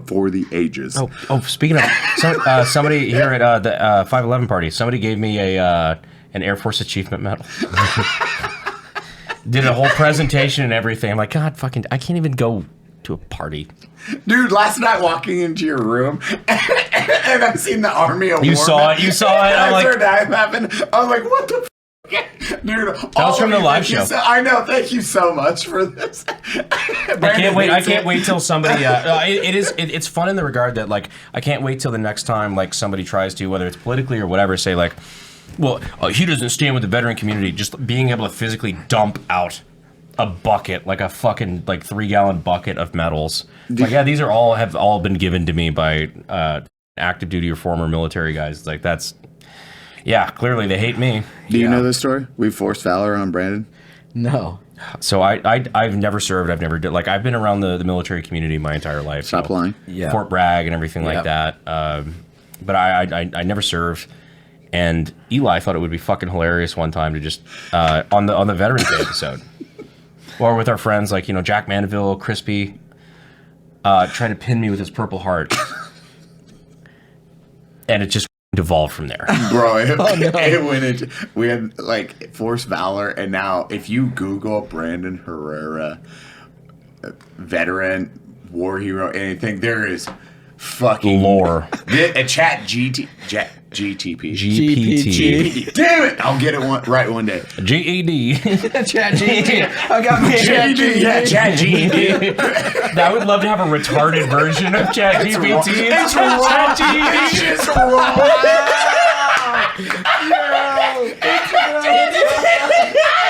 for the ages. Oh! Speaking of somebody here at the 511 party, somebody gave me an Air Force Achievement Medal. Did a whole presentation and everything. I'm like, God, fucking, I can't even go to a party. Dude, last night walking into your room and I seen the Army Award. You saw it. I'm like, I was like, what the f? Dude, that was from the live show. I know. Thank you so much for this. I can't wait till somebody. It's fun in the regard that like I can't wait till the next time like somebody tries to, whether it's politically or whatever, say like, well, he doesn't stand with the veteran community. Just being able to physically dump out a bucket, like a fucking like 3-gallon bucket of medals. Like, yeah, these have all been given to me by active duty or former military guys. It's like that's, yeah, clearly they hate me. Do you know this story? We forced valor on Brandon. No. So I've never served. I've never did like I've been around the military community my entire life. Stop lying. Yeah. Fort Bragg and everything like that. But I never served. And Eli thought it would be fucking hilarious one time to just on the Veterans Day episode, or with our friends like Jack Mandeville, Crispy, trying to pin me with his Purple Heart, and it just devolved from there. Bro, it went into, we had like forced valor, and now if you Google Brandon Herrera, veteran, war hero, anything, there is fucking lore. A chat GPT. Damn it! I'll get it right one day. GED. Chat GED. I got my GED. Yeah, chat GED. I would love to have a retarded version of chat GPT. It's wrong. Chat GED. It's wrong.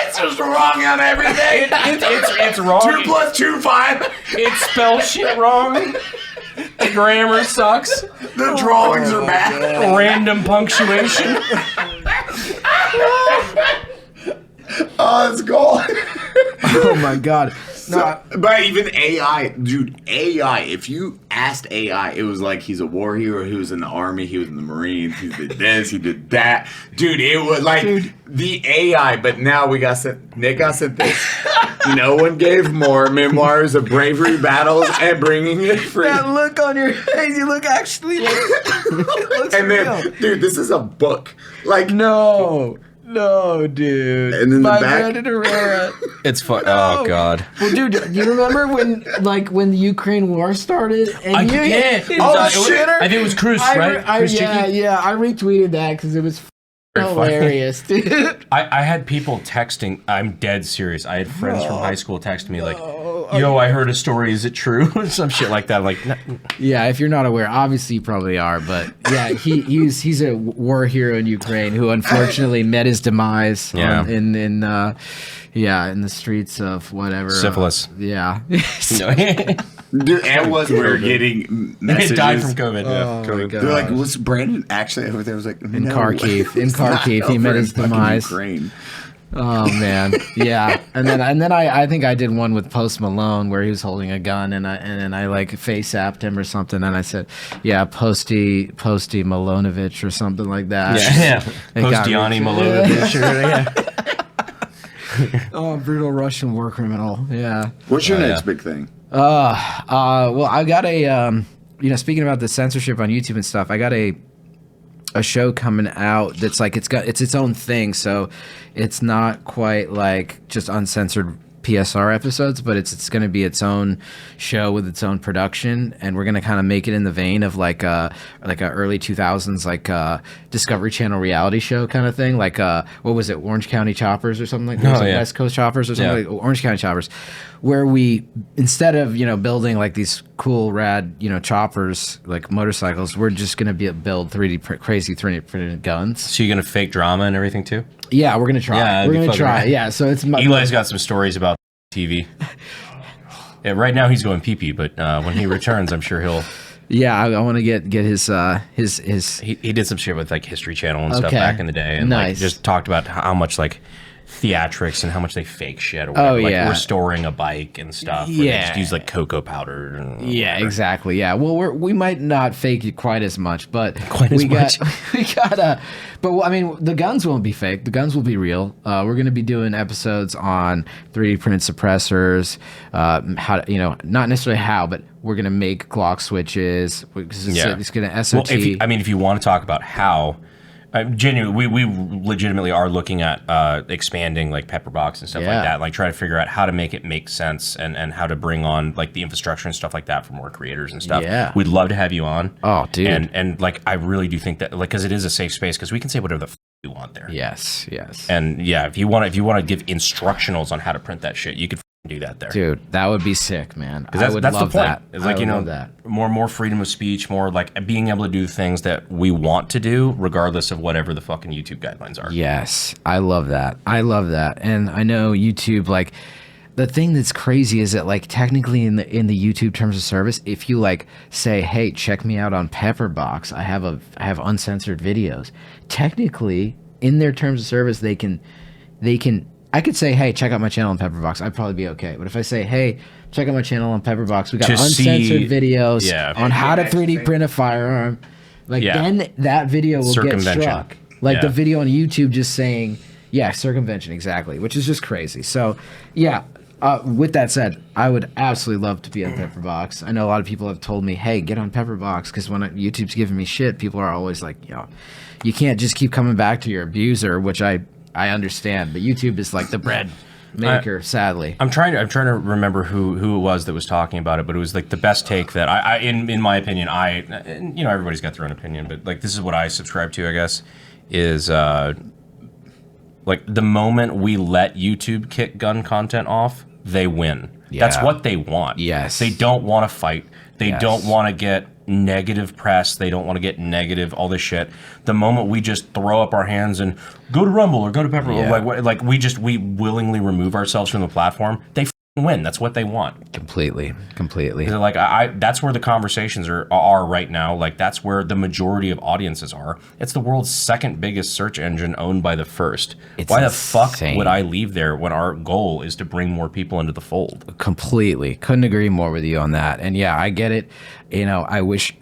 It's just wrong on everything. It's wrong. 2 + 2 = 5. It spells shit wrong. The grammar sucks. The drawings are bad. Random punctuation. Oh, it's gold. Oh my god. No, but even AI, dude, AI, if you asked AI, it was like he's a war hero, he was in the Army, he was in the Marines, he did this, he did that. Dude, it was like the AI, but now Nick got sent this. No one gave more memoirs of bravery, battles, and bringing it free. that look on your face, you look actually. It looks And real. then, dude, this is a book. Like, No, dude. And then the By back- Brandon Herrera. It's fun. Oh god. Well, dude, you remember when the Ukraine war started? And I think it was Cruz, right? Cruz Chicky? I retweeted that because it was hilarious, dude. I had people texting. I'm dead serious. I had friends from high school text me like, "Yo, I heard a story. Is it true?" Some shit like that. I'm like, Yeah, if you're not aware, obviously you probably are, but yeah, he's a war hero in Ukraine who unfortunately met his demise. Yeah. In the streets of whatever syphilis. Yeah. dude, and we were getting messages. It died from COVID. Oh my God. They're like, was Brandon actually over there? I was like, In Kharkiv. In Kharkiv, he met his demise. Ukraine. Oh man, yeah. And then I think I did one with Post Malone where he was holding a gun and I like face apped him or something and I said, yeah, Posty Milonovich or something like that. Yeah. It got me. Postiani Milonovich. Oh, brutal Russian war criminal. Yeah. What's your next big thing? Well, I got a speaking about the censorship on YouTube and stuff, I got a show coming out that's like it's its own thing, so it's not quite like just uncensored PSR episodes, but it's going to be its own show with its own production, and we're going to kind of make it in the vein of like a early 2000s like Discovery Channel reality show kind of thing, like what was it, Orange County Choppers or something like that, West Coast Choppers or something, like Orange County Choppers, where we, instead of building like these cool, rad, choppers like motorcycles. We're just gonna build crazy 3D printed guns. So you're gonna fake drama and everything too? Yeah, we're gonna try. Yeah, we're that'd be gonna fucking try. rad. Yeah, so it's Eli's got some stories about TV. Yeah, right now he's going pee-pee, but when he returns, I'm sure he'll. Yeah, I want to get his. He did some shit with like History Channel and stuff Okay. back in the day, and like Nice. just talked about how much like theatrics and how much they fake shit or whatever, like yeah. restoring a bike and stuff. Where they Yeah. just use like cocoa powder. And Yeah, whatever. exactly. Yeah. Well, we might not fake it quite as much, but Quite as much. we got but I mean, the guns won't be fake. The guns will be real. We're going to be doing episodes on 3D printed suppressors, how not necessarily how, but we're going to make Glock switches. It's going to SOT. Well, if you want to talk about how, genuinely, we legitimately are looking at expanding like Pepperbox and stuff Yeah. like that, like try to figure out how to make it make sense and how to bring on like the infrastructure and stuff like that for more creators and stuff. Yeah. We'd love to have you on. Oh, dude. And like I really do think that like because it is a safe space because we can say whatever the we want there. Yes. And yeah, if you want to give instructionals on how to print that shit, you could do that there. Dude, that would be sick, man. That's, I would that's love the point. that. It's like, I would love that. more freedom of speech, more like being able to do things that we want to do, regardless of whatever the fucking YouTube guidelines are. Yes, I love that. And I know YouTube, like, the thing that's crazy is that, like, technically in the YouTube terms of service, if you like say, hey, check me out on Pepperbox, I have uncensored videos. Technically, in their terms of service, they can. I could say, hey, check out my channel on Pepperbox. I'd probably be okay. But if I say, hey, check out my channel on Pepperbox, we got To uncensored see- videos yeah. on how to 3D print a firearm. Like, Yeah. then that video will get Circumvention. struck. Like Yeah. the video on YouTube just saying, yeah, circumvention, exactly, which is just crazy. So, yeah, with that said, I would absolutely love to be on Pepperbox. I know a lot of people have told me, hey, get on Pepperbox, because when YouTube's giving me shit, people are always like, you can't just keep coming back to your abuser, which I understand, but YouTube is like the bread maker, sadly. I'm trying to remember who it was that was talking about it, but it was like the best take that I in my opinion, everybody's got their own opinion, but like this is what I subscribe to, I guess, is like the moment we let YouTube kick gun content off, they win. Yeah. That's what they want. Yes. They don't want to fight. They Yes. don't want to get negative press. They don't want to get negative, all this shit. The moment we just throw up our hands and go to Rumble or go to Pepper, Yeah. we willingly remove ourselves from the platform, they win. That's what they want. Completely. They're like, that's where the conversations are right now. Like, that's where the majority of audiences are. It's the world's second biggest search engine owned by the first. It's Why insane. the fuck would I leave there when our goal is to bring more people into the fold? Completely. Couldn't agree more with you on that. And yeah, I get it. I wish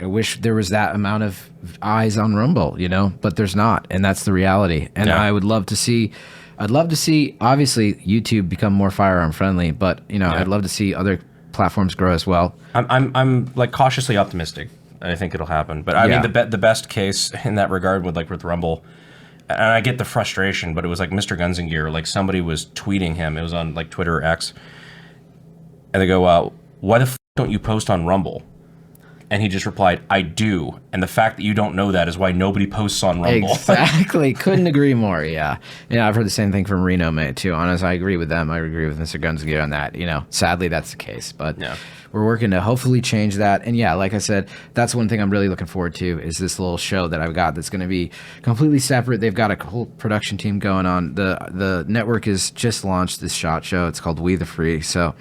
there was that amount of eyes on Rumble, but there's not. And that's the reality. And Yeah. I'd love to see, obviously, YouTube become more firearm friendly, but, I'd love to see other platforms grow as well. I'm like cautiously optimistic. I think it'll happen. But I Yeah. mean, the best case in that regard with Rumble, and I get the frustration, but it was like Mr. Guns and Gear, like somebody was tweeting him. It was on like Twitter or X. And they go, why the f don't you post on Rumble? And he just replied, I do. And the fact that you don't know that is why nobody posts on Rumble. Exactly. Couldn't agree more. Yeah. I've heard the same thing from Reno, mate, too. Honestly, I agree with them. I agree with Mr. Guns and Gear on that. Sadly, that's the case. But Yeah. we're working to hopefully change that. And yeah, like I said, that's one thing I'm really looking forward to is this little show that I've got that's going to be completely separate. They've got a whole production team going on. The network has just launched this SHOT Show. It's called We the Free. So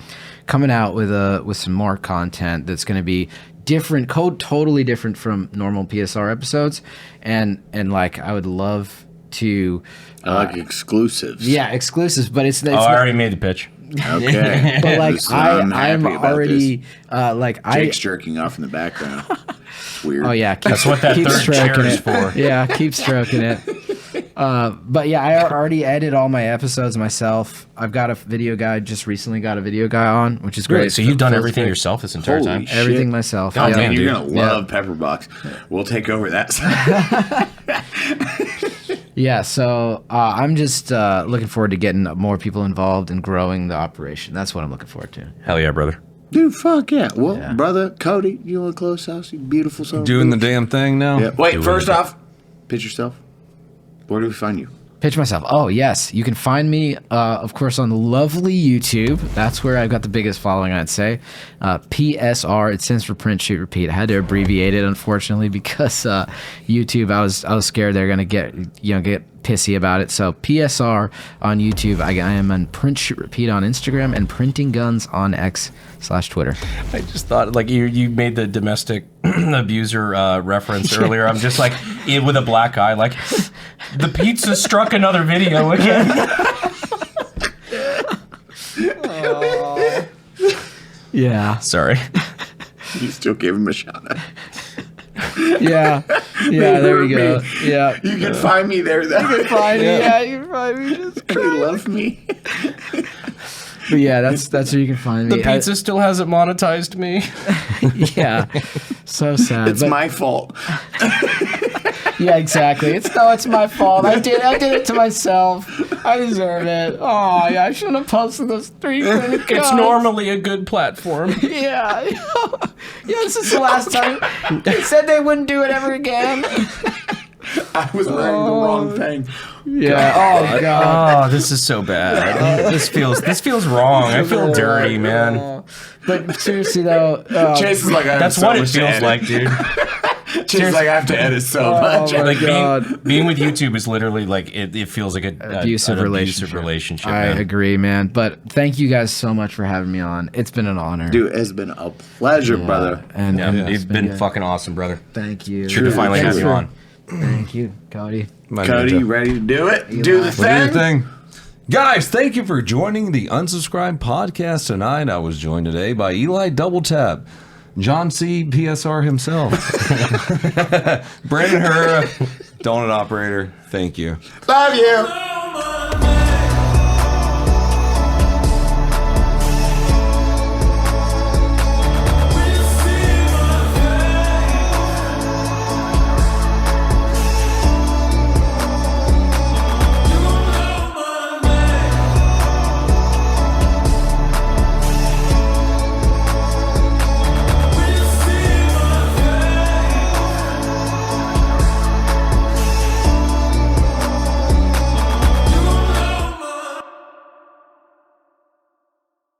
coming out with some more content that's going to be different, totally different from normal PSR episodes, and like I would love to. I like exclusives. Yeah, exclusives, but it's I not, already made the pitch. Okay. but like I'm I'm happy about already this. Jake's jerking off in the background. It's weird. Oh yeah, That's what that keep third chair stroking is it. for. Yeah, keep stroking it. But yeah, I already edit all my episodes myself. I've got a video guy. Just recently got a video guy on, which is great. Great. So you've done Feels everything great. yourself this entire Holy time? shit. Everything myself. God yeah. damn, You're dude. gonna love Pepperbox. We'll take over that side. Yeah, so I'm just looking forward to getting more people involved and growing the operation. That's what I'm looking forward to. Hell yeah, brother. Dude, fuck yeah. Well, Yeah. brother, Cody, you want to close house? You beautiful son. of a Doing the bitch. damn thing now. Yeah. Wait, Doing first it. off, pitch yourself. Where do we find you? Pitch myself. Oh, yes. You can find me, of course, on the lovely YouTube. That's where I've got the biggest following, I'd say. PSR, it stands for Print, Shoot, Repeat. I had to abbreviate it, unfortunately, because YouTube, I was scared they're going to get pissy about it. So PSR on YouTube. I am on Print, Shoot, Repeat on Instagram and Printing Guns on X/Twitter. I just thought, like, you made the domestic abuser reference earlier. I'm just like, with a black eye, like, the pizza struck another video again. Yeah. Sorry. You still gave him a shout out. Yeah. Yeah, there we go. Yeah. You can find me there, though. You can find me. Yeah, you can find me. Just They love me. But yeah, that's where you can find me. The pizza still hasn't monetized me. Yeah. So sad. It's my fault. Yeah, exactly. It's my fault. I did it to myself. I deserve it. Oh, yeah, I shouldn't have posted those 3 credit cards. It's normally a good platform. Yeah. Yeah, this is the last time. They said they wouldn't do it ever again. I was wearing the wrong thing. Yeah. Oh God. Oh, this is so bad. This feels wrong. I feel dirty, man. But seriously though, Chase is like, I have That's so what it much to feels edit. like, dude. Chase is like, I have to edit so much. my Like God. being with YouTube is literally like it feels like an Abusive relationship. I Man. agree, man. But thank you guys so much for having me on. It's been an honor. Dude, it's been a pleasure, brother. And Yeah, it's you've been good. fucking awesome, brother. Thank you. Good to finally Thanks have you for- on. Thank you, Cody. Cody, you ready to do it? Do the Do your thing. thing. Guys, thank you for joining the Unsubscribed podcast tonight. I was joined today by Eli Doubletap, John C. PSR himself, Brandon Herrera, Donut Operator. Thank you. Love you.